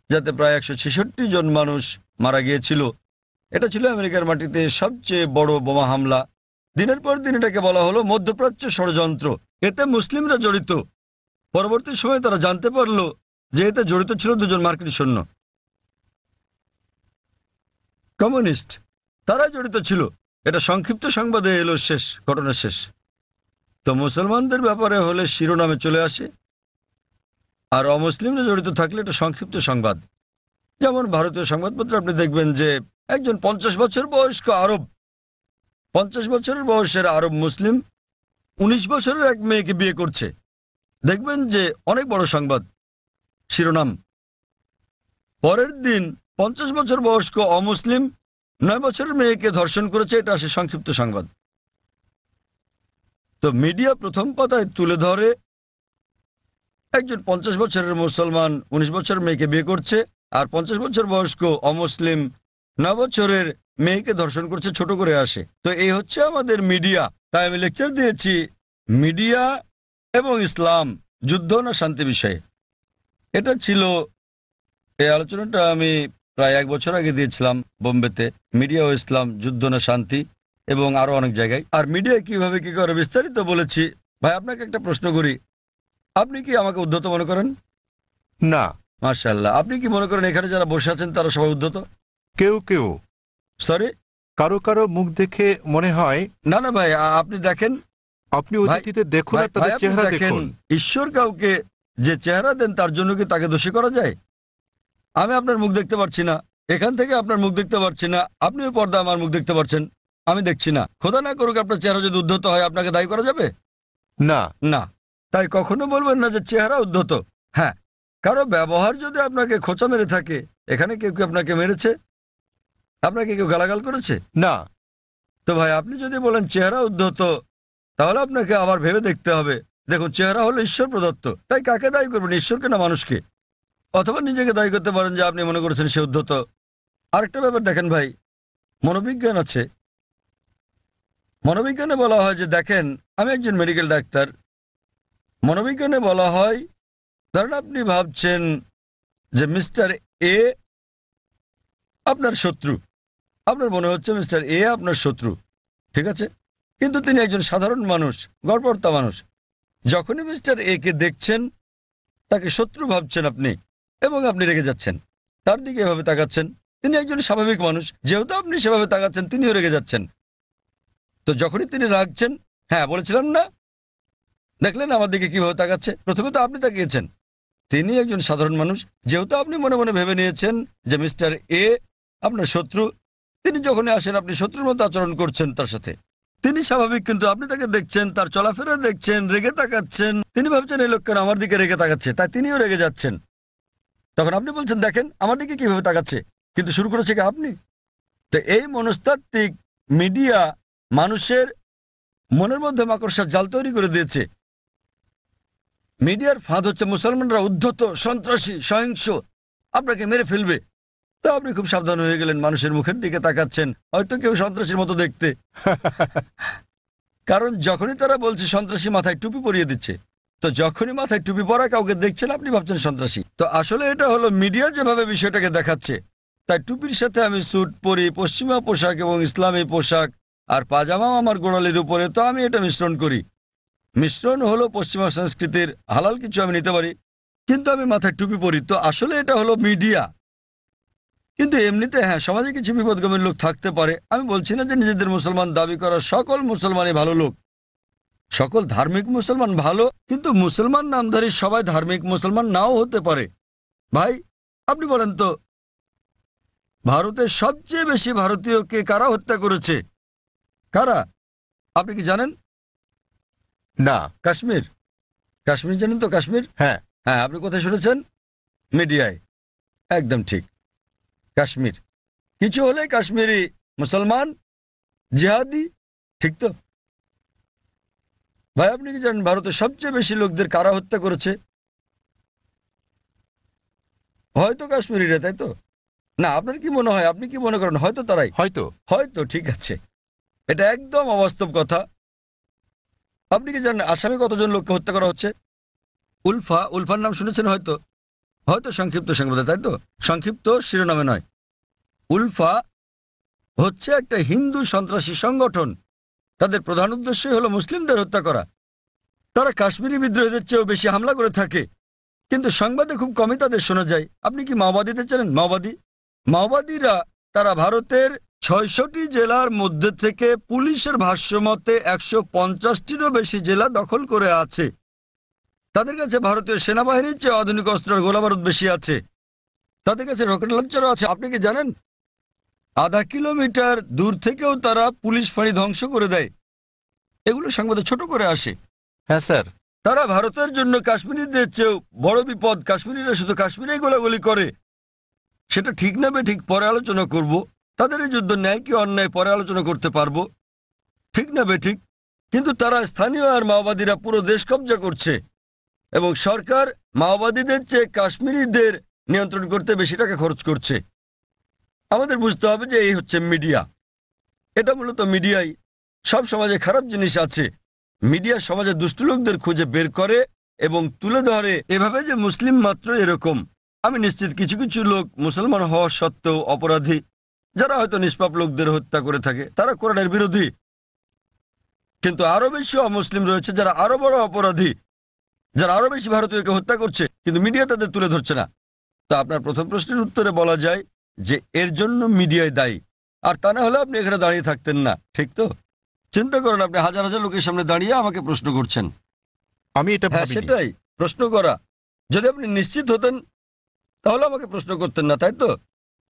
যাতে প্রায় 166 জন মানুষ মারা গিয়েছিল, এটা ছিল আমেরিকার মাটিতে সবচেয়ে বড় বোমা হামলা। দিনের পর দিন এটাকে বলা হলো মধ্যপ্রাচ্য ষড়যন্ত্র, এতে মুসলিমরা জড়িত। পরবর্তী সময়ে তারা জানতে পারল যে এতে জড়িত ছিল 2 জন মার্কিন সৈন্য, কমিউনিস্ট, তারা জড়িত ছিল। এটা সংক্ষিপ্ত সংবাদে এলো, শেষ ঘটনা শেষ। তো মুসলমানদের ব্যাপারে হলে শিরোনামে চলে আসে, আর অমুসলিমরা জড়িত থাকলে এটা সংক্ষিপ্ত সংবাদ। যেমন ভারতীয় সংবাদপত্রে আপনি দেখবেন যে একজন 50 বছর বয়স্ক আরব, 50 বছরের বয়সের আরব মুসলিম 19 বছরের এক মেয়েকে বিয়ে করছে। দেখবেন যে অনেক বড় সংবাদ, শিরোনাম। পরের দিন 50 বছর বয়স্ক অমুসলিম 9 বছরের মেয়েকে ধর্ষণ করেছে, এটা আসে সংক্ষিপ্ত সংবাদ। তো মিডিয়া প্রথম পাতায় তুলে ধরে একজন 50 বছরের মুসলমান 19 বছরের মেয়েকে বিয়ে করছে, আর 50 বছর বয়স্ক অমুসলিম 9 বছরের মেয়েকে ধর্ষণ করছে, ছোট করে আসে। তো এই হচ্ছে আমাদের মিডিয়া। তাই আমি লেকচার দিয়েছি মিডিয়া এবং ইসলাম, যুদ্ধ না শান্তি বিষয়ে। এটা ছিল, এই আলোচনাটা আমি প্রায় 1 বছর আগে দিয়েছিলাম বোম্বেতে, মিডিয়া ও ইসলাম, যুদ্ধ না শান্তি, এবং আরো অনেক জায়গায়। আর মিডিয়া কিভাবে কি করে বিস্তারিত বলেছি। ভাই আপনাকে একটা প্রশ্ন করি, আপনি কি আমাকে উদ্ধত মনে করেন? না। মাশাআল্লাহ। আপনি কি মনে করেন এখানে যারা বসে আছেন তারা সবাই উদ্ধত? কেউ কেউ। সরি, কারো কারো মুখ দেখে মনে হয়। না না ভাই, আপনি দেখেন, আপনি অতিথিতে দেখুন আর তাদের চেহারা দেখুন। ঈশ্বর কাউকে যে চেহারা দেন তার জন্য কি তাকে দোষী করা যায়? আমি আপনার মুখ দেখতে পারছি না, এখান থেকে আপনার মুখ দেখতে পারছি না, আপনিও পর্দা আমার মুখ দেখতে পারছেন, আমি দেখছি না। খোদা না করুক আপনার চেহারা যদি উদ্ধত হয়, আপনাকে দায়ী করা যাবে? না না। তাই কখনো বলবেন না যে চেহারা উদ্ধত। হ্যাঁ, কারো ব্যবহার যদি আপনাকে খোঁচা মেরে থাকে, এখানে কেউ কেউ আপনাকে মেরেছে, আপনাকে কেউ গালাগাল করেছে? না। তো ভাই আপনি যদি বলেন চেহারা উদ্ধত, তাহলে আপনাকে আবার ভেবে দেখতে হবে। দেখুন, চেহারা হলো ঈশ্বর প্রদত্ত, তাই কাকে দায়ী করবেন, ঈশ্বরকে না মানুষকে? অথবা নিজেকে দায়ী করতে পারেন যে আপনি মনে করেছেন সে উদ্ধত। আরেকটা ব্যাপার দেখেন ভাই, মনোবিজ্ঞান আছে। মনোবিজ্ঞানে বলা হয় যে, দেখেন আমি একজন মেডিকেল ডাক্তার, মনোবিজ্ঞানে বলা হয় ধরেন আপনি ভাবছেন যে মিস্টার এ আপনার শত্রু, আপনার মনে হচ্ছে মিস্টার এ আপনার শত্রু, ঠিক আছে? কিন্তু তিনি একজন সাধারণ মানুষ, গড়পড়তা মানুষ। যখনই মিস্টার এ কে দেখছেন তাকে শত্রু ভাবছেন আপনি, এবং আপনি রেগে যাচ্ছেন, তার দিকে এভাবে তাকাচ্ছেন। তিনি একজন স্বাভাবিক মানুষ, যেহেতু আপনি সেভাবে তাকাচ্ছেন তিনিও রেগে যাচ্ছেন। তো যখনই তিনি রাগছেন, হ্যাঁ বলেছিলাম না, দেখলেন আমার দিকে কিভাবে তাকাচ্ছে? প্রথমে তো আপনি তাকিয়েছেন, তিনি একজন সাধারণ মানুষ, যেহেতু আপনি মনে মনে ভেবে নিয়েছেন যে মিস্টার এ আপনার শত্রু, তিনি যখনই আসেন আপনি শত্রুর মতো আচরণ করছেন তার সাথে। তিনি স্বাভাবিক, কিন্তু আপনি তাকে দেখছেন, তার চলাফেরা দেখছেন, রেগে তাকাচ্ছেন। তিনি ভাবছেন এই লোকটা আমার দিকে রেগে তাকাচ্ছে, তাই তিনিও রেগে যাচ্ছেন। তখন আপনি বলছেন দেখেন আমার দিকে কিভাবে তাকাচ্ছে, কিন্তু শুরু করেছে কি আপনি? তো এই মনস্তাত্ত্বিক মিডিয়া মানুষের মনের মধ্যে মাকড়সার জাল তৈরি করে দিয়েছে। মিডিয়ার ফাঁদ হচ্ছে মুসলমানরা উদ্ধত, সন্ত্রাসী, সহিংস, আপনাকে মেরে ফেলবে। তো আপনি খুব সাবধান হয়ে গেলেন, মানুষের মুখের দিকে তাকাচ্ছেন, হয়তো কেউ সন্ত্রাসীর মতো দেখতে। কারণ যখনই তারা বলছে সন্ত্রাসী, মাথায় টুপি পরিয়ে দিচ্ছে। তো যখনই মাথায় টুপি পরা কাউকে দেখছেন আপনি ভাবছেন সন্ত্রাসী। তো আসলে এটা হলো মিডিয়া যেভাবে বিষয়টাকে দেখাচ্ছে। তাই টুপির সাথে আমি স্যুট পরি, পশ্চিমা পোশাক এবং ইসলামী পোশাক, আর পাজামাও আমার গোড়ালির উপরে, তো আমি এটা মিশ্রণ করি। মিশ্রণ হলো পশ্চিমা সংস্কৃতির, হালাল কিছু আমি নিতে পারি, কিন্তু আমি মাথায় টুপি পরি। তো আসলে এটা হলো মিডিয়া। কিন্তু এমনিতে হ্যাঁ, সমাজে কিছু বিপদগামী লোক থাকতে পারে। আমি বলছি না যে নিজেদের মুসলমান দাবি করা সকল মুসলমানই ভালো লোক, সকল ধার্মিক মুসলমান ভালো, কিন্তু মুসলমান নামধারী সবাই ধার্মিক মুসলমান নাও হতে পারে। ভাই আপনি বলেন তো, ভারতের সবচেয়ে বেশি ভারতীয়কে কারা হত্যা করেছে? কারা? আপনি কি জানেন? না। কাশ্মীর। কাশ্মীর জানেন তো? কাশ্মীর, হ্যাঁ হ্যাঁ। আপনি কোথায় শুনেছেন? মিডিয়ায়। একদম ঠিক, কাশ্মীর। কিছু হলে কাশ্মীরি মুসলমান জিহাদি, ঠিক তো? ভাই আপনি কি জানেন ভারতের সবচেয়ে বেশি লোকদের কারা হত্যা করেছে? হয়তো কাশ্মীরিরা, তাই তো? না, আপনার কি মনে হয়, আপনি কি মনে করেন হয়তো তারাই? হয়তো। হয়তো, ঠিক আছে। এটা একদম অবাস্তব কথা। আপনি কি জানেন আসামে কতজন লোককে হত্যা করা হচ্ছে? উলফা, উলফার নাম শুনেছেন হয়তো, হয়তো সংক্ষিপ্ত সংবাদে, তাই তো? সংক্ষিপ্ত শিরোনামে নয়। উলফা হচ্ছে একটা হিন্দু সন্ত্রাসী সংগঠন। তাদের প্রধান উদ্দেশ্যই হলো মুসলিমদের হত্যা করা। তারা কাশ্মীরি বিদ্রোহীদের চেয়েও বেশি হামলা করে থাকে, কিন্তু সংবাদে খুব কমই তাদের শোনা যায়। আপনি কি মাওবাদীদের জানেন? মাওবাদীরা তারা ভারতের ৬৬টি জেলার মধ্যে থেকে পুলিশের ভাষ্যমতে ১৫০টিরও বেশি জেলা দখল করে আছে। তাদের কাছে ভারতীয় সেনাবাহিনীর চেয়ে আধুনিক অস্ত্র আর গোলাবারুদ বেশি আছে। তাদের কাছে রকেট লঞ্চারও আছে। আপনি কি জানেন আধা কিলোমিটার দূর থেকেও তারা পুলিশ ফাঁড়ি ধ্বংস করে দেয়? এগুলো সংবাদে ছোট করে আসে। হ্যাঁ স্যার। তারা ভারতের জন্য কাশ্মীরিদের চেয়েও বড় বিপদ। কাশ্মীরিরা শুধু কাশ্মীরেই গোলাগুলি করে। সেটা ঠিক না বেঠিক পরে আলোচনা করব। তাদের এই যুদ্ধ ন্যায় কি অন্যায় পরে আলোচনা করতে পারবো, ঠিক না বেঠিক। কিন্তু তারা স্থানীয় আর মাওবাদীরা পুরো দেশ কব্জা করছে, এবং সরকার মাওবাদীদের চেয়ে কাশ্মীরিদের নিয়ন্ত্রণ করতে বেশি টাকা খরচ করছে। আমাদের বুঝতে হবে যে এই হচ্ছে মিডিয়া। এটা মূলত মিডিয়াই। সব সমাজে খারাপ জিনিস আছে, মিডিয়া সমাজে দুষ্ট লোকদের খুঁজে বের করে এবং তুলে ধরে এভাবে যে মুসলিম মাত্র এরকম। আমি নিশ্চিত কিছু কিছু লোক মুসলমান হওয়া সত্ত্বেও অপরাধী, যারা হয়তো নিষ্পাপ লোকদের হত্যা করে থাকে, তারা কোরআনের বিরোধী। কিন্তু আরো বেশি অমুসলিম রয়েছে যারা আরো বড় অপরাধী, যারা আরো বেশি ভারতীয়কে হত্যা করছে, কিন্তু মিডিয়া তাদের তুলে ধরছে না। তো আপনার প্রথম প্রশ্নের উত্তরে বলা যায় যে এর জন্য মিডিয়ায় দায়ী, আর তা না হলে আপনি এখানে দাঁড়িয়ে থাকতেন না, ঠিক তো? চিন্তা করেন, আপনি হাজার হাজার লোকের সামনে দাঁড়িয়ে আমাকে প্রশ্ন করছেন। আমি এটা হ্যাঁ, ভাবিনি। সেটাই প্রশ্ন করা। যদি আপনি নিশ্চিত হতেন তাহলে আমাকে প্রশ্ন করতেন না, তাই তো?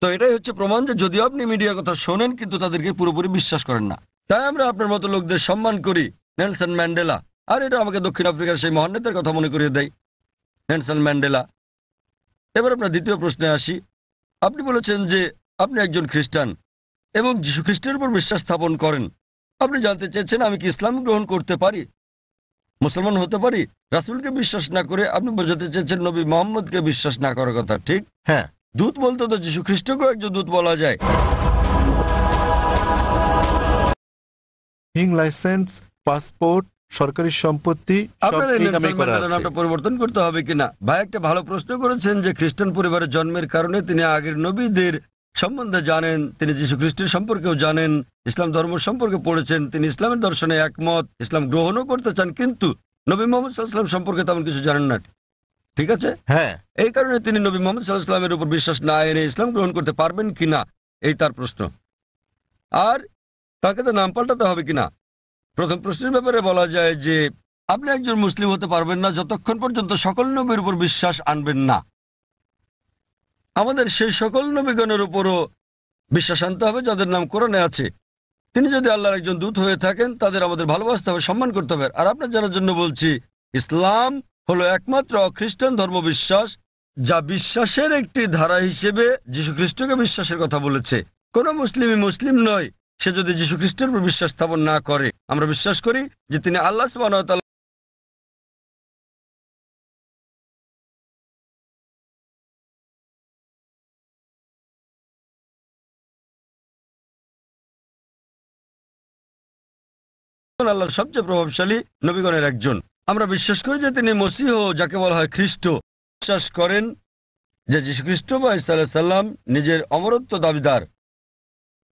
তো এটাই হচ্ছে প্রমাণ যে যদিও আপনি মিডিয়ার কথা শোনেন কিন্তু তাদেরকে পুরোপুরি বিশ্বাস করেন না। তাই আমরা আপনার মতো লোকদের সম্মান করি। নেলসন ম্যান্ডেলা, আর এটা আমাকে দক্ষিণ আফ্রিকার সেই মহান নেতার কথা মনে করিয়ে দেয়, নেলসন ম্যান্ডেলা। এবার আপনার দ্বিতীয় প্রশ্নে আসি। আপনি বলেছেন যে আপনি একজন খ্রিস্টান, এবং যীশু খ্রিস্টের উপর বিশ্বাস স্থাপন করেন। আপনি জানতে চেয়েছেন আমি কি ইসলাম গ্রহণ করতে পারি, মুসলমান হতে পারি? রাসূলকে বিশ্বাস না করে আপনি বোঝাতে চেয়েছেন নবী মোহাম্মদকে বিশ্বাস না করার কথা, ঠিক? হ্যাঁ। দূত বলতে তো যীশু খ্রিস্টকেও একজন দূত বলা যায়। লাইসেন্স, পাসপোর্ট, সরকারি সম্পত্তি আপনার এই সব এই নামেই নেলসন করা ম্যান্ডেলার আছে। নামটা পরিবর্তন করতে হবে কিনা? ভাই একটা ভালো প্রশ্ন করেছেন যে খ্রিস্টান পরিবারের জন্মের কারণে তিনি আগের নবীদের সম্বন্ধে জানেন, তিনি যীশু খ্রিস্টের সম্পর্কেও জানেন, ইসলাম ধর্ম সম্পর্কে পড়েছেন, তিনি ইসলামের দর্শনে একমত, ইসলাম গ্রহণও করতে চান, কিন্তু নবী মোহাম্মদ সাল্লাল্লাহু আলাইহি ওয়াসাল্লাম সম্পর্কে তেমন কিছু জানেন না, ঠিক আছে? হ্যাঁ। এই কারণে তিনি নবী মোহাম্মদ সাল্লাল্লাহু আলাইহি ওয়াসাল্লামের উপর বিশ্বাস না এনে ইসলাম গ্রহণ করতে পারবেন কিনা, এই তার প্রশ্ন। আর তাকে তো নাম পাল্টাতে হবে কিনা? প্রথম প্রশ্নের ব্যাপারে বলা যায় যে আপনি একজন মুসলিম হতে পারবেন না যতক্ষণ পর্যন্ত সকল নবীর উপর বিশ্বাস আনবেন না। আমাদের সেই সকল নবীগণের উপরও বিশ্বাস আনতে হবে যাদের নাম কোরআনে আছে। তিনি যদি আল্লাহর একজন দূত হয়ে থাকেন তাদের আমাদের ভালোবাসতে হবে, সম্মান করতে হবে। আর আপনার জানার জন্য বলছি, ইসলাম হলো একমাত্র খ্রিস্টান ধর্ম বিশ্বাস যা বিশ্বাসের একটি ধারা হিসেবে যীশু খ্রিস্টকে বিশ্বাসের কথা বলেছে। কোন মুসলিমই মুসলিম নয় সে যদি যীশু খ্রিস্টের উপর বিশ্বাস স্থাপন না করে। আমরা বিশ্বাস করি যে তিনি আল্লাহ সুবহানাহু ওয়া তাআলা আল্লাহর সবচেয়ে প্রভাবশালী নবীগণের একজন। আমরা বিশ্বাস করি যে তিনি মসীহ, যাকে বলা হয় খ্রিস্ট। বিশ্বাস করেন যে যীশু খ্রিস্ট বা ঈসা আলাইহিস সালাম নিজের অমরত্ব দাবিদার।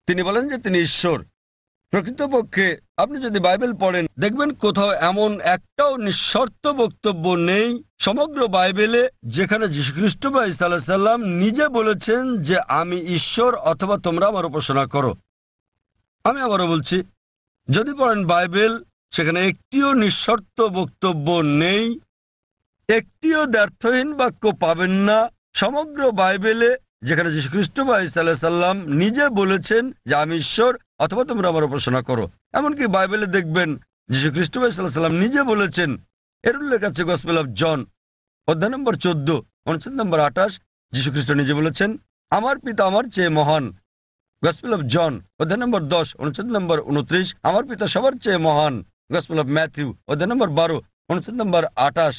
তিনি বলেন যে তিনি ঈশ্বর। প্রকৃতপক্ষে আপনি যদি বাইবেল পড়েন দেখবেন কোথাও এমন একটাও নিঃশর্ত বক্তব্য নেই সমগ্র বাইবেলে যেখানে যীশু খ্রিস্ট বা ঈসা আলাইহিস সালাম নিজে বলেছেন যে আমি ঈশ্বর অথবা তোমরা আমার উপাসনা করো। আমি আবারও বলছি, যদি পড়েন বাইবেল সেখানে একটিও নিঃশর্ত বক্তব্য নেই, একটিও দ্ব্যর্থহীন বাক্য পাবেন না সমগ্র বাইবেলে যেখানে যীশু খ্রিস্ট বা ঈসা আলাইহিস সালাম নিজে বলেছেন যে আমি ঈশ্বর অথবা তোমরা আমার উপাসনা করো। এমনকি বাইবেলে দেখবেন যীশু খ্রিস্ট বা ঈসা আলাইহিস সালাম নিজে বলেছেন, এর উল্লেখ আছে গসপেল অফ জন অধ্যায় নম্বর 14 অনুচ্ছেদ নম্বর 28। যীশু খ্রিস্ট নিজে বলেছেন আমার পিতা আমার চেয়ে মহান। গসপেল অফ জন অধ্যায় নম্বর 10 অনুচ্ছেদ নম্বর 29, আমার পিতা সবার চেয়ে মহান। গসপেল অফ ম্যাথিউ অধ্যায় নম্বর 12 অনুচ্ছেদ নম্বর 28,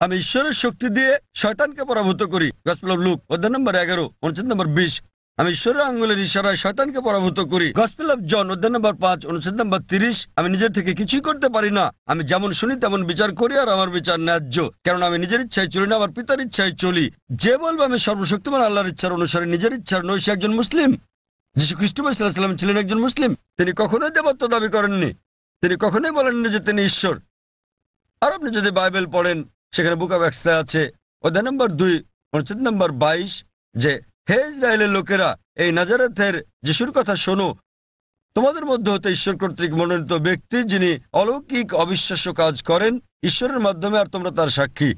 আমি ঈশ্বরের শক্তি দিয়ে শয়তানকে পরাভূত করি। গসপেল অফ লুক অধ্যায় নম্বর 11 অনুচ্ছেদ নম্বর 20, আমি ঈশ্বরের আঙ্গুলের ইশারায় শয়তানকে পরাভূত করি। গসপেল অফ জন অধ্যায় নম্বর 5 অনুচ্ছেদ নম্বর 30, আমি নিজের থেকে কিছুই করতে পারি না, আমি যেমন শুনি তেমন বিচার করি, আর আমার বিচার ন্যায্য, কারণ আমি নিজের ইচ্ছায় চলি না, আমার পিতার ইচ্ছায় চলি। যে বলবে আমি সর্বশক্তিমান আল্লাহর ইচ্ছার অনুসারে নিজের ইচ্ছার নই, সে একজন মুসলিম। যীশু খ্রিস্ট সাল্লাল্লাহু আলাইহি ওয়াসাল্লাম ছিলেন একজন মুসলিম। তিনি কখনোই দেবত্ব দাবি করেননি, তিনি কখনোই বলেননি যে তিনি ঈশ্বর। আর আপনি যদি বাইবেল পড়েন সেখানে বুক অফ অ্যাক্টসে আছে অধ্যায় নম্বর 2 অনুচ্ছেদ নম্বর 22 যে হে ইসরায়েলের লোকেরা, এই নাজারেথের যিশুর কথা শোনো, তোমাদের মধ্যে হতে ঈশ্বর কর্তৃক মনোনীত ব্যক্তি যিনি অলৌকিক অবিশ্বাস্য কাজ করেন ঈশ্বরের মাধ্যমে, আর তোমরা তার সাক্ষী।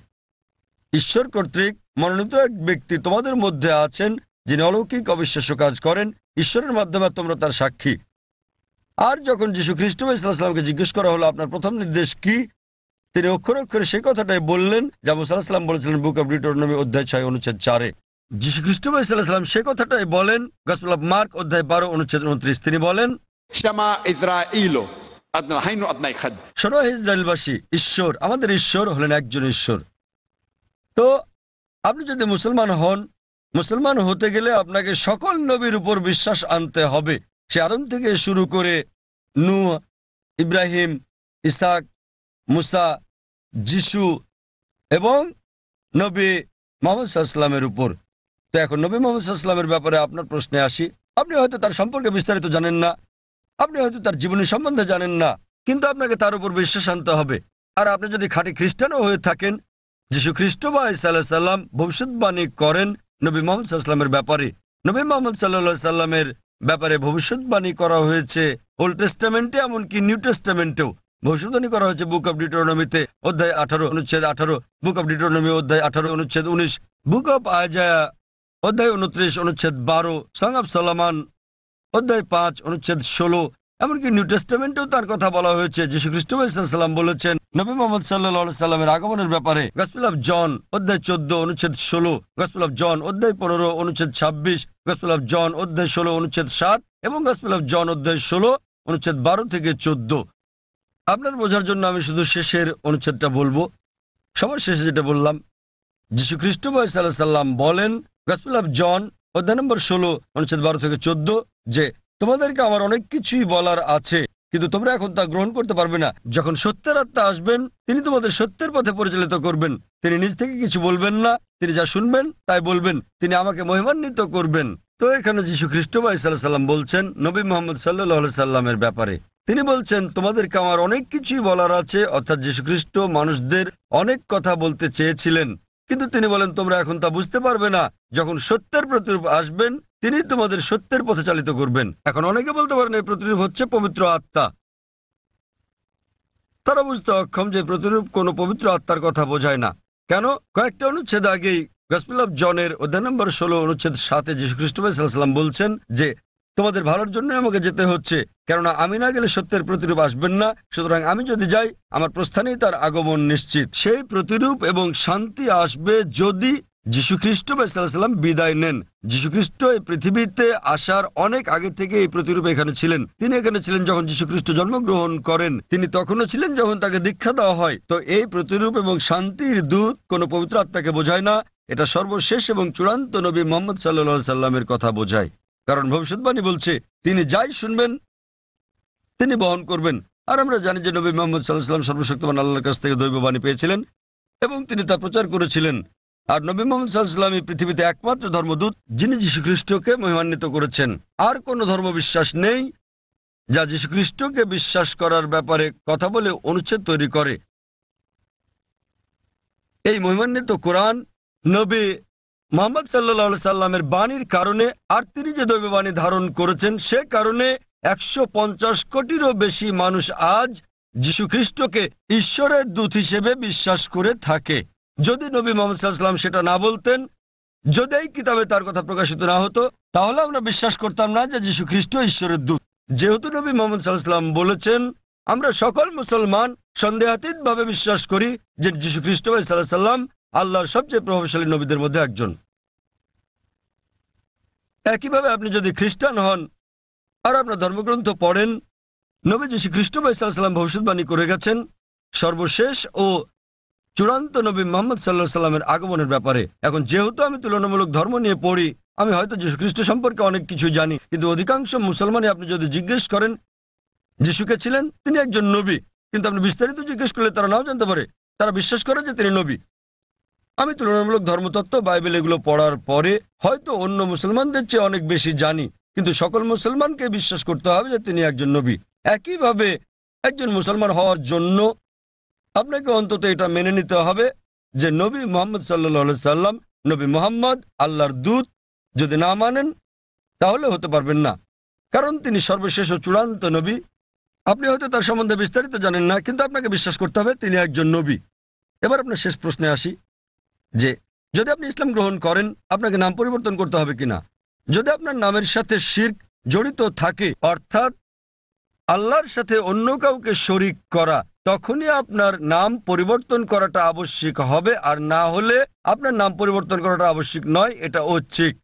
ঈশ্বর কর্তৃক মনোনীত এক ব্যক্তি তোমাদের মধ্যে আছেন যিনি অলৌকিক অবিশ্বাস্য কাজ করেন ঈশ্বরের মাধ্যমে, আর তোমরা তার সাক্ষী। আর যখন যীশু খ্রিস্ট সাল্লাল্লাহু আলাইহি ওয়াসাল্লামকে জিজ্ঞেস করা হলো আপনার প্রথম নির্দেশ কি, তিনি অক্ষরে অক্ষরে সেই কথাটাই বললেন যা মুসা আলাইহিস সালাম বলেছিলেন বুক অফ ডিউটেরোনমি অধ্যায় 6 অনুচ্ছেদ 4-এ। যীশু খ্রিস্ট সাল্লাল্লাহু আলাইহি ওয়াসাল্লাম সেই কথাটাই বলেন গসপেল অফ মার্ক অধ্যায় 12 অনুচ্ছেদ 29। তিনি বলেন শামা ইসরাঈলু আদনা হাইনু আদনাই খাদ, শোনো হে ইসরায়েলবাসী, ঈশ্বর আমাদের ঈশ্বর হলেন একজন ঈশ্বর। তো আপনি যদি মুসলমান হন, মুসলমান হতে গেলে আপনাকে সকল নবীর উপর বিশ্বাস আনতে হবে, সে আদম থেকে শুরু করে নূহ, ইব্রাহিম, ইসহাক, মুসা, যিশু এবং নবী মুহাম্মদ সাল্লাল্লাহু আলাইহি ওয়াসাল্লামের উপর। তো এখন নবী মুহাম্মদ সাল্লাল্লাহু আলাইহি ওয়াসাল্লামের ব্যাপারে আপনার প্রশ্নে আসি। আপনি হয়তো তার সম্পর্কে বিস্তারিত জানেন না, আপনি হয়তো তার জীবনী সম্বন্ধে জানেন না, কিন্তু আপনাকে তার উপর বিশ্বাস আনতে হবে। আর আপনি যদি খাঁটি খ্রিস্টানও হয়ে থাকেন, যীশু খ্রিস্ট বা ঈসা আলাইহিস সালাম ভবিষ্যৎবাণী করেন নবী মুহাম্মদ সাল্লাল্লাহু আলাইহি ওয়াসাল্লামের ব্যাপারে। নবী মুহাম্মদ সাল্লাল্লাহু আলাইহি ওয়াসাল্লামের ব্যাপারে ভবিষ্যৎবাণী করা হয়েছে ওল্ড টেস্টামেন্টে, এমনকি নিউ টেস্টামেন্টেও ভবিষ্যৎবাণী করা হয়েছে বুক অফ ডিউটেরোনমিতে অধ্যায় 18 অনুচ্ছেদ 18, বুক অফ ডিউটেরোনমি অধ্যায় 18 অনুচ্ছেদ 19, বুক অফ আইজায়া অধ্যায় 29 অনুচ্ছেদ 12, সং অফ সলোমন অধ্যায় 5 অনুচ্ছেদ 16, এমনকি নিউ টেস্টামেন্টেও তার কথা বলা হয়েছে। যীশু খ্রিস্ট সাল্লাম বলেছেন নবী মুহাম্মদ সাল্লাল্লাহু আলাইহি সাল্লামের আগমনের ব্যাপারে গসপেল অফ জন অধ্যায় 14 অনুচ্ছেদ 16, গসপেল অফ জন অধ্যায় 15 অনুচ্ছেদ 26, গসপেল অফ জন অধ্যায় 16 অনুচ্ছেদ 7, এবং গসপেল অফ জন অধ্যায় 16 অনুচ্ছেদ 12 থেকে 14। আপনার বোঝার জন্য আমি শুধু শেষের অনুচ্ছেদটা বলবো। সবার শেষে যেটা বললাম, যীশু খ্রিস্ট সাল্লাম বলেন গসপেল অফ জন অধ্যায় নম্বর 16 অনুচ্ছেদ 12 থেকে 14 যে তোমাদেরকে আমার অনেক কিছুই বলার আছে, কিন্তু তোমরা এখন তা গ্রহণ করতে পারবে না। যখন সত্যের আত্মা আসবেন তিনি তোমাদের সত্যের পথে পরিচালিত করবেন। তিনি নিজ থেকে কিছু বলবেন না, তিনি যা শুনবেন তাই বলবেন, তিনি আমাকে মহিমান্বিত করবেন। তো এখানে যীশু খ্রিস্ট সাল্লাম বলছেন নবী মুহাম্মদ সাল্লাল্লাহু সাল্লামের ব্যাপারে, তিনি বলছেন তোমাদেরকে আমার অনেক কিছুই বলার আছে। অর্থাৎ যীশু খ্রিস্ট মানুষদের অনেক কথা বলতে চেয়েছিলেন, কিন্তু তিনি বলেন তোমরা এখন তা বুঝতে পারবে না। যখন সত্যের প্রতিরূপ আসবেন তিনি তোমাদের সত্যের পথে চালিত করবেন। এখন অনেকে বলতে পারেন এই প্রতিরূপ হচ্ছে পবিত্র আত্মা। তারা বুঝতে অক্ষম যে প্রতিরূপ কোনো পবিত্র আত্মার কথা বোঝায় না। কেন? কয়েকটা অনুচ্ছেদ আগেই গসপেল অফ জনের অধ্যায় নম্বর 16 অনুচ্ছেদ 7 যীশু খ্রিস্ট সাল্লাম বলছেন যে তোমাদের ভালোর জন্য আমাকে যেতে হচ্ছে, কেননা আমি না গেলে সত্যের প্রতিরূপ আসবেন না। সুতরাং আমি যদি যাই আমার প্রস্থানেই তার আগমন নিশ্চিত। সেই প্রতিরূপ এবং শান্তি আসবে যদি যীশু খ্রিস্ট সাল্লাম বিদায় নেন। যীশু খ্রিস্ট এই পৃথিবীতে আসার অনেক আগে থেকে এই প্রতিরূপ এখানে ছিলেন। তিনি এখানে ছিলেন যখন যীশু খ্রিস্ট জন্মগ্রহণ করেন, তিনি তখনও ছিলেন যখন তাকে দীক্ষা দেওয়া হয়। তো এই প্রতিরূপ এবং শান্তির দূত কোন পবিত্র আত্মাকে বোঝায় না, এটা সর্বশেষ এবং চূড়ান্ত নবী মুহাম্মদ সাল্লাল্লাহু সাল্লামের কথা বোঝায়। কারণ ভবিষ্যৎবাণী বলছে তিনি যাই শুনবেন তিনি বহন করবেন। আর আমরা জানি যে নবী মুহাম্মদ সাল্লাল্লাহু আলাইহি ওয়াসাল্লাম সর্বশক্তিমান আল্লাহর কাছ থেকে দৈববাণী পেয়েছিলেন এবং তিনি তা প্রচার করেছিলেন। আর নবী মুহাম্মদ সাল্লাল্লাহু আলাইহি ওয়াসাল্লাম পৃথিবীতে একমাত্র ধর্মদূত যিনি যীশু খ্রিস্টকে মহিমান্বিত করেছেন। আর কোন ধর্ম বিশ্বাস নেই যা যীশু খ্রিস্টকে বিশ্বাস করার ব্যাপারে কথা বলে অনুচ্ছেদ তৈরি করে। এই মহিমান্বিত কোরআন নবী মুহাম্মদ সাল্লাল্লাহু আলাইহি সাল্লামের বাণীর কারণে, আর তিনি যে দৈববাণী ধারণ করেছেন সে কারণে 150 কোটিরও বেশি মানুষ আজ যীশু খ্রিস্টকে ঈশ্বরের দূত হিসেবে বিশ্বাস করে থাকে। যদি নবী মুহাম্মদ সাল্লাল্লাহু আলাইহি ওয়াসাল্লাম সেটা না বলতেন, যদি এই কিতাবে তার কথা প্রকাশিত না হতো, তাহলে আমরা বিশ্বাস করতাম না যে যীশু খ্রিস্ট ঈশ্বরের দূত। যেহেতু নবী মুহাম্মদ সাল্লাল্লাহু আলাইহি ওয়াসাল্লাম বলেছেন, আমরা সকল মুসলমান সন্দেহাতীতভাবে বিশ্বাস করি যে যীশু খ্রিস্ট সাল্লাল্লাহু আলাইহি ওয়াসাল্লাম আল্লাহর সবচেয়ে প্রভাবশালী নবীদের মধ্যে একজন। একইভাবে আপনি যদি খ্রিস্টান হন আর আপনার ধর্মগ্রন্থ পড়েন, নবী যীশু খ্রিস্ট সাল্লাল্লাহু আলাইহি ওয়াসাল্লাম ভবিষ্যৎবাণী করে গেছেন সর্বশেষ ও চূড়ান্ত নবী মুহাম্মদ সাল্লাল্লাহু আলাইহি ওয়াসাল্লামের আগমনের ব্যাপারে। এখন যেহেতু আমি তুলনামূলক ধর্ম নিয়ে পড়ি, আমি হয়তো যীশু খ্রিস্ট সম্পর্কে অনেক কিছু জানি, কিন্তু অধিকাংশ মুসলমানই আপনি যদি জিজ্ঞেস করেন যিশুকে ছিলেন, তিনি একজন নবী, কিন্তু আপনি বিস্তারিত জিজ্ঞেস করলে তারা নাও জানতে পারে। তারা বিশ্বাস করে যে তিনি নবী। আমি তুলনামূলক ধর্মতত্ত্ব বাইবেল এগুলো পড়ার পরে হয়তো অন্য মুসলমানদের চেয়ে অনেক বেশি জানি, কিন্তু সকল মুসলমানকে বিশ্বাস করতে হবে যে তিনি একজন নবী। একইভাবে একজন মুসলমান হওয়ার জন্য আপনাকে অন্তত এটা মেনে নিতে হবে যে নবী মুহাম্মদ সাল্লাল্লাহু আলাইহি সাল্লাম নবী মুহাম্মদ আল্লাহর দূত। যদি না মানেন তাহলে হতে পারবেন না, কারণ তিনি সর্বশেষ ও চূড়ান্ত নবী। আপনি হয়তো তার সম্বন্ধে বিস্তারিত জানেন না, কিন্তু আপনাকে বিশ্বাস করতে হবে তিনি একজন নবী। এবার আপনার শেষ প্রশ্নে আসি যে যদি আপনি ইসলাম গ্রহণ করেন আপনাকে নাম পরিবর্তন করতে হবে কিনা। যদি আপনার নামের সাথে শিরক জড়িত থাকে, অর্থাৎ আল্লাহর সাথে অন্য কাউকে শরীক করা, তখনই আপনার নাম পরিবর্তন করাটা আবশ্যিক হবে, আর না হলে আপনার নাম পরিবর্তন করাটা আবশ্যিক নয়, এটা ঐচ্ছিক।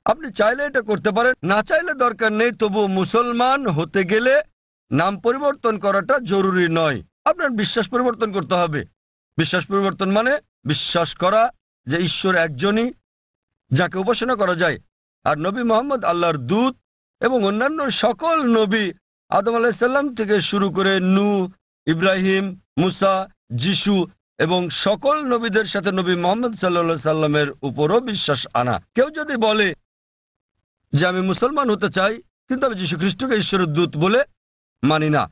আপনি চাইলে এটা করতে পারেন, না চাইলে দরকার নেই। তবু মুসলমান হতে গেলে নাম পরিবর্তন করাটা জরুরি নয়। আপনার বিশ্বাস পরিবর্তন করতে হবে। বিশ্বাস পরিবর্তন মানে বিশ্বাস করা যে ঈশ্বর একজনই, যাকে উপাসনা করা যায়, আর নবী মুহাম্মদ আল্লাহর দূত, এবং অন্যান্য সকল নবী আদম আলাইহিস সালাম থেকে শুরু করে নূহ, ইব্রাহিম, মুসা, যিশু এবং সকল নবীদের সাথে নবী মুহাম্মদ সাল্লাল্লাহু আলাইহি সাল্লামের উপরও বিশ্বাস আনা। কেউ যদি বলে যে আমি মুসলমান হতে চাই কিন্তু আমি যীশু খ্রিস্টকে ঈশ্বরের দূত বলে মানি না,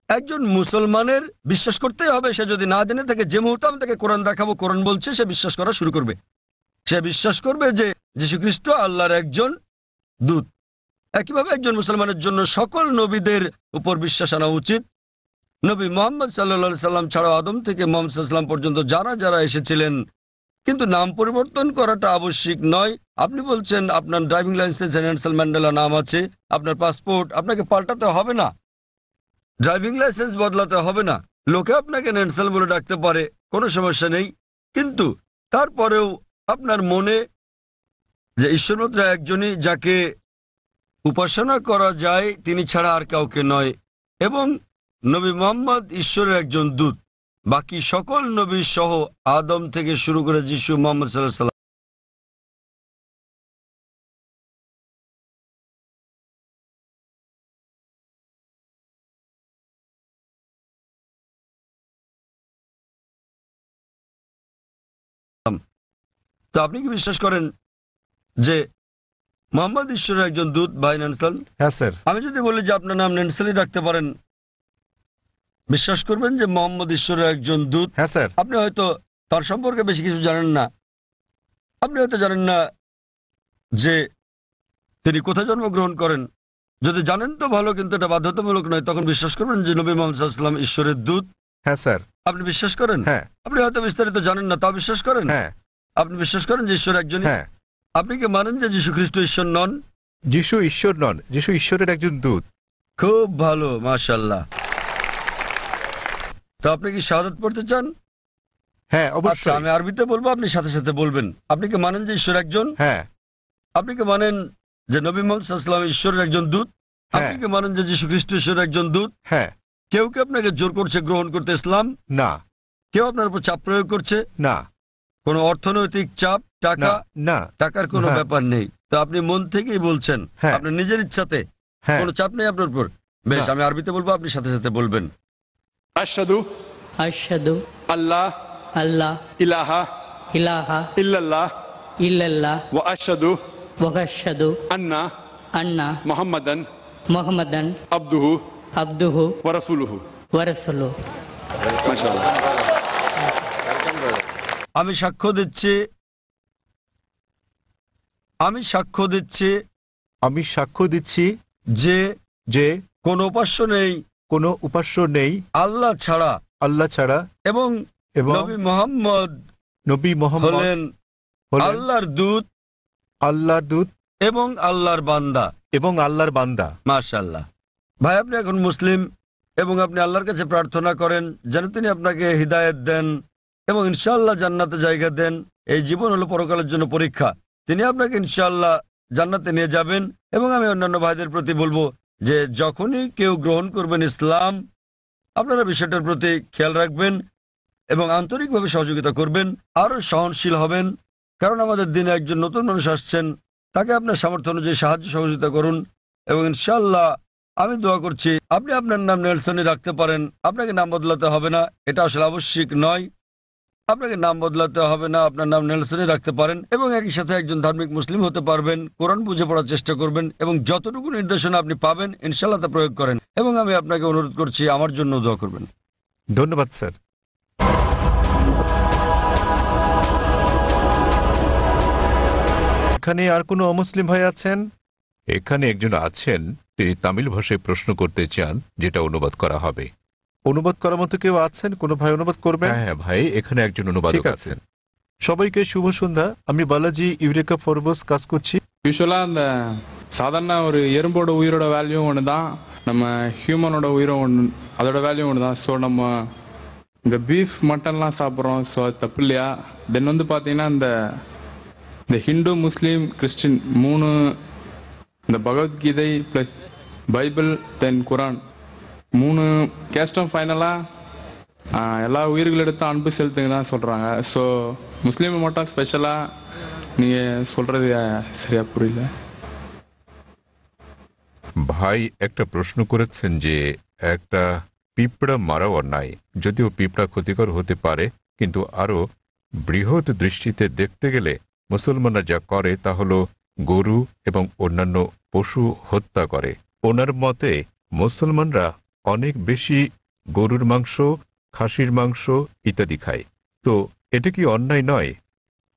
একজন মুসলমানের বিশ্বাস করতেই হবে। সে যদি না জেনে থাকে, যে মুহূর্তে আমি তাকে কোরআন দেখাবো কোরআন বলছে, সে বিশ্বাস করা শুরু করবে। সে বিশ্বাস করবে যে যীশু খ্রিস্ট আল্লাহর একজন দূত। একইভাবে একজন মুসলমানের জন্য সকল নবীদের উপর বিশ্বাস আনা উচিত। নবী মুহাম্মদ সাল্লাল্লাহু আলাইহি সাল্লাম ছাড়াও আদম থেকে মুহাম্মদ সাল্লাল্লাহু আলাইহি সাল্লাম পর্যন্ত যারা যারা এসেছিলেন, কিন্তু নাম পরিবর্তন করাটা আবশ্যিক নয়। আপনি বলছেন আপনার ড্রাইভিং লাইসেন্সে নেলসন ম্যান্ডেলা নাম আছে, আপনার পাসপোর্ট আপনাকে পাল্টাতে হবে না, ড্রাইভিং লাইসেন্স বদলাতে হবে না। লোকে আপনাকে নেলসন বলে ডাকতে পারে, কোনো সমস্যা নেই, কিন্তু তারপরেও আপনার মনে যে ঈশ্বর মাত্র একজনই যাকে উপাসনা করা যায় তিনি ছাড়া আর কাউকে নয়, এবং নবী মুহাম্মদ ঈশ্বরের একজন দূত। বাকি সকল নবী সহ আদম থেকে শুরু করে যিশু মুহাম্মদ সাল্লাল্লাহু আলাইহি ওয়াসাল্লাম তো আপনি কি বিশ্বাস করেন যে মোহাম্মদ ঈশ্বরের একজন দূত? ভাই নেনসন, হ্যাঁ স্যার। আমি যদি বলি যে আপনার নাম নেনসনই রাখতে পারেন, বিশ্বাস করবেন যে মোহাম্মদ ঈশ্বরের একজন দূত? হ্যাঁ স্যার। আপনি হয়তো তার সম্পর্কে বেশি কিছু জানেন না। আপনি হয়তো জানেন না যে তিনি কোথায় জন্মগ্রহণ করেন। যদি জানেন তো ভালো, কিন্তু এটা বাধ্যতামূলক নয়। তখন বিশ্বাস করবেন যে নবী মুহাম্মদ সাল্লাল্লাহু আলাইহি ওয়াসাল্লাম ঈশ্বরের দূত? হ্যাঁ স্যার। আপনি বিশ্বাস করেন? হ্যাঁ। আপনি হয়তো বিস্তারিত জানেন না, তাও বিশ্বাস করেন? হ্যাঁ। আপনি বিশ্বাস করেন যে ঈশ্বর একজন? হ্যাঁ। আপনি কি মানেন যে যীশু খ্রিস্ট ঈশ্বর নন? যিশু ঈশ্বর নন, যিশু ঈশ্বরের একজন দূত। খুব ভালো, মাশাআল্লাহ। তো আপনি কি শাহাদাত পড়তে চান? হ্যাঁ আচ্ছা, অবশ্যই। আমি আরবিতে বলবো, আপনি সাথে সাথে বলবেন। আপনি কি মানেন যে ঈশ্বর একজন? হ্যাঁ। আপনি কি মানেন যে নবী মুহাম্মদ সাল্লাল্লাহু আলাইহি ওয়াসাল্লাম ঈশ্বরের একজন দূত? আপনি হ্যাঁ। কি মানেন যে যীশু খ্রিস্ট ঈশ্বরের একজন দূত? হ্যাঁ। কেউ কি আপনাকে জোর করছে গ্রহণ করতে ইসলাম? না। কেউ আপনার উপর চাপ প্রয়োগ করছে? না। কোনো অর্থনৈতিক চাপ, টাকা? না। টাকার কোনো হ্যাঁ। ব্যাপার নেই। তো আপনি মন থেকেই বলছেন, হ্যাঁ। আপনার নিজের ইচ্ছাতে, হ্যাঁ। কোনো চাপ নেই আপনার উপর। বেশ, না। আমি আরবিতে বলবো, আপনি সাথে সাথে বলবেন। আশহাদু আশহাদু আল্লাহ আল্লাহ ইলাহা ইলাহা ইল্লাল্লাহ ইল্লাল্লাহ ওয়া আশহাদু ওয়া আশহাদু আন্না আন্না মুহাম্মাদান মুহাম্মাদান আবদুহু আবদুহু ওয়া রাসূলুহু। ওয়া রাসূলুহু। মাশাআল্লাহ। আমি সাক্ষ্য দিচ্ছি আমি সাক্ষ্য দিচ্ছি যে যে কোনো উপাস্য নেই কোনো উপাস্য নেই আল্লাহ ছাড়া, আল্লাহ ছাড়া, এবং নবী মুহাম্মদ নবী মুহাম্মদ হলেন আল্লাহর দূত আল্লাহর দূত এবং আল্লাহর বান্দা। এবং আল্লাহর বান্দা। মাশাআল্লাহ। ভাই, আপনি এখন মুসলিম এবং আপনি আল্লাহর কাছে প্রার্থনা করেন যেন তিনি আপনাকে হিদায়াত দেন এবং ইনশাআল্লাহ জান্নাতে জায়গা দেন। এই জীবন হলো পরকালের জন্য পরীক্ষা। তিনি আপনাকে ইনশাআল্লাহ জান্নাতে নিয়ে যাবেন। এবং আমি অন্যান্য ভাইদের প্রতি বলবো যে যখনই কেউ গ্রহণ করবেন ইসলাম, আপনারা বিষয়টার প্রতি খেয়াল রাখবেন এবং আন্তরিকভাবে সহযোগিতা করবেন, আরও সহনশীল হবেন। কারণ আমাদের দিনে একজন নতুন মানুষ আসছেন, তাকে আপনার সামর্থ্য অনুযায়ী সাহায্য সহযোগিতা করুন। এবং ইনশাআল্লাহ আমি দোয়া করছি আপনি আপনার নাম নেলসনই রাখতে পারেন। আপনাকে নাম বদলাতে হবে না, এটা আসলে আবশ্যিক নয়। আপনাকে নাম বদলাতে হবে না, আপনার নাম নেলসনই রাখতে পারেন এবং একই সাথে একজন ধার্মিক মুসলিম হতে পারবেন। কোরআন বুঝে পড়ার চেষ্টা করবেন এবং যতটুকু নির্দেশনা আপনি পাবেন ইনশাআল্লাহ তা প্রয়োগ করেন। এবং আমি আপনাকে অনুরোধ করছি আমার জন্য দোয়া করবেন। ধন্যবাদ স্যার। এখানে আর কোনো অমুসলিম ভাই আছেন? এখানে একজন আছেন, তিনি তামিল ভাষায় প্রশ্ন করতে চান, যেটা অনুবাদ করা হবে। অনুবাদ করার মতো কেউ আছেন? কোনো ভাই অনুবাদ করবেন? হ্যাঁ হ্যাঁ ভাই, এখানে একজন অনুবাদক ঠিক আছে। আছেন। সবাইকে শুভ সন্ধ্যা। আমি বালাজি ইউরেকা ফরবস காஸ் করছি। யூஸ்வலாக அந்த சாதாரண ஒரு எறும்போட உயிரோட வேல்யூ ஒன்று தான், நம்ம ஹியூமனோட உயிரும் ஒன்று, அதோட வேல்யூ ஒன்று தான். ஸோ நம்ம இந்த பீஃப் மட்டன்லாம் சாப்பிட்றோம், ஸோ அது தப்பு இல்லையா? தென் வந்து பார்த்தீங்கன்னா இந்த ஹிந்து முஸ்லீம் கிறிஸ்டின் மூணு, இந்த பகவத்கீதை ப்ளஸ் பைபிள் தென் குரான் மூணு கேஸ்டும் ஃபைனலாக எல்லா உயிர்களிடத்து அன்பு செலுத்துங்க தான் சொல்கிறாங்க. ஸோ முஸ்லீமை மட்டும் ஸ்பெஷலாக நீங்கள் சொல்கிறது சரியா புரியல। ভাই একটা প্রশ্ন করেছেন যে একটা পিঁপড়া মারা অন্যায়, যদিও পিঁপড়া ক্ষতিকর হতে পারে, কিন্তু আরো বৃহৎ দৃষ্টিতে দেখতে গেলে মুসলমানরা যা করে তা হলো গরু এবং অন্যান্য পশু হত্যা করে। ওনার মতে মুসলমানরা অনেক বেশি গরুর মাংস, খাসির মাংস ইত্যাদি খায়। তো এটা কি অন্যায় নয়?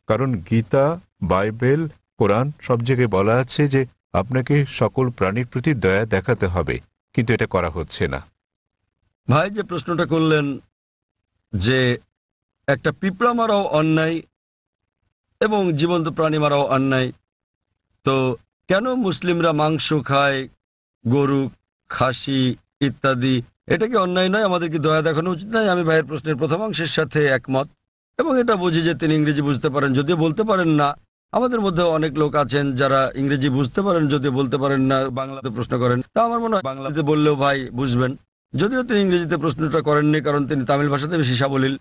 কারণ গীতা, বাইবেল, কোরআন সব জায়গায় বলা আছে যে আপনাকে সকল প্রাণীর প্রতি দয়া দেখাতে হবে, কিন্তু এটা করা হচ্ছে না। ভাই যে প্রশ্নটা করলেন যে একটা পিঁপড়া মারাও অন্যায় এবং জীবন্ত প্রাণী মারাও অন্যায়, তো কেন মুসলিমরা মাংস খায়, গরু, খাসি ইত্যাদি? এটা কি অন্যায় নয়? আমাদের কি দয়া দেখানো উচিত নয়? আমি ভাইয়ের প্রশ্নের প্রথমাংশের সাথে একমত এবং এটা বুঝি যে তিনি ইংরেজি বুঝতে পারেন, যদিও বলতে পারেন না। আমাদের মধ্যে অনেক লোক আছেন যারা ইংরেজি বুঝতে পারেন, যদি বলতে পারেন না, বাংলাতে প্রশ্ন করেন। তা আমার মনে হয় বাংলাতে বললেও ভাই বুঝবেন, যদিও তিনি ইংরেজিতে প্রশ্নটা করেননি, কারণ তিনি তামিল ভাষাতে বেশি সাবলীল।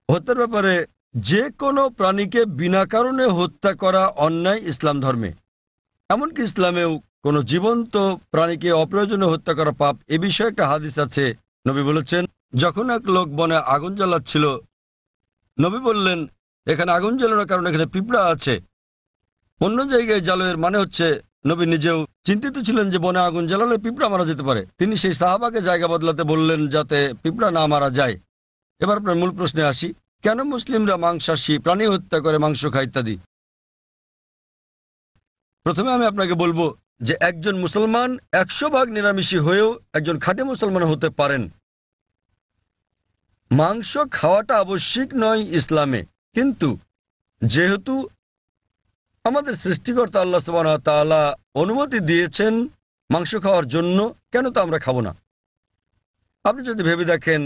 হত্যার ব্যাপারে যে কোনো প্রাণীকে বিনা কারণে হত্যা করা অন্যায় ইসলাম ধর্মে। এমনকি ইসলামেও কোনো জীবন্ত প্রাণীকে অপ্রয়োজনে হত্যা করা পাপ। এ বিষয়ে একটা হাদিস আছে। নবী বলেছেন, যখন এক লোক বনে আগুন জ্বালাচ্ছিল, নবী বললেন, এখানে আগুন জ্বালানোর কারণে এখানে পিঁপড়া আছে। অন্য জায়গায় জ্বালানোর মানে হচ্ছে নবী নিজেও চিন্তিত ছিলেন যে বনে আগুন জ্বালালে পিঁপড়া মারা যেতে পারে। তিনি সেই সাহাবাকে জায়গা বদলাতে বললেন যাতে পিঁপড়া না মারা যায়। এবার আপনার মূল প্রশ্নে আসি, কেন মুসলিমরা মাংসাশী প্রাণী হত্যা করে, মাংস খায় ইত্যাদি। প্রথমে আমি আপনাকে বলবো যে একজন মুসলমান 100% নিরামিষী হয়েও একজন খাঁটি মুসলমান হতে পারেন। মাংস খাওয়াটা আবশ্যিক নয় ইসলামে, কিন্তু যেহেতু আমাদের সৃষ্টিকর্তা আল্লাহ সুবহানাহু ওয়া তাআলা অনুমতি দিয়েছেন মাংস খাওয়ার জন্য, কেন তো আমরা খাবো না? আপনি যদি ভেবে দেখেন,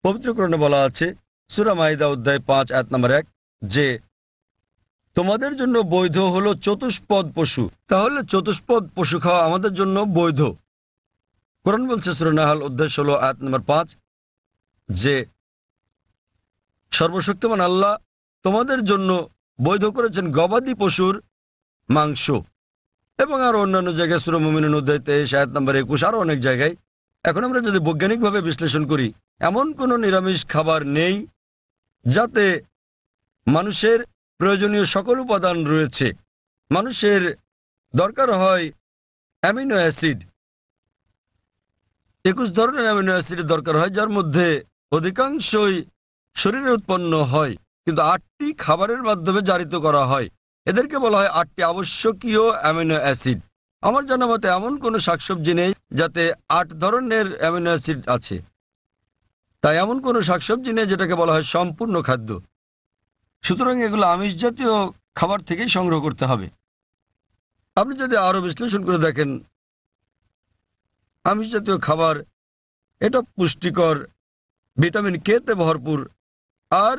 পবিত্র কোরআনে বলা আছে সূরা মাইদা অধ্যায় 5 আয়াত নম্বর 1 যে তোমাদের জন্য বৈধ হলো চতুষ্পদ পশু। তাহলে চতুষ্পদ পশু খাওয়া আমাদের জন্য বৈধ। কোরআন বলছে সূরা নাহল অধ্যায় 16 আয়াত নম্বর 5 যে সর্বশক্তিমান আল্লাহ তোমাদের জন্য বৈধ করেছেন গবাদি পশুর মাংস। এবং আরো অন্যান্য জায়গায় সূরা মুমিনুন অধ্যায় 23 আয়াত নম্বর 21, আরো অনেক জায়গায়। এখন আমরা যদি বৈজ্ঞানিকভাবে বিশ্লেষণ করি, এমন কোনো নিরামিষ খাবার নেই যাতে মানুষের প্রয়োজনীয় সকল উপাদান রয়েছে। মানুষের দরকার হয় অ্যামিনো অ্যাসিড, 21 ধরনের অ্যামিনো অ্যাসিডের দরকার হয়, যার মধ্যে অধিকাংশই শরীরে উৎপন্ন হয়, কিন্তু 8টি খাবারের মাধ্যমে জারিত করা হয়। এদেরকে বলা হয় 8টি আবশ্যকীয় অ্যামিনো অ্যাসিড। আমার জানা মতে এমন কোনো শাকসবজি নেই যাতে 8 ধরনের অ্যামিনো অ্যাসিড আছে। তাই এমন কোনো শাকসবজি নেই যেটাকে বলা হয় সম্পূর্ণ খাদ্য। সুতরাং এগুলো আমিষ জাতীয় খাবার থেকেই সংগ্রহ করতে হবে। আপনি যদি আরো বিশ্লেষণ করে দেখেন, আমিষ জাতীয় খাবার এটা পুষ্টিকর, ভিটামিন কে তে ভরপুর। আর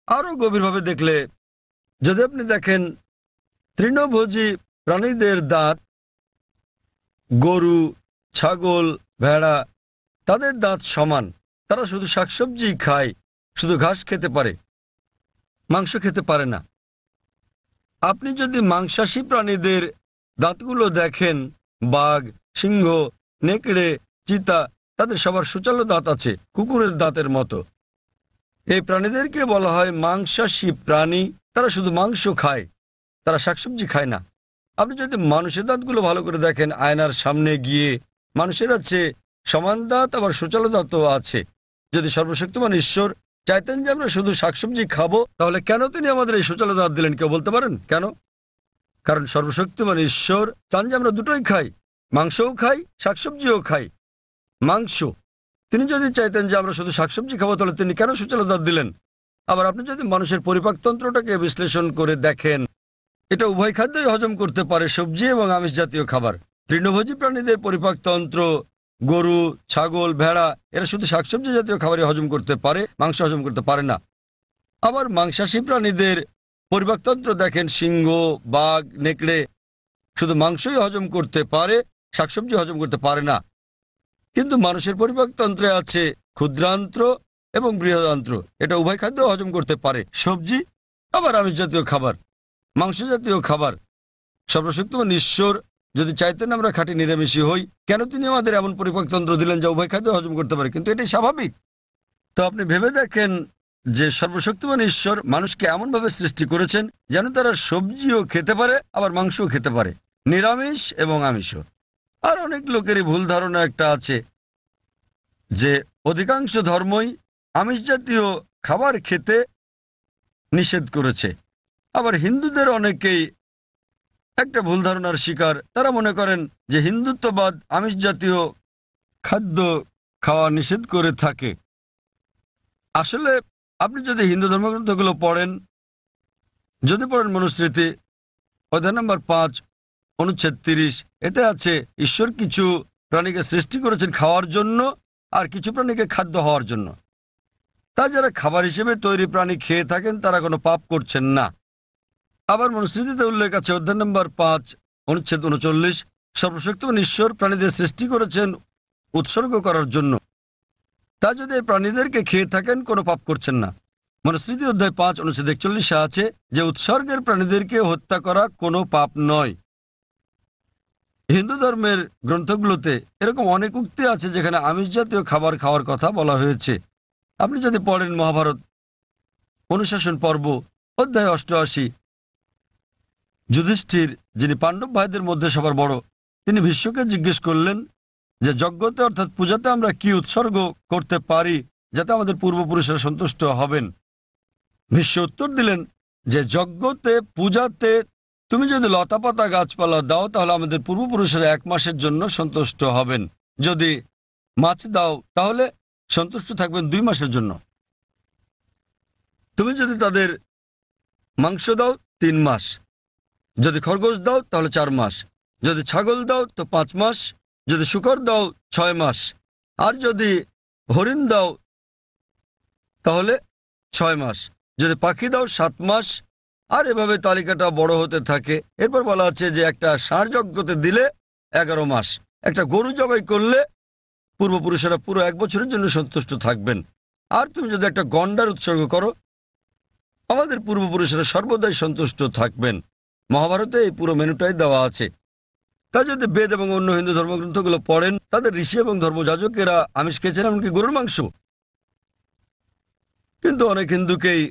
আরো গভীরভাবে দেখলে, যদি আপনি দেখেন তৃণভোজী প্রাণীদের দাঁত, গরু, ছাগল, ভেড়া, তাদের দাঁত সমান। তারা শুধু শাকসবজি খায়, শুধু ঘাস খেতে পারে, মাংস খেতে পারে না। আপনি যদি মাংসাশী প্রাণীদের দাঁতগুলো দেখেন, বাঘ, সিংহ, নেকড়ে, চিতা, তাদের সবার সুচালো দাঁত আছে, কুকুরের দাঁতের মতো। এই প্রাণীদেরকে বলা হয় মাংসাশী প্রাণী। তারা শুধু মাংস খায়, তারা শাকসবজি খায় না। আপনি যদি মানুষের দাঁতগুলো ভালো করে দেখেন, আয়নার সামনে গিয়ে, মানুষের আছে সমান দাঁত, আবার সুচালো দাঁতও আছে। যদি সর্বশক্তিমান ঈশ্বর চাইতেন যে আমরা শুধু শাকসবজি খাবো, তাহলে কেন তিনি আমাদের এই সুচালো দাঁত দিলেন? কেউ বলতে পারেন কেন? কারণ সর্বশক্তিমান ঈশ্বর চান যে আমরা দুটোই খাই, মাংসও খাই, শাকসবজিও খাই। মাংস, তিনি যদি চাইতেন যে আমরা শুধু শাকসবজি খাবো, তাহলে তিনি কেন সুচালো দাঁত দিলেন? আবার আপনি যদি মানুষের পরিপাকতন্ত্রটাকে বিশ্লেষণ করে দেখেন, এটা উভয় খাদ্যই হজম করতে পারে, সবজি এবং আমিষ জাতীয় খাবার। তৃণভোজী প্রাণীদের পরিপাকতন্ত্র, গরু, ছাগল, ভেড়া, এরা শুধু শাকসবজি জাতীয় খাবারই হজম করতে পারে, মাংস হজম করতে পারে না। আবার মাংসাশী প্রাণীদের পরিপাকতন্ত্র দেখেন, সিংহ, বাঘ, নেকড়ে শুধু মাংসই হজম করতে পারে, শাকসবজি হজম করতে পারে না। কিন্তু মানুষের পরিপাকতন্ত্রে আছে ক্ষুদ্রান্ত্র এবং বৃহদান্ত্র, এটা উভয় খাদ্য হজম করতে পারে, সবজি আবার আমিষ জাতীয় খাবার, মাংস জাতীয় খাবার। সর্বশক্তিমান ঈশ্বর যদি চাইতেন আমরা খাঁটি নিরামিষী হই, কেন তিনি আমাদের এমন পরিপাকতন্ত্র দিলেন যা উভয় খাদ্য হজম করতে পারে? কিন্তু এটাই স্বাভাবিক। তো আপনি ভেবে দেখেন যে সর্বশক্তিমান ঈশ্বর মানুষকে এমনভাবে সৃষ্টি করেছেন যেন তারা সবজিও খেতে পারে, আবার মাংসও খেতে পারে, নিরামিষ এবং আমিষও। আর অনেক লোকেরই ভুল ধারণা একটা আছে যে অধিকাংশ ধর্মই আমিষ জাতীয় খাবার খেতে নিষেধ করেছে। আবার হিন্দুদের অনেকেই একটা ভুল ধারণার শিকার। তারা মনে করেন যে হিন্দুত্ববাদ আমিষ জাতীয় খাদ্য খাওয়া নিষেধ করে থাকে। আসলে আপনি যদি হিন্দু ধর্মগ্রন্থগুলো পড়েন, যদি পড়েন মনুস্মৃতি অধ্যায় নম্বর 5 অনুচ্ছেদ 30, এতে আছে ঈশ্বর কিছু প্রাণীকে সৃষ্টি করেছেন খাওয়ার জন্য আর কিছু প্রাণীকে খাদ্য হওয়ার জন্য। তা যারা খাবার হিসেবে তৈরি প্রাণী খেয়ে থাকেন তারা কোনো পাপ করছেন না। আবার মনুস্মৃতিতে উল্লেখ আছে অধ্যায় নম্বর 5 অনুচ্ছেদ 39, সর্বশক্তিমান ঈশ্বর প্রাণীদের সৃষ্টি করেছেন উৎসর্গ করার জন্য। তা যদি এই প্রাণীদেরকে খেয়ে থাকেন কোনো পাপ করছেন না। মনুস্মৃতি অধ্যায় 5 অনুচ্ছেদ 41 আছে যে উৎসর্গের প্রাণীদেরকে হত্যা করা কোনো পাপ নয়। হিন্দু ধর্মের গ্রন্থগুলোতে এরকম অনেক উক্তি আছে যেখানে আমিষ জাতীয় খাবার খাওয়ার কথা বলা হয়েছে। আপনি যদি পড়েন মহাভারত অনুশাসন পর্ব অধ্যায় 88, যুধিষ্ঠির যিনি পাণ্ডব ভাইদের মধ্যে সবার বড়, তিনি ভীষ্মকে জিজ্ঞেস করলেন যে যজ্ঞতে অর্থাৎ পূজাতে আমরা কি উৎসর্গ করতে পারি যাতে আমাদের পূর্বপুরুষেরা সন্তুষ্ট হবেন। ভীষ্ম উত্তর দিলেন যে যজ্ঞতে পূজাতে তুমি যদি লতাপাতা গাছপালা দাও তাহলে আমাদের পূর্বপুরুষেরা 1 মাসের জন্য সন্তুষ্ট হবেন। যদি মাছ দাও তাহলে সন্তুষ্ট থাকবেন 2 মাসের জন্য। তুমি যদি তাদের মাংস দাও 3 মাস, যদি খরগোশ দাও তাহলে 4 মাস, যদি ছাগল দাও তো 5 মাস, যদি শূকর দাও 6 মাস, আর যদি হরিণ দাও তাহলে 6 মাস, যদি পাখি দাও 7 মাস। আর এভাবে তালিকাটা বড় হতে থাকে। এরপর বলা আছে যে একটা ষাঁড় যজ্ঞতে দিলে 11 মাস, একটা গরু জবাই করলে পূর্বপুরুষেরা পুরো 1 বছরের জন্য সন্তুষ্ট থাকবেন। আর তুমি যদি একটা গন্ডার উৎসর্গ করো আমাদের পূর্বপুরুষেরা সর্বদাই সন্তুষ্ট থাকবেন। মহাভারতে এই পুরো মেনুটাই দেওয়া আছে। তা যদি বেদ এবং অন্য হিন্দু ধর্মগ্রন্থগুলো পড়েন তাদের ঋষি এবং ধর্মযাজকেরা আমিষ খেয়েছেন, এমনকি গরুর মাংস। কিন্তু অনেক হিন্দুকেই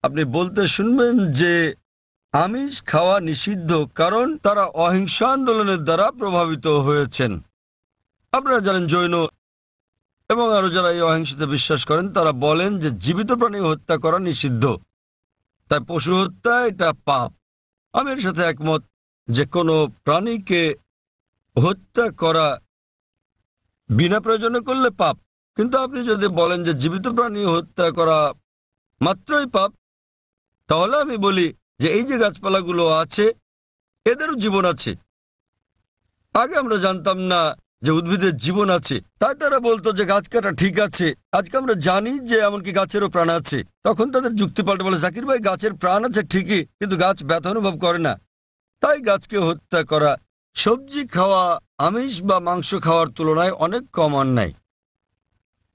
আপনি বলতে শুনবেন যে আমিষ খাওয়া নিষিদ্ধ, কারণ তারা অহিংস আন্দোলনের দ্বারা প্রভাবিত হয়েছেন। আপনারা জানেন জৈন এবং আরো যারা এই অহিংসতে বিশ্বাস করেন তারা বলেন যে জীবিত প্রাণী হত্যা করা নিষিদ্ধ, তাই পশু হত্যা এটা পাপ। আমি এর সাথে একমত যে কোনো প্রাণীকে হত্যা করা বিনা প্রয়োজনে করলে পাপ। কিন্তু আপনি যদি বলেন যে জীবিত প্রাণী হত্যা করা মাত্রই পাপ, তাহলে আমি বলি যে এই যে গাছপালাগুলো আছে এদেরও জীবন আছে। আগে আমরা জানতাম না যে উদ্ভিদের জীবন আছে, তাই তারা বলতো যে গাছ কাটা ঠিক আছে। আজকে আমরা জানি যে এমনকি গাছেরও প্রাণ আছে। তখন তাদের যুক্তি পাল্টে বলে, জাকির ভাই গাছের প্রাণ আছে ঠিকই, কিন্তু গাছ ব্যথা অনুভব করে না, তাই গাছকে হত্যা করা সবজি খাওয়া আমিষ বা মাংস খাওয়ার তুলনায় অনেক কম অন্যায়।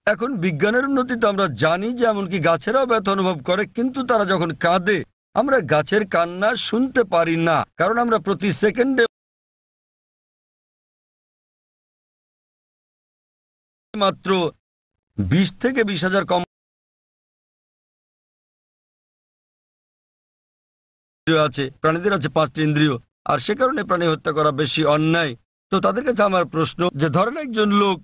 এখন বিজ্ঞানের উন্নতিতে আমরা জানি যে এমনকি গাছেরাও ব্যথা অনুভব করে, কিন্তু তারা যখন কাঁদে আমরা গাছের কান্না শুনতে পারি না, কারণ আমরা প্রতি সেকেন্ডে মাত্র 20 থেকে 20,000 কম আছে। প্রাণীদের আছে 5টি ইন্দ্রিয়, আর সে কারণে প্রাণী হত্যা করা বেশি অন্যায়। তো তাদের কাছে আমার প্রশ্ন যে ধরেন একজন লোক,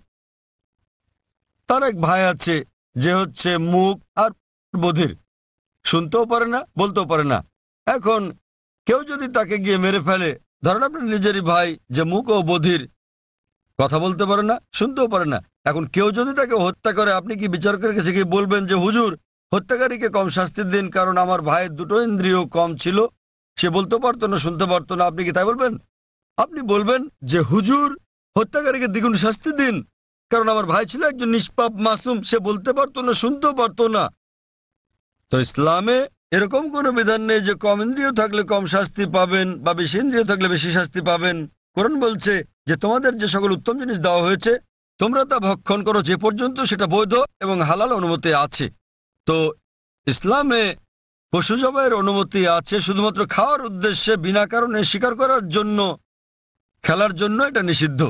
তার এক ভাই আছে যে হচ্ছে মুখ আর বধির, শুনতেও পারে না বলতেও পারে না। এখন কেউ যদি তাকে গিয়ে মেরে ফেলে, ধরেন আপনার নিজেরই ভাই যে মুখ ও বধির, কথা বলতে পারে না শুনতেও পারে না, এখন কেউ যদি তাকে হত্যা করে আপনি কি বিচারকের কাছে গিয়ে বলবেন যে হুজুর হত্যাকারীকে কম শাস্তি দিন, কারণ আমার ভাইয়ের 2টো ইন্দ্রিয় কম ছিল, সে বলতে পারতো না শুনতে পারতো না? আপনি কি তাই বলবেন? আপনি বলবেন যে হুজুর হত্যাকারীকে দ্বিগুণ শাস্তি দিন, কারণ আমার ভাই ছিল একজন নিষ্পাপ মাসুম, সে বলতে পারতো না শুনতেও পারতো না। তো ইসলামে এরকম কোনো বিধান নেই যে কম ইন্দ্রিয় থাকলে কম শাস্তি পাবেন বা বেশি ইন্দ্রিয় থাকলে বেশি শাস্তি পাবেন। কোরআন বলছে যে তোমাদের যে সকল উত্তম জিনিস দেওয়া হয়েছে তোমরা তা ভক্ষণ করো যে পর্যন্ত সেটা বৈধ এবং হালাল অনুমতি আছে। তো ইসলামে পশু জবাইয়ের অনুমতি আছে শুধুমাত্র খাওয়ার উদ্দেশ্যে, বিনা কারণে শিকার করার জন্য, খেলার জন্য এটা নিষিদ্ধ।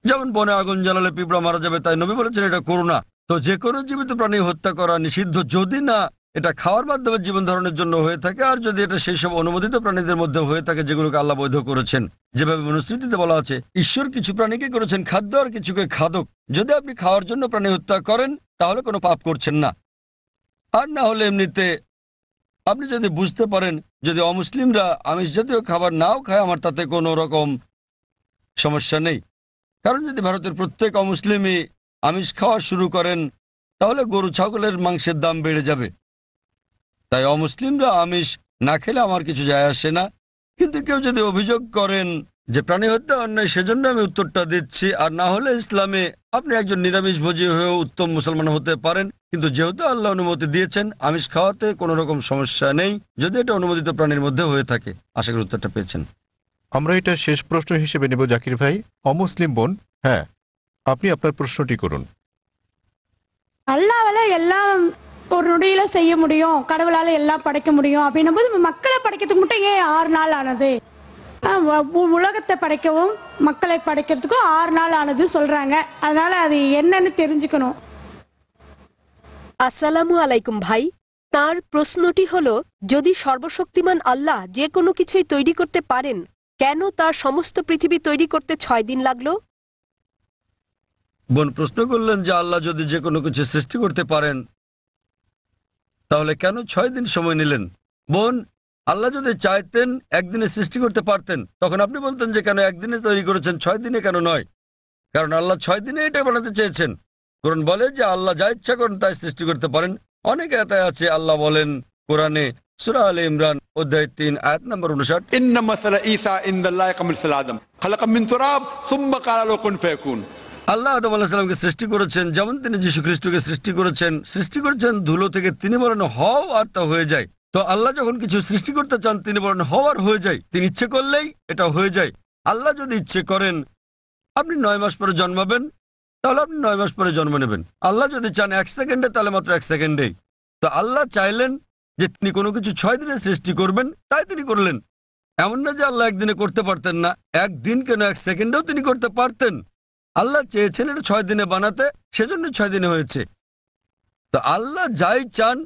যেমন বনে আগুন জ্বালালে পিঁপড়া মারা যাবে, তাই নবী বলেছেন এটা করো না। তো যে কোনো জীবিত প্রাণী হত্যা করা নিষিদ্ধ যদি না এটা খাওয়ার মাধ্যমে জীবন ধারণের জন্য হয়ে থাকে, আর যদি এটা সেই সব অনুমোদিত প্রাণীদের মধ্যে হয়ে থাকে যেগুলোকে আল্লাহ বৈধ করেছেন। যেভাবে মনুস্মৃতিতে বলা আছে ঈশ্বর কিছু প্রাণীকে করেছেন খাদ্য আর কিছুকে খাদক। যদি আপনি খাওয়ার জন্য প্রাণী হত্যা করেন তাহলে কোনো পাপ করছেন না। আর না হলে এমনিতে আপনি যদি বুঝতে পারেন যদি অমুসলিমরা আমিষ জাতীয় খাবার নাও খায় আমার তাতে কোনো রকম সমস্যা নেই, কারণ যদি ভারতের প্রত্যেক অমুসলিমই আমিষ খাওয়া শুরু করেন তাহলে গরু ছাগলের মাংসের দাম বেড়ে যাবে। তাই অমুসলিমরা আমিষ না খেলে আমার কিছু যায় আসে না। কিন্তু কেউ যদি অভিযোগ করেন যে প্রাণী হত্যা অন্যায় সেজন্য আমি উত্তরটা দিচ্ছি, আর না হলে ইসলামে আপনি একজন নিরামিষভোজী হয়েও উত্তম মুসলমান হতে পারেন। কিন্তু যেহেতু আল্লাহ অনুমতি দিয়েছেন আমিষ খাওয়াতে কোনো রকম সমস্যা নেই, যদি এটা অনুমোদিত প্রাণীর মধ্যে হয়ে থাকে। আশা করি উত্তরটা পেয়েছেন। আমরা এটা শেষ প্রশ্ন হিসেবে নেব জাকির ভাই। অমুসলিম বোন, হ্যাঁ, আপনি আপনার প্রশ্নটি করুন। அல்லாவால எல்லாம் ஒரு நொடியில செய்ய முடியும், கடவுளால எல்லாம் படைக்க முடியும் அப்படின்னும் போது மக்களை படைக்கிறதுக்கு மட்டும் ஏன் 6 நாள் ஆனது? உலகத்தை படைக்கவும் மக்களை படைக்கிறதுக்கும் 6 நாள் ஆனது சொல்றாங்க. அதனால அது என்னன்னு தெரிஞ்சுக்கணும். আসসালামু আলাইকুম ভাই। তার প্রশ্নটি হলো, যদি সর্বশক্তিমান আল্লাহ যে কোনো কিছুই তৈরি করতে পারেন, কেন তার সমস্ত পৃথিবী তৈরি করতে 6 দিন লাগলো? বোন প্রশ্ন করলেন যে আল্লাহ যদি যে কোনো কিছু সৃষ্টি করতে পারেন তাহলে কেন 6 দিন সময় নিলেন। বোন, আল্লাহ যদি চাইতেন একদিনে সৃষ্টি করতে পারতেন, তখন আপনি বলতেন যে কেন একদিনে তৈরি করেছেন, 6 দিনে কেন নয়? কারণ আল্লাহ 6 দিনে এটা বানাতে চেয়েছেন। কোরআন বলে যে আল্লাহ যা ইচ্ছা করেন তাই সৃষ্টি করতে পারেন। অনেক আয়াতে আছে, আল্লাহ বলেন কোরআনে সূরা আলে ইমরান অধ্যায় 3 আয়াত নম্বর 59, ইন্না মাসালা ঈসা ইনদাল্লাহি কামিসাল আদম খালাকা মিন তুরাব সুম্মা ক্বালা লাহু কুন ফায়াকুন। আল্লাহ আদম আলাইহিস সালামকে সৃষ্টি করেছেন যেমন তিনি যীশু খ্রিস্টকে সৃষ্টি করেছেন ধুলো থেকে। তিনি বলেন হও আর তা হয়ে যায়। তো আল্লাহ যখন কিছু সৃষ্টি করতে চান তিনি বলেন হও আর হয়ে যায়। তিনি ইচ্ছে করলেই এটা হয়ে যায়। আল্লাহ যদি ইচ্ছে করেন আপনি 9 মাস পরে জন্মাবেন, তাহলে আপনি 9 মাস পরে জন্ম নেবেন। আল্লাহ যদি চান 1 সেকেন্ডে, তাহলে মাত্র 1 সেকেন্ডেই। তো আল্লাহ চাইলেন যে তিনি কোনো কিছু 6 দিনে সৃষ্টি করবেন, তাই তিনি করলেন। এমন না যে আল্লাহ একদিনে করতে পারতেন না, একদিন কেন 1 সেকেন্ডেও তিনি করতে পারতেন। আল্লাহ চেয়েছেন এটা 6 দিনে বানাতে, সেজন্য 6 দিনে হয়েছে। তো আল্লাহ যাই চান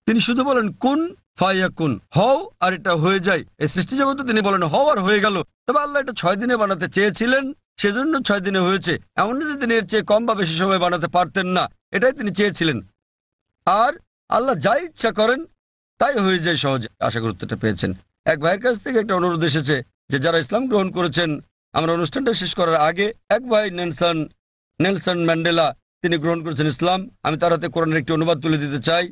তিনি শুধু বলেন কুন ফায়াকুন, হও আর এটা হয়ে যায়। এই সৃষ্টি জগতে তিনি বলেন হও আর হয়ে গেল। তবে আল্লাহ এটা 6 দিনে বানাতে চেয়েছিলেন, সেজন্য 6 দিনে হয়েছে। এমন না যে তিনি এর চেয়ে কম বা বেশি সময় বানাতে পারতেন না, এটাই তিনি চেয়েছিলেন। আর আল্লাহ যাই ইচ্ছা করেন তাই হয়ে যায় সহজে। আশা করি উত্তরটা পেয়েছেন। এক ভাইয়ের কাছ থেকে একটা অনুরোধ এসেছে যে যারা ইসলাম গ্রহণ করেছেন, আমরা অনুষ্ঠানটা শেষ করার আগে এক ভাই নেলসন ম্যান্ডেলা তিনি গ্রহণ করেছেন ইসলাম। আমি তার হাতে কোরআনের একটি অনুবাদ তুলে দিতে চাই।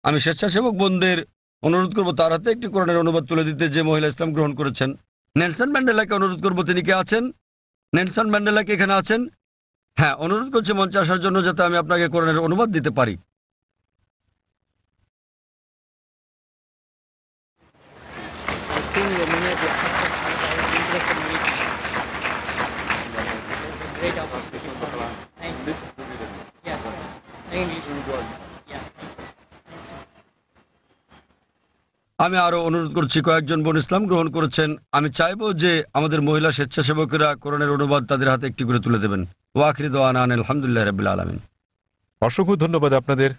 আমি স্বেচ্ছাসেবক বোনদের অনুরোধ করব তার হাতে একটি কোরআনের অনুবাদ তুলে দিতে, যে মহিলা ইসলাম গ্রহণ করেছেন। নেলসন ম্যান্ডেলাকে অনুরোধ করব, তিনি কে আছেন? নেলসন ম্যান্ডেলা কি এখানে আছেন? হ্যাঁ, অনুরোধ করছি মঞ্চে আসার জন্য যাতে আমি আপনাকে কোরআনের অনুবাদ দিতে পারি। আমি আরো অনুরোধ করছি, কয়েকজন বোন ইসলাম গ্রহণ করেছেন। আমি চাইবো যে আমাদের মহিলা স্বেচ্ছাসেবকেরা কোরআনের অনুবাদ তাদের হাতে একটি করে তুলে দেবেন। ওয়া আখিরু দাওয়ানা আলহামদুলিল্লাহি রাব্বিল আলামিন। অসংখ্য ধন্যবাদ আপনাদের।